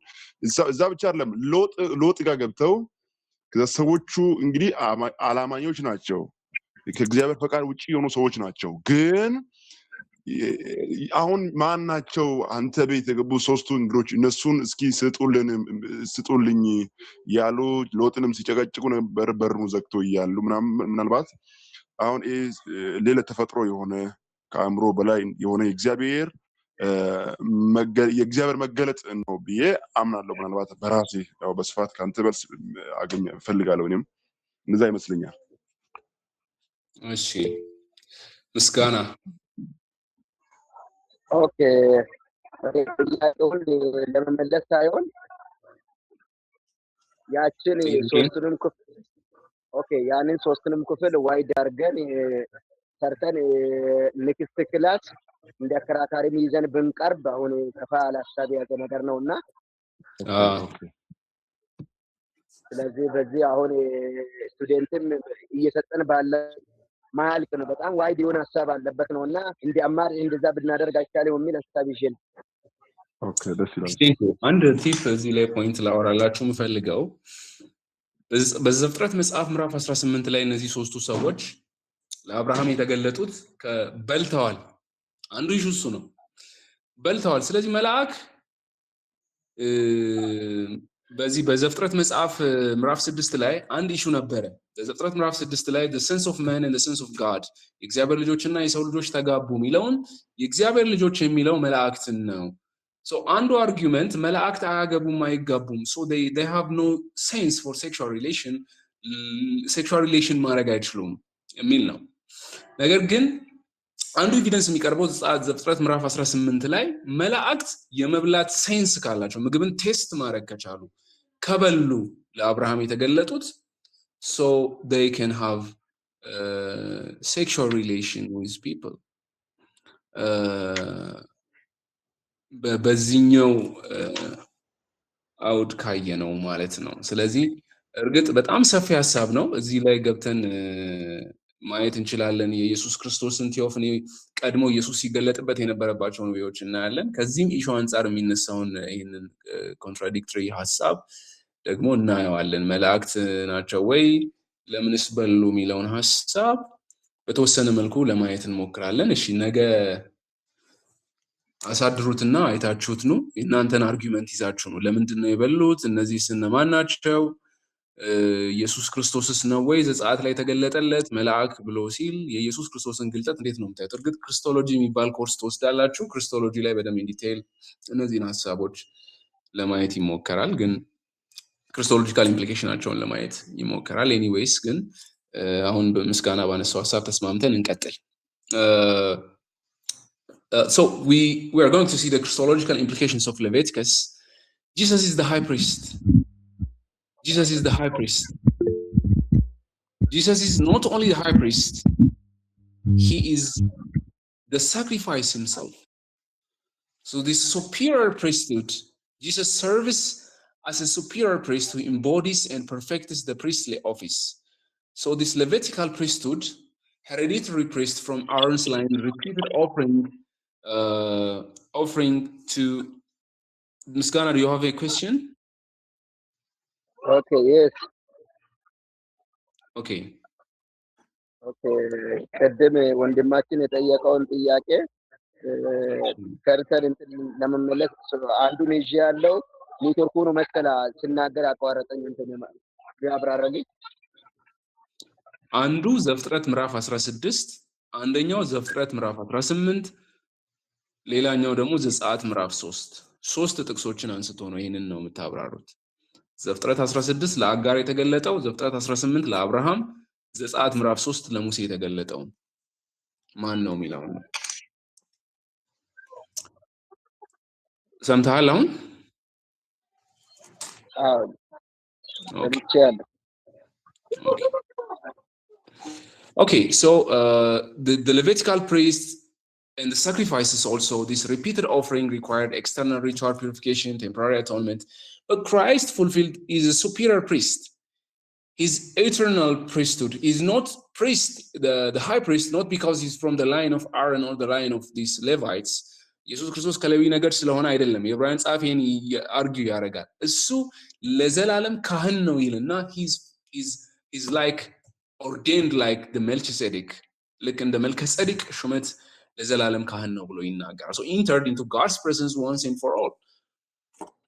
E: እዛ ብቻ አይደለም ሎጥ ጋር ገብተው ከሰዎቹ እንግዲህ አላማኞች ናቸው፣ ከእግዚአብሔር ፈቃድ ውጪ የሆኑ ሰዎች ናቸው። ግን አሁን ማን ናቸው አንተ ቤት የገቡ ሶስቱ እንግዶች እነሱን እስኪ ስጡልኝ ያሉ ሎጥንም ሲጨቀጭቁ ነበር በሩን ዘግቶ እያሉ ምናልባት አሁን ሌላ ተፈጥሮ የሆነ ከአእምሮ በላይ የሆነ የእግዚአብሔር መገለጥ ነው ብዬ አምናለሁ። ምናልባት በራሴ ያው በስፋት ካንተ መልስ አገኘ ፈልጋለሁ። እኔም እንደዛ ይመስለኛል።
B: እሺ ምስጋና
A: ኦኬ ጥያቄውን ለመመለስ ሳይሆን ያችን ሶስቱንም ክፍል ያንን ሶስቱንም ክፍል ዋይድ አድርገን ሰርተን ኔክስት ክላስ እንደ አከራካሪም ይዘን ብንቀርብ አሁን ከፋ ያለ ሀሳብ ያዘ ነገር ነውና ስለዚህ በዚህ አሁን ስቱደንትም እየሰጠን ባለ ማልክ ነው በጣም ዋይድ የሆነ ሀሳብ አለበት ነውና እንደ አማር እንደዛ ብናደርግ አይቻልም የሚል ሀሳብ ይሽል።
E: ኦኬ ደስ ይላል።
B: አንድ ቲፕ እዚህ ላይ ፖይንት ላወራላችሁ የምፈልገው በዘፍጥረት መጽሐፍ ምዕራፍ 18 ላይ እነዚህ ሶስቱ ሰዎች ለአብርሃም የተገለጡት በልተዋል። አንዱ ኢሹ እሱ ነው፣ በልተዋል። ስለዚህ መልአክ በዚህ በዘፍጥረት መጽሐፍ ምዕራፍ 6 ላይ አንድ ኢሹ ነበረ። በዘፍጥረት ምዕራፍ 6 ላይ the sense of man and the sense of God የእግዚአብሔር ልጆችና የሰው ልጆች ተጋቡ የሚለውን የእግዚአብሔር ልጆች የሚለው መላእክትን ነው። so አንዱ አርጊውመንት መላእክት አያገቡም አይጋቡም so they have no sense for sexual relation ማድረግ አይችሉም የሚል ነው። ነገር ግን አንዱ ኤቪደንስ የሚቀርበው ዘፍጥረት ምዕራፍ 18 ላይ መላእክት የመብላት ሴንስ ካላቸው ምግብን ቴስት ማድረግ ከቻሉ ከበሉ ለአብርሃም የተገለጡት so they can have sexual relation with people በዚህኛው አውድ ካየ ነው ማለት ነው። ስለዚህ እርግጥ በጣም ሰፊ ሐሳብ ነው፣ እዚህ ላይ ገብተን ማየት እንችላለን። የኢየሱስ ክርስቶስን ቴዎፍኒ ቀድሞ ኢየሱስ ሲገለጥበት የነበረባቸውን ወዮች እናያለን። ከዚህም ኢሹ አንፃር የሚነሳውን ይህንን ኮንትራዲክቶሪ ሐሳብ ደግሞ እናየዋለን። መላእክት ናቸው ወይ ለምንስ በሉ የሚለውን ሐሳብ በተወሰነ መልኩ ለማየት እንሞክራለን። እሺ ነገ አሳድሩትና አይታችሁት ነው እናንተን አርጊውመንት ይዛችሁ ነው ለምንድን ነው የበሉት እነዚህ እነማን ናቸው ኢየሱስ ክርስቶስስ ነው ወይ ዘጸአት ላይ ተገለጠለት መልአክ ብሎ ሲል የኢየሱስ ክርስቶስን ግልጠት እንዴት ነው የምታዩት? እርግጥ ክርስቶሎጂ የሚባል ኮርስ ትወስዳላችሁ። ክርስቶሎጂ ላይ በደንብ ዲቴይል እነዚህን ሐሳቦች ለማየት ይሞከራል፣ ግን ክርስቶሎጂካል ኢምፕሊኬሽናቸውን ለማየት ይሞከራል። ኤኒዌይስ ግን አሁን በምስጋና ባነሳው ሐሳብ ተስማምተን እንቀጥል። So we are going to see the Christological implications of Leviticus. Jesus is the high priest. Jesus is the high priest. Jesus is not only the high priest, he is the sacrifice himself. So this superior priesthood, Jesus serves as a superior priest who embodies and perfects the priestly office. So this Levitical priesthood, hereditary priest from Aaron's line, repeated offering to Miskana. Do you have a question?
A: Okay, yes.
B: Okay.
A: ቀደም ወንድማችን የጠየቀውን ጥያቄ ከርተን እንትን ለመመለስ አንዱን ይዤ ያለው ኔትወርኩ ነው መሰላ ሲናገር አቋረጠኝ እንትን ማለት ያብራራልኝ።
B: አንዱ ዘፍጥረት ምዕራፍ 16 አንደኛው ዘፍጥረት ምዕራፍ 18 ሌላኛው ደግሞ ዘጸአት ምዕራፍ 3 ጥቅሶችን አንስቶ ነው ይሄንን ነው የምታብራሩት። ዘፍጥረት 16 ለአጋር የተገለጠው፣ ዘፍጥረት 18 ለአብርሃም፣ ዘጸአት ምዕራፍ 3 ለሙሴ የተገለጠው ማን ነው የሚለው ነው። ሰምተሃል አሁን? Okay, so the Levitical priests and the sacrifices also, this repeated offering required external ritual purification, temporary atonement, but Christ fulfilled is a superior priest. His eternal priesthood is not priest, the high priest, not because he's from the line of Aaron or the line of these Levites. ኢየሱስ ክርስቶስ ከሌዊ ነገድ ስለሆነ አይደለም። የዕብራውያን ጸሐፊ ይሄን አርጊው ያደርጋል። እሱ ለዘላለም ካህን ነው ይልና he's like ordained like the Melchizedek, ልክ እንደ መልከጼዴቅ ሹመት ለዘላለም ካህን ነው ብሎ ይናገራል። So entered into God's presence once and for all.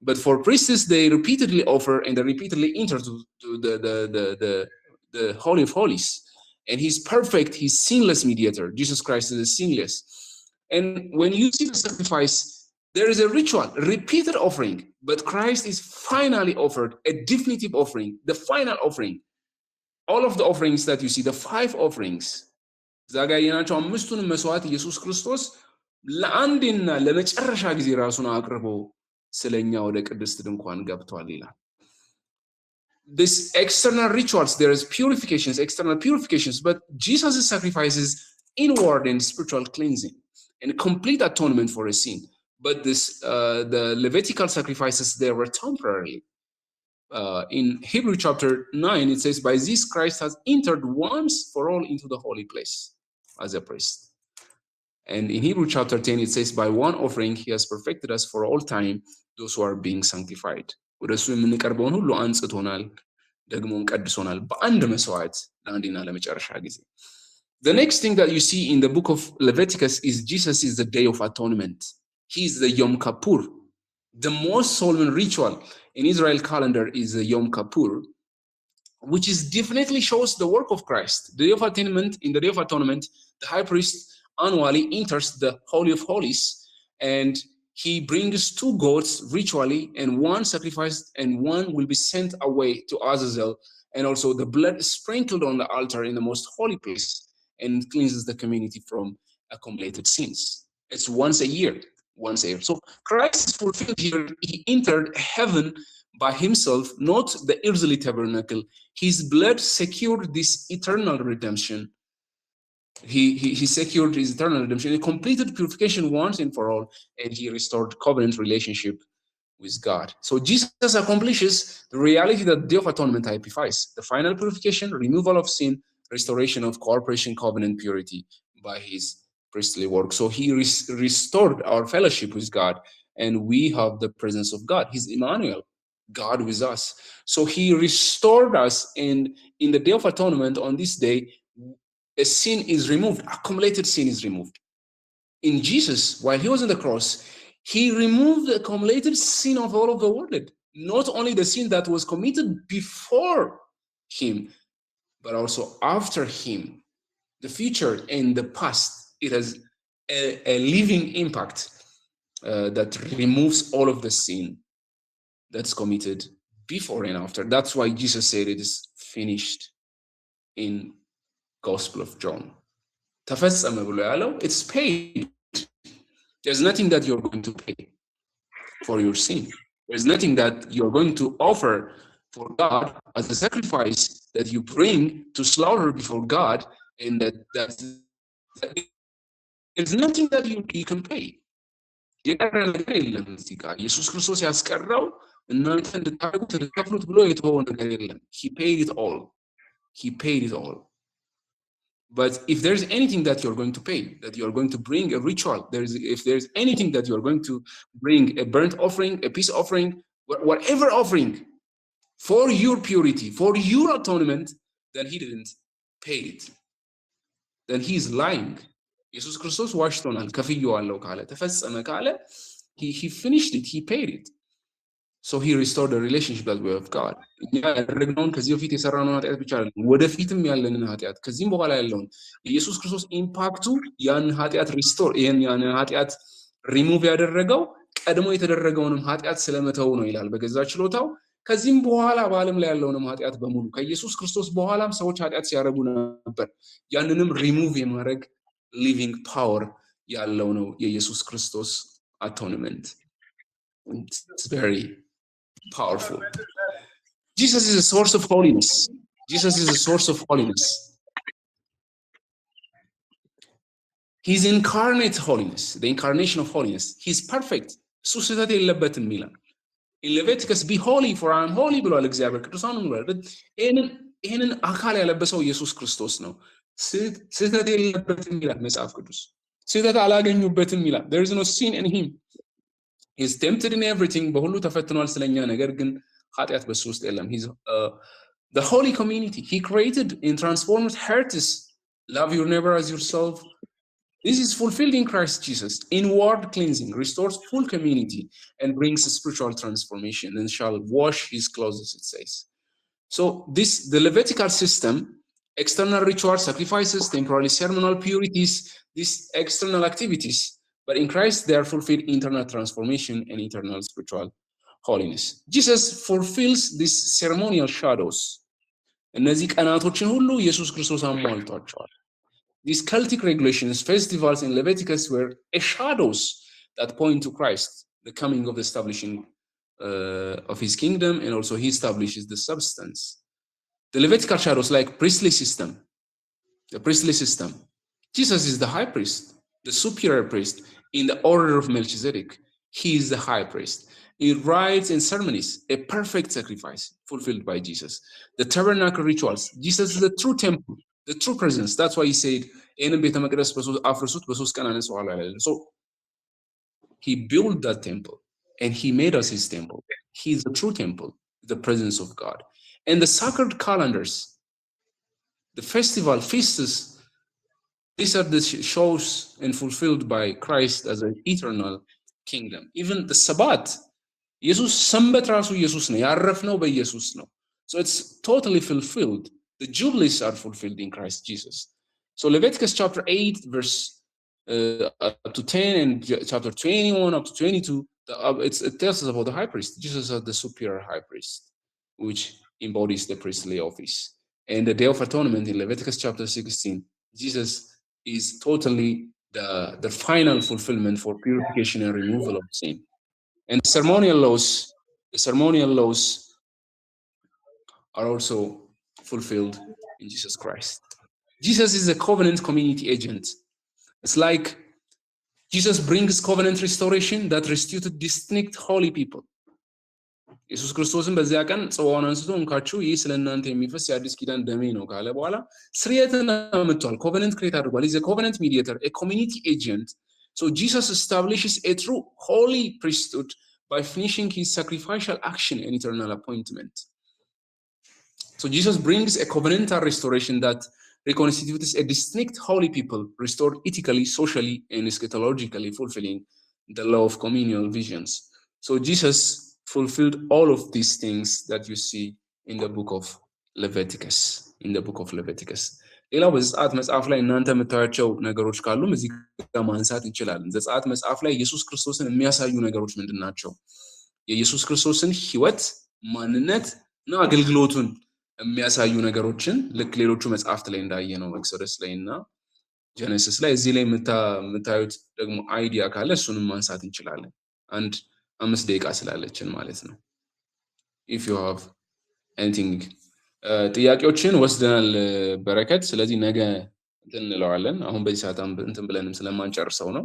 B: But for priests, they repeatedly offer and they repeatedly enter to the Holy of Holies. And he's perfect, he's sinless mediator. Jesus Christ is sinless. And when you see the sacrifice, there is a ritual, repeated offering. But Christ is finally offered, a definitive offering, the final offering. All of the offerings that you see, the 5 offerings, ዛጋየናቸው አምስቱን መስዋዕት ኢየሱስ ክርስቶስ ለአንድና ለመጨረሻ ጊዜ ራሱን አቅርቦ ስለኛ ወደ ቅድስት ድንኳን ገብቷል ይላል። This external rituals, there is purifications, external purifications, but Jesus' sacrifices inward and spiritual cleansing and complete atonement for a sin. But this the Levitical sacrifices, they were temporary. In Hebrew chapter 9, it says, by this Christ has entered once for all into the holy place as a priest. And in Hebrew chapter 10, it says, by one offering, he has perfected us for all time, those who are being sanctified. ወደሱ የምንቀርበውን ሁሉ አንጽቶናል፣ ደግሞም ቀድሶናል በአንድ መስዋዕት ለአንዴና ለመጨረሻ ጊዜ። The next thing that you see in the book of Leviticus is Jesus is the Day of Atonement. He is the Yom Kippur. The most solemn ritual in Israel calendar is the Yom Kippur, which is definitely shows the work of Christ. The Day of Atonement, in the Day of Atonement, the high priest annually enters the Holy of Holies, and he brings 2 goats ritually, and one sacrificed, and one will be sent away to Azazel, and also the blood is sprinkled on the altar in the most holy place, and cleanses the community from accumulated sins. It's once a year. So Christ is fulfilled here. He entered heaven by himself, not the earthly tabernacle. His blood secured this eternal redemption. He secured his eternal redemption. He completed purification once and for all, and he restored covenant relationship with God. So Jesus accomplishes the reality that the Day of Atonement typifies: the final purification, removal of sin, restoration of cooperation, covenant purity by his priestly work. So he restored our fellowship with God, and we have the presence of God. He's Emmanuel, God with us. So he restored us, and in the Day of Atonement, on this day, a sin is removed, accumulated sin is removed. In Jesus, while he was on the cross, he removed the accumulated sin of all of the world. Not only the sin that was committed before him, but also after him. The future and the past, it has a living impact that removes all of the sin that's committed before and after. That's why Jesus said it is finished in Gospel of John. ተፈጸመ ብሎ ያለው, it's paid. There's nothing that you're going to pay for your sin. There's nothing that you're going to offer for God as a sacrifice that you bring to slaughter before God, and that there's nothing that you can pay. የቀረ ነገር የለም እዚህ ጋር ኢየሱስ ክርስቶስ ያስቀረው እናንተ እንድታደርጉት እንድትከፍሉት ብሎ የተወው ነገር የለም. He paid it all. He paid it all. But if there's anything that you're going to pay, that you're going to bring a ritual, if there's anything that you're going to bring, a burnt offering, a peace offering, whatever offering for your purity, for your atonement, then he didn't pay it. Then he's lying. ኢየሱስ ክርስቶስ ዋሽቶናል። ከፍዬዋለሁ ካለ ተፈጸመ ካለ he finished it, he paid it. So he restored the relationship that we have God. እኛ ያደረግነውን ከዚህ በፊት የሰራነውን ኃጢአት ብቻ አይደለም ወደፊትም ያለንን ኃጢአት ከዚህም በኋላ ያለውን ኢየሱስ ክርስቶስ ኢምፓክቱ ያን ኃጢአት ሪስቶር ያን ኃጢአት ሪሙቭ ያደረገው ቀድሞ የተደረገውንም ኃጢአት ስለመተው ነው ይላል በገዛ ችሎታው ከዚህም በኋላ በዓለም ላይ ያለውንም ኃጢአት በሙሉ ከኢየሱስ ክርስቶስ በኋላም ሰዎች ኃጢአት ሲያደርጉ ነበር ያንንም ሪሙቭ የማድረግ ሊቪንግ ፓወር ያለው ነው የኢየሱስ ክርስቶስ atonement. It's very powerful. Jesus is a source of holiness. Jesus is a source of holiness. He's incarnate holiness, the incarnation of holiness. He's perfect. In Leviticus, be holy for I am holy ብሏል እግዚአብሔር ቅዱሳን ብሏል ይሄንን አካል ያለበሰው ኢየሱስ ክርስቶስ ነው ስህተት የለበትም ይላል መጽሐፍ ቅዱስ ስህተት አላገኙበትም ይላል there is no sin in him he is tempted in everything በሁሉ ተፈትኗል ስለኛ ነገር ግን ኃጢአት በሱ ውስጥ የለም he's the holy community he created and transformed hearts love your neighbor as yourself. This is fulfilled in Christ Jesus. Inward cleansing restores full community and brings a spiritual transformation and shall wash his clothes, it says. So the Levitical system, external rituals, sacrifices, temporary ceremonial purities, these external activities, but in Christ they are fulfilled internal transformation and eternal spiritual holiness. Jesus fulfills these ceremonial shadows. እነዚህ ቀናቶችን ሁሉ ኢየሱስ ክርስቶስ አሟልቷቸዋል. These cultic regulations, festivals in Leviticus were shadows that point to Christ, the coming of the establishing of his kingdom, and also he establishes the substance. The Levitical shadows, like priestly system, the priestly system. Jesus is the high priest, the superior priest in the order of Melchizedek. He is the high priest. He rites and ceremonies, a perfect sacrifice fulfilled by Jesus. The tabernacle rituals, Jesus is the true temple. The true presence. That's why he said, so he built that temple and he made us his temple. He is the true temple, the presence of God. And the sacred calendars, the festival feasts, these are the shows and fulfilled by Christ as an eternal kingdom. Even the Sabbath, Jesus Sambat rasu Jesus ne, yarrafno by Jesus no. So it's totally fulfilled. The jubilees are fulfilled in Christ Jesus. So Leviticus chapter 8, verse up to 10, and chapter 21 up to 22, it tells us about the high priest. Jesus is the superior high priest, which embodies the priestly office. And the Day of Atonement in Leviticus chapter 16, Jesus is totally the final fulfillment for purification and removal of sin. And the ceremonial laws are also fulfilled in Jesus Christ. Jesus is a covenant community agent. It's like Jesus brings covenant restoration that restituted distinct holy people. ኢየሱስ ክርስቶስን በዚያ ቀን ጽዋውን አንስቶ እንካችሁ ይህ ስለእናንተ የሚፈስ የአዲስ ኪዳን ደሜ ነው ካለ በኋላ ስርየትን አመጥቷል covenant create አድርጓል is a covenant mediator a community agent so Jesus establishes a true holy priesthood by finishing his sacrificial action and eternal appointment. So Jesus brings a covenantal restoration that reconstitutes a distinct holy people, restored ethically, socially, and eschatologically, fulfilling the law of communal visions. So Jesus fulfilled all of these things that you see in the book of Leviticus. ሌላው በዘጸአት መጽሐፍ ላይ እናንተ የምታዩቸው ነገሮች ካሉ እዚህ ጋር ማንሳት እንችላለን። ዘጸአት መጽሐፍ ላይ ኢየሱስ ክርስቶስን የሚያሳዩ ነገሮች ምንድናቸው? የኢየሱስ ክርስቶስን ሕይወት፣ ማንነት እና አገልግሎቱን የሚያሳዩ ነገሮችን ልክ ሌሎቹ መጽሐፍት ላይ እንዳየነው ኤክሶደስ ላይ እና ጀነሲስ ላይ እዚህ ላይ የምታዩት ደግሞ አይዲያ ካለ እሱንም ማንሳት እንችላለን። አንድ 5 ደቂቃ ስላለችን ማለት ነው። if you have anything ጥያቄዎችን ወስደናል በረከት። ስለዚህ ነገ እንትን እንለዋለን። አሁን በዚህ ሰዓት እንትን ብለንም ስለማንጨርሰው ነው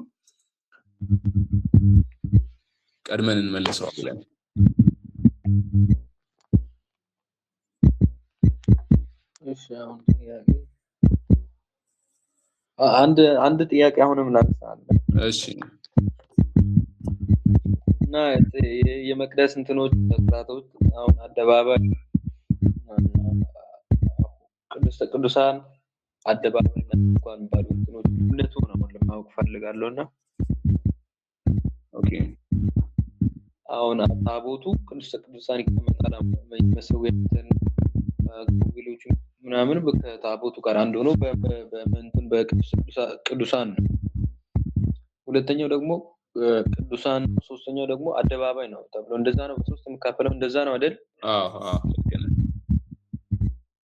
B: ቀድመን እንመለሰዋለን።
C: እሺ አሁን አንድ ጥያቄ አሁንም ላንሳለን።
B: እሺ
C: እና የመቅደስ እንትኖች መስራቶች አሁን አደባባይ ቅዱሳን አደባባይ እንኳን ባሉ እንትኖች ሁለቱ ነው ለማወቅ ፈልጋለሁና
B: ኦኬ
C: አሁን ታቦቱ ቅዱስ ቅዱሳን ይቀመጣል መሰዊያትን ጉብሎቹ ምናምን በታቦቱ ጋር አንድ ሆኖ በመንትን በቅዱሳን ነው። ሁለተኛው ደግሞ ቅዱሳን፣ ሶስተኛው ደግሞ አደባባይ ነው ተብሎ እንደዛ ነው። በሶስት መካፈለው እንደዛ ነው አይደል?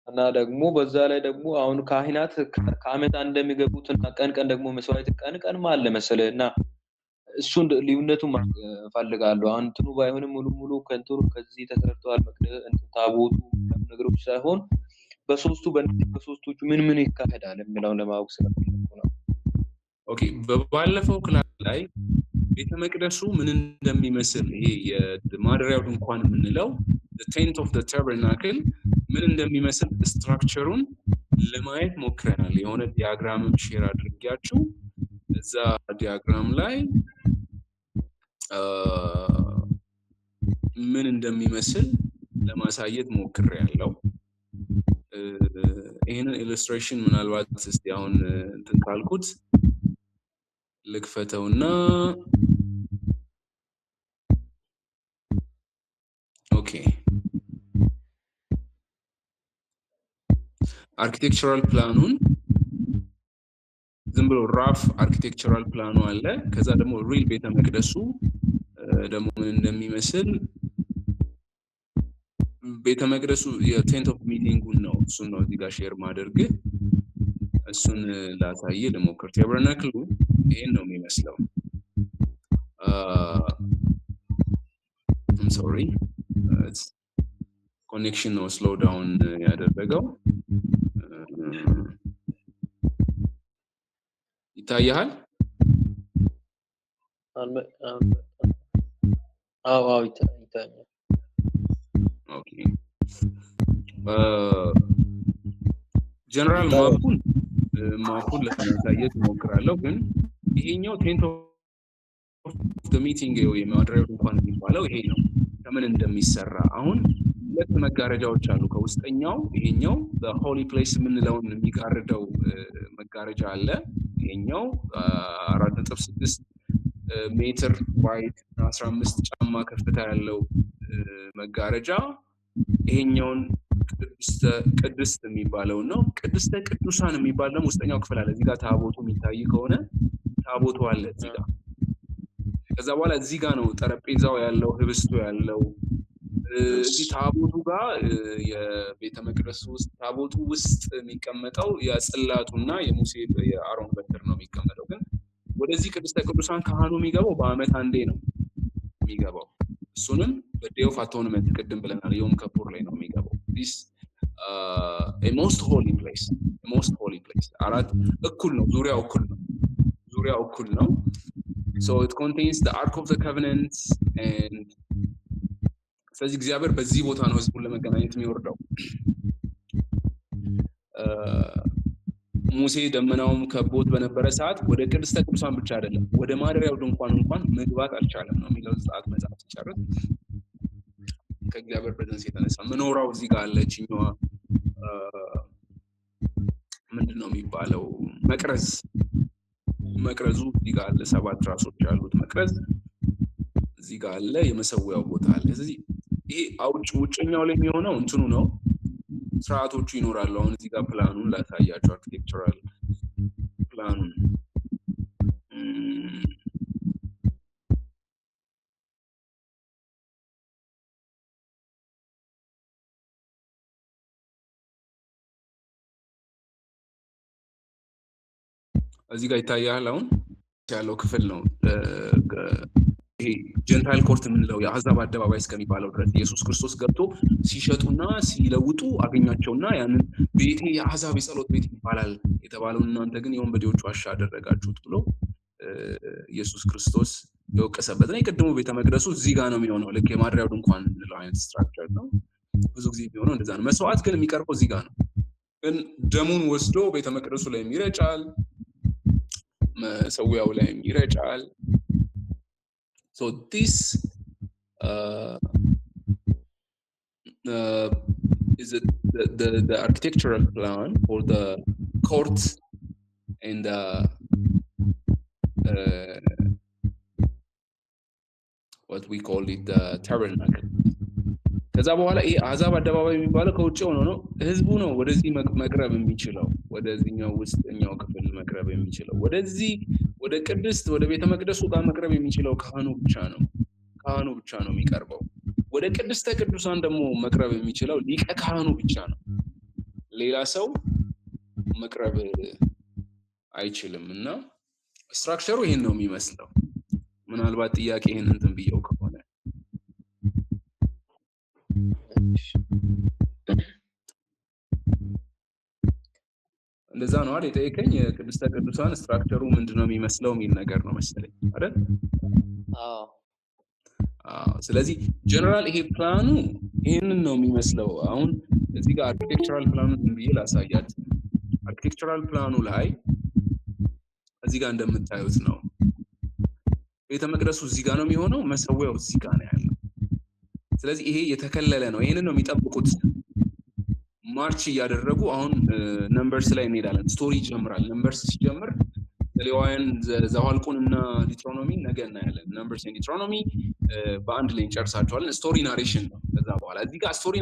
C: እና ደግሞ በዛ ላይ ደግሞ አሁን ካህናት ከዓመት እንደሚገቡትና ቀን ደግሞ መስዋዕት ቀን ማለ መሰለህና እሱን ልዩነቱን ፈልጋለሁ። አሁን እንትኑ ባይሆንም ሙሉ ከንቱሩ ከዚህ ተሰርቷል መቅደስ ታቦቱ ነገሮች ሳይሆን በሶስቶቹ ምን ይካሄዳል የሚለውን ለማወቅ ስለፈለኩ ነው።
B: ኦኬ፣ በባለፈው ክላስ ላይ ቤተ መቅደሱ ምን እንደሚመስል ይሄ የማደሪያው ድንኳን የምንለው the tent of the tabernacle ምን እንደሚመስል ስትራክቸሩን ለማየት ሞክረናል። የሆነ ዲያግራምም ሼር አድርጌያችሁ እዛ ዲያግራም ላይ ምን እንደሚመስል ለማሳየት ሞክሬያለሁ። ይሄንን ኢሉስትሬሽን ምናልባት እስቲ አሁን እንትን ካልኩት ልክፈተውና ኦኬ አርኪቴክቸራል ፕላኑን ዝም ብሎ ራፍ አርኪቴክቸራል ፕላኑ አለ። ከዛ ደግሞ ሪል ቤተ መቅደሱ ደግሞ ምን እንደሚመስል ቤተ መቅደሱ የቴንት ኦፍ ሚቲንጉን ነው እሱን ነው እዚህ ጋር ሼር ማድረግ እሱን ላሳይ ልሞክር። ታበርናክሉ ይሄን ነው የሚመስለው። I'm sorry, ኮኔክሽን ነው ስሎው ዳውን ያደረገው። ይታያል?
C: አዎ ይታያል።
B: ኦኬ ጀነራል ማፑን ለማሳየት ሞክራለሁ። ግን ይሄኛው ቴንት ኦፍ ዘ ሚቲንግ የማድሪያው እንኳን የሚባለው ይሄ ነው። ከምን እንደሚሰራ አሁን ሁለት መጋረጃዎች አሉ። ከውስጠኛው ይሄኛው በሆሊ ፕሌስ የምንለውን የሚጋርደው መጋረጃ አለ። ይሄኛው 4.6 ሜትር ዋይድ 15 ጫማ ከፍታ ያለው መጋረጃ ይሄኛውን ቅድስት የሚባለው ነው። ቅድስተ ቅዱሳን የሚባል ደግሞ ውስጠኛው ክፍል አለ። እዚህ ጋር ታቦቱ የሚታይ ከሆነ ታቦቱ አለ እዚህ ጋር። ከዛ በኋላ እዚህ ጋር ነው ጠረጴዛው ያለው፣ ህብስቱ ያለው። እዚህ ታቦቱ ጋር የቤተ መቅደስ ውስጥ ታቦቱ ውስጥ የሚቀመጠው የጽላቱና የሙሴ የአሮን በትር ነው የሚቀመጠው። ግን ወደዚህ ቅድስተ ቅዱሳን ካህኑ የሚገባው በአመት አንዴ ነው የሚገባው። እሱንም በዴይ ኦፍ አቶንመንት ቅድም ብለናል፣ ዮም ከፑር ላይ ነው የሚገባው። this a most holy place አራት እኩል ነው፣ ዙሪያው እኩል ነው። so it contains the ark of the covenant and ስለዚህ እግዚአብሔር በዚህ ቦታ ነው ህዝቡን ለመገናኘት የሚወርደው። ሙሴ ደመናውም ከቦት በነበረ ሰዓት ወደ ቅድስተ ቅዱሳን ብቻ አይደለም ወደ ማደሪያው ድንኳን እንኳን መግባት አልቻለም ነው የሚለው ዘጸአት መጽሐፍ ሲጨርስ። ከእግዚአብሔር ፕሬዘንስ የተነሳ መኖራው እዚህ ጋር አለችኛዋ ምንድነው የሚባለው መቅረዙ እዚህ ጋር አለ። 7 ራሶች ያሉት መቅረዝ እዚህ ጋር አለ። የመሰዊያው ቦታ አለ። ስለዚህ ይሄ ውጭኛው ላይ የሚሆነው እንትኑ ነው። ስርዓቶቹ ይኖራሉ። አሁን እዚህ ጋር ፕላኑን ላሳያችሁ፣ አርኪቴክቸራል ፕላኑን እዚህ ጋር ይታያል። አሁን ያለው ክፍል ነው ይሄ ጀንታይል ኮርት የምንለው የአሕዛብ አደባባይ እስከሚባለው ድረስ ኢየሱስ ክርስቶስ ገብቶ ሲሸጡና ሲለውጡ አገኛቸውና ያንን ቤቴ የአሕዛብ የጸሎት ቤት ይባላል የተባለውን እናንተ ግን የወንበዴዎች ዋሻ አደረጋችሁት ብሎ ኢየሱስ ክርስቶስ የወቀሰበት ነው። የቅድሙ ቤተ መቅደሱ እዚህ ጋር ነው የሚሆነው። ልክ የማደሪያው ድንኳን የምንለው አይነት ስትራክቸር ነው። ብዙ ጊዜ የሚሆነው እንደዛ ነው። መስዋዕት ግን የሚቀርበው እዚህ ጋር ነው። ግን ደሙን ወስዶ ቤተ መቅደሱ ላይ ይረጫል፣ መሰዊያው ላይ ይረጫል። So this is the architectural plan for the court and what we call it the tabernacle ከዛ በኋላ ይሄ አሕዛብ አደባባይ የሚባለው ከውጭ ሆኖ ነው ህዝቡ ነው ወደዚህ መቅረብ የሚችለው ወደዚህኛው ውስጥኛው ክፍል መቅረብ የሚችለው ወደዚህ ወደ ቅድስት ወደ ቤተ መቅደሱ ጋር መቅረብ የሚችለው ካህኑ ብቻ ነው የሚቀርበው ወደ ቅድስተ ቅዱሳን ደግሞ መቅረብ የሚችለው ሊቀ ካህኑ ብቻ ነው ሌላ ሰው መቅረብ አይችልም እና ስትራክቸሩ ይሄን ነው የሚመስለው ምናልባት ጥያቄ ይሄን እንትን ብየው ከሆነ እንደዛ ነው አይደል የጠየቀኝ የቅድስተ ቅዱሳን ስትራክቸሩ ምንድነው የሚመስለው የሚል ነገር ነው መሰለኝ አይደል ስለዚህ ጀነራል ይሄ ፕላኑ ይሄንን ነው የሚመስለው አሁን እዚህ ጋር አርኪቴክቸራል ፕላኑ ብዬ ላሳያት አርኪቴክቸራል ፕላኑ ላይ እዚህ ጋር እንደምታዩት ነው ቤተ መቅደሱ እዚህ ጋር ነው የሚሆነው መሰዊያው እዚህ ጋር ነው ያለው ስለዚህ ይሄ የተከለለ ነው ይሄንን ነው የሚጠብቁት ማርች ያደረጉ አሁን ነምበርስ ላይ እንሄዳለን ስቶሪ ይጀምራል ነምበርስ ሲጀምር ዘሌዋውያን ዘኍልቍንና ዲትሮኖሚ ነገ እናያለን ነምበርስ ኤንድ ዲትሮኖሚ በአንድ ላይ እንጨርሳቸዋለን ስቶሪ ናሬሽን ነው ከዛ በኋላ እዚህ ጋር ስቶሪ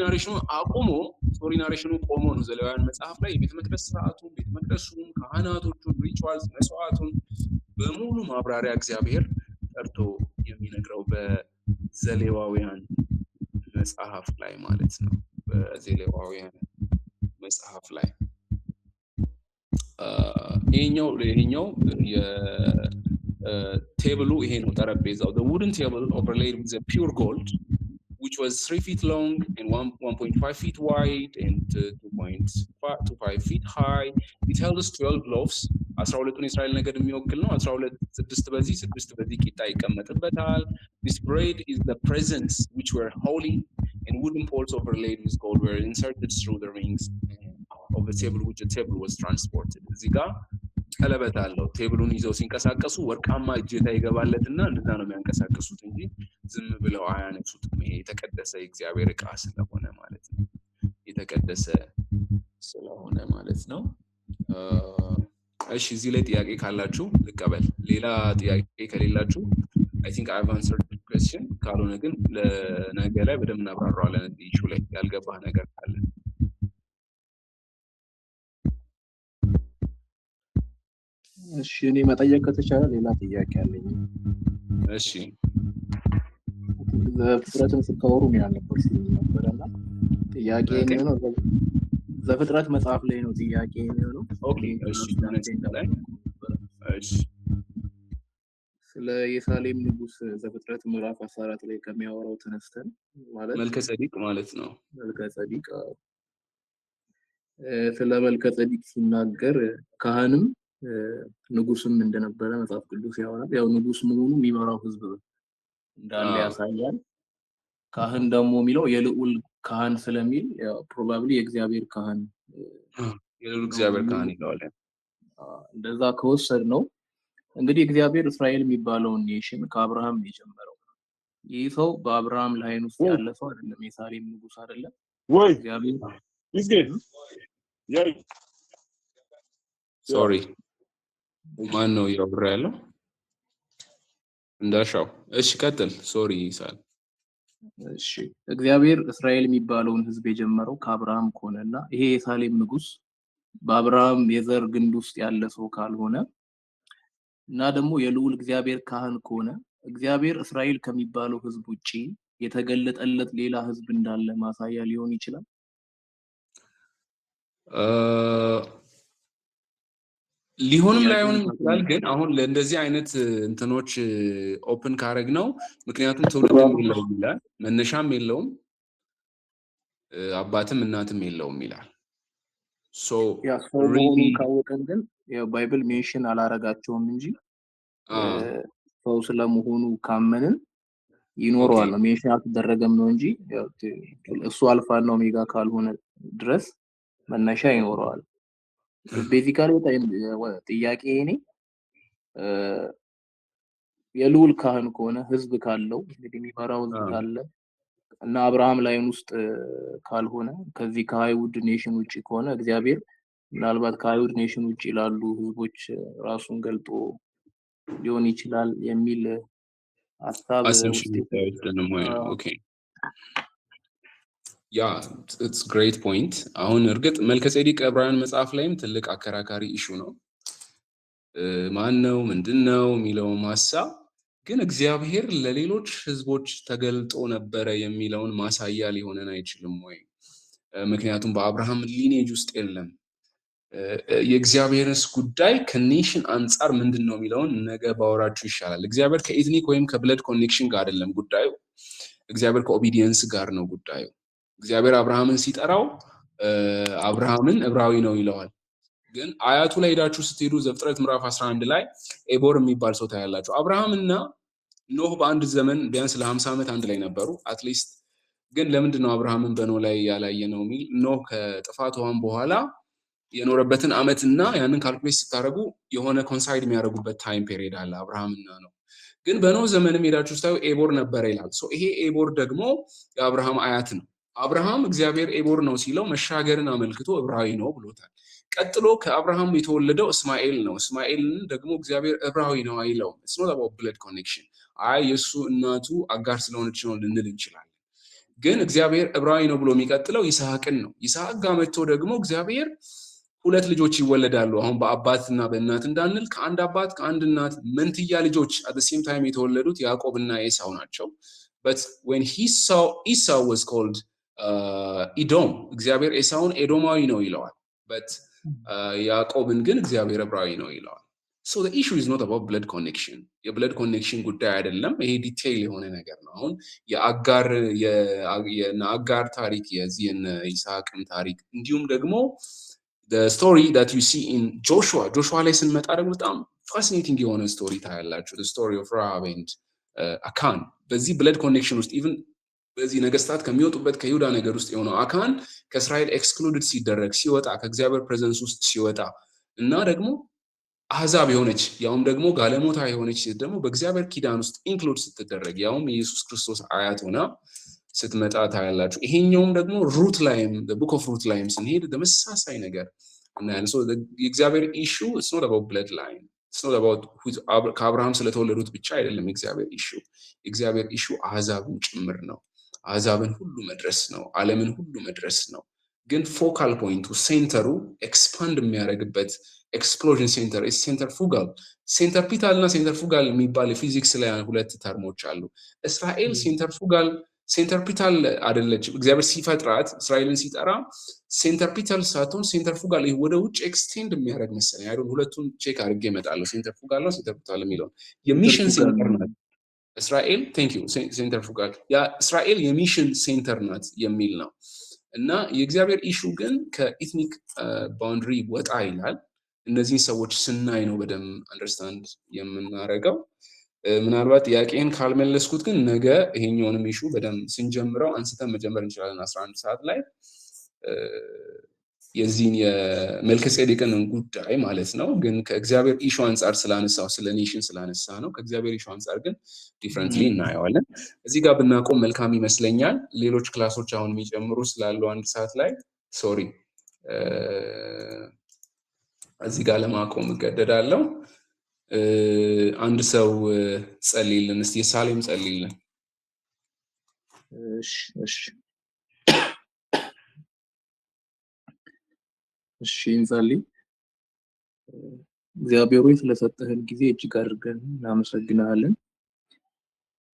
B: ናሬሽኑ ቆሞ ነው ዘሌዋውያን መጽሐፍ ላይ የቤተ መቅደስ ስርዓቱን ቤተ መቅደሱን ካህናቶቹን ሪቹዋልስ መስዋዕቱን በሙሉ ማብራሪያ እግዚአብሔር ጠርቶ የሚነግረው በዘሌዋውያን መጽሐፍ ላይ ማለት ነው በዘሌዋውያን መጽሐፍ ላይ ይሄኛው የቴብሉ ይሄ ነው ጠረጴዛው the wooden table overlaid with a pure gold which was 3 feet long and 1.5 feet wide and 2.25 feet high it held 12 loaves 12ቱን እስራኤል ነገድ የሚወክል ነው 12 6 በዚህ ቂጣ ይቀመጥበታል this bread is the presence which were holy and wooden poles overlaid with gold were inserted through the rings of the table which the table was transported እዚህ ጋር ቀለበት አለው ቴብሉን ይዘው ሲንቀሳቀሱ ወርቃማ እጀታ ይገባለትና እንደዛ ነው የሚያንቀሳቀሱት እንጂ ዝም ብለው አያነሱትም ይሄ የተቀደሰ እግዚአብሔር ዕቃ ስለሆነ ማለት ነው የተቀደሰ ስለሆነ ማለት ነው እሺ እዚህ ላይ ጥያቄ ካላችሁ ልቀበል ሌላ ጥያቄ ከሌላችሁ I think I have answered the question ካልሆነ ግን ለነገ ላይ በደንብ እናብራራዋለን ኢሹ ላይ ያልገባህ ነገር ካለ
F: እሺ እኔ መጠየቅ ከተቻለ ሌላ ጥያቄ አለኝ
B: እሺ
F: ዘፍጥረትን ስታወሩ ምን ያለበት ነበርና ጥያቄ ነው ዘፍጥረት መጽሐፍ ላይ ነው ጥያቄ ነው
B: ኦኬ እሺ እሺ
F: ስለ የሳሌም ንጉስ ዘፍጥረት ምዕራፍ 14 ላይ ከሚያወራው ተነስተን ማለት
B: መልከጼዴቅ ማለት ነው
F: መልከጼዴቅ ስለ መልከጼዴቅ ሲናገር ካህንም ንጉስም እንደነበረ መጽሐፍ ቅዱስ ያወራል ያው ንጉስ መሆኑ የሚመራው ህዝብ እንዳለ ያሳያል ካህን ደግሞ የሚለው የልዑል ካህን ስለሚል ያው ፕሮባብሊ የእግዚአብሔር ካህን
B: የልዑል እግዚአብሔር ካህን ይላል
F: እንደዛ ከወሰድ ነው እንግዲህ እግዚአብሔር እስራኤል የሚባለውን ኔሽን ከአብርሃም የጀመረው ይህ ሰው በአብርሃም ላይን ውስጥ ያለ ሰው አይደለም የሳሌም ንጉስ አይደለም
E: ወይ
F: እግዚአብሔር
B: ሶሪ ማን ነው ያወራ ያለው እንዳሻው እሺ ቀጥል ሶሪ ይሳል
F: እሺ እግዚአብሔር እስራኤል የሚባለውን ህዝብ የጀመረው ከአብርሃም ከሆነና ይሄ የሳሌም ንጉስ በአብርሃም የዘር ግንድ ውስጥ ያለ ሰው ካልሆነ እና ደግሞ የልዑል እግዚአብሔር ካህን ከሆነ እግዚአብሔር እስራኤል ከሚባለው ህዝብ ውጪ የተገለጠለት ሌላ ህዝብ እንዳለ ማሳያ ሊሆን ይችላል
B: ሊሆንም ላይሆንም ይችላል ግን አሁን ለእንደዚህ አይነት እንትኖች ኦፕን ካረግ ነው ምክንያቱም ትውልድም የለውም ይላል መነሻም የለውም አባትም እናትም የለውም ይላል ሶ
F: ሪሊ ካወቀን ግን ያው ባይብል ሜንሽን አላረጋቸውም እንጂ ሰው ስለመሆኑ ካመንን ይኖረዋል ሜንሽን አልተደረገም ነው እንጂ እሱ አልፋ እና ኦሜጋ ካልሆነ ድረስ መነሻ ይኖረዋል ቤዚካሊ ጥያቄ እኔ የልዑል ካህን ከሆነ ህዝብ ካለው እንግዲህ የሚፈራው ህዝብ ካለ እና አብርሃም ላይን ውስጥ ካልሆነ ከዚህ ከአይሁድ ኔሽን ውጪ ከሆነ እግዚአብሔር ምናልባት ከአይሁድ ኔሽን ውጪ ላሉ ህዝቦች ራሱን ገልጦ ሊሆን ይችላል የሚል ሐሳብ
B: assumption
F: ውስጥ
B: okay yeah it's great point አሁን እርግጥ መልከጼዴቅ ዕብራውያን መጽሐፍ ላይም ትልቅ አከራካሪ ኢሹ ነው ማን ነው ምንድነው የሚለው ሐሳብ ግን እግዚአብሔር ለሌሎች ህዝቦች ተገልጦ ነበር የሚለውን ማሳያ ሊሆነን አይችልም ወይ ምክንያቱም በአብርሃም ሊኔጅ ውስጥ የለም የእግዚአብሔርስ ጉዳይ ከኔሽን አንፃር ምንድነው የሚለውን ነገ ባወራችሁ ይሻላል እግዚአብሔር ከኤትኒክ ወይም ከብለድ ኮኔክሽን ጋር አይደለም ጉዳዩ እግዚአብሔር ከኦቢዲየንስ ጋር ነው ጉዳዩ እግዚአብሔር አብርሃምን ሲጠራው አብርሃምን ዕብራዊ ነው ይለዋል ግን አያቱ ላይ ሄዳችሁ ስትሄዱ ዘፍጥረት ምዕራፍ 11 ላይ ኤቦር የሚባል ሰው ታያላችሁ አብርሃምና ኖህ በአንድ ዘመን ቢያንስ ለ50 ዓመት አንድ ላይ ነበሩ አትሊስት ግን ለምንድነው አብርሃምን በኖህ ላይ ያላየነው ሚል ኖህ ከጥፋቱም በኋላ የኖረበትን አመትና ያንን ካልኩሌት ስታረጉ የሆነ ኮንሳይድ የሚያደርጉበት ታይም ፔሪድ አለ አብርሃምና ነው ግን በኖህ ዘመንም ሄዳችሁ ስታዩ ኤቦር ነበር ይላል ሶ ይሄ ኤቦር ደግሞ የአብርሃም አያት ነው አብርሃም እግዚአብሔር ኤቦር ነው ሲለው መሻገርን አመልክቶ ዕብራዊ ነው ብሎታል ቀጥሎ ከአብርሃም የተወለደው እስማኤል ነው እስማኤልን ደግሞ እግዚአብሔር ዕብራዊ ነው አይለው it's not about blood connection አይ የሱ እናቱ አጋር ስለሆነች ነው ልንል እንችላለን ግን እግዚአብሔር ዕብራዊ ነው ብሎ የሚቀጥለው ይስሐቅን ነው ይስሐቅ ጋር መጥቶ ደግሞ እግዚአብሔር ሁለት ልጆች ይወለዳሉ አሁን በአባትና በእናት እንዳንል ከአንድ አባት ከአንድ እናት መንትያ ልጆች at the same time የተወለዱት ያዕቆብና ኤሳው ናቸው but when Esau was called Edom እግዚአብሔር ኤሳውን ኤዶማዊ ነው ይለዋል but ያዕቆብን ግን እግዚአብሔር ዕብራዊ ነው ይለዋል so the issue is not about blood connection የብለድ ኮኔክሽን ጉዳይ አይደለም ይሄ ዲቴይል የሆነ ነገር ነው አሁን የአጋር ታሪክ የዚህን ይስሐቅን ታሪክ እንዲሁም ደግሞ the story that you see in Joshua ላይ ስንመጣ ደግሞ በጣም fascinating የሆነ ስቶሪ ታያላችሁ the story of Rahab and Akan በዚህ blood connection ውስጥ even በዚህ ነገስታት ከሚወጡበት ከይሁዳ ነገር ውስጥ የሆነው አካን ከእስራኤል ኤክስክሉድድ ሲደረግ ሲወጣ ከእግዚአብሔር ፕሬዘንስ ውስጥ ሲወጣ እና ደግሞ አህዛብ የሆነች ያውም ደግሞ ጋለሞታ የሆነች ደግሞ በእግዚአብሔር ኪዳን ውስጥ ኢንክሉድ ስትደረግ ያውም ኢየሱስ ክርስቶስ አያት ሆና ስትመጣ ታያላችሁ ይሄኛውም ደግሞ ሩት ላይም the book of Ruth ላይም ስንሄድ ተመሳሳይ ነገር እና so the እግዚአብሔር issue it's not about bloodline it's not about ከአብርሃም ስለተወለዱት ብቻ አይደለም እግዚአብሔር issue አህዛብን ጭምር ነው አህዛብን ሁሉ መድረስ ነው ዓለምን ሁሉ መድረስ ነው ግን ፎካል ፖይንቱ ሴንተሩ ኤክስፓንድ የሚያደርግበት ኤክስፕሎዥን ሴንተር is centrifugal ሴንተርፒታልና ሴንተርፉጋል የሚባል ፊዚክስ ላይ ሁለት ተርሞች አሉ እስራኤል ሴንተርፒታል አይደለች እግዚአብሔር ሲፈጥራት እስራኤልን ሲጠራ ሴንተርፒታል ሳትሆን ሴንተርፉጋል ወደ ውጭ ኤክስቴንድ የሚያደርግ መሰለኝ አይዶን ሁለቱን ቼክ አድርጌ እመጣለሁ ሴንተርፉጋል ነው ሴንተርፒታል የሚለው የሚሽን ሴንተር ናት እስራኤል ቴንክ ዩ ሴንተርፉጋል ያ እስራኤል የሚሽን ሴንተር ናት የሚል ነው እና የእግዚአብሔር ኢሹ ግን ከኢትኒክ ባውንደሪ ወጣ ይላል እነዚህን ሰዎች ስናይ ነው በደም አንደርስታንድ የምናረጋው ምናልባት ጥያቄን ካልመለስኩት ግን ነገ ይሄኛውንም ኢሹ በደም ስንጀምረው አንስተን መጀመር እንችላለን 11 ሰዓት ላይ የዚህን የመልከጼዴቅን ጉዳይ ማለት ነው ግን ከእግዚአብሔር ኢሹ አንፃር ስላነሳው ስለ ኔሽን ስላነሳ ነው ከእግዚአብሔር ኢሹ አንፃር ግን ዲፈረንትሊ እናየዋለን እዚህ ጋር ብናቆም መልካም ይመስለኛል ሌሎች ክላሶች አሁን የሚጨምሩ ስላሉ 1 ሰዓት ላይ ሶሪ እዚህ ጋር ለማቆም እገደዳለሁ አንድ ሰው ጸልይልን እስቲ ሳሌም ጸልይልን
F: እሺ እንጸልይ እግዚአብሔር ሆይ ስለሰጠህን ጊዜ እጅግ አድርገን እናመሰግናለን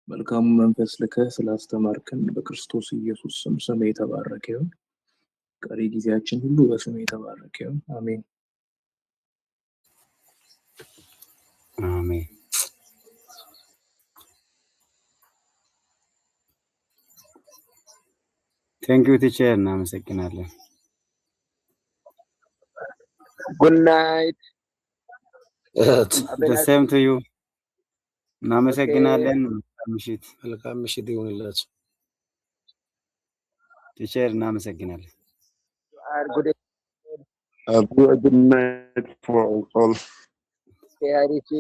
F: መልካሙ መንፈስ ልከህ ስላስተማርከን በክርስቶስ ኢየሱስ ስም የተባረከ ይሁን ቀሪ ጊዜያችን ሁሉ በስም የተባረከ ይሁን አሜን
G: አሜን Thank you teacher እናመሰግናለን
A: Good night
G: the same to you እናመሰግናለን
D: መልካም ምሽት ይሁንላችሁ
G: teacher እናመሰግናለን
E: Good night for all.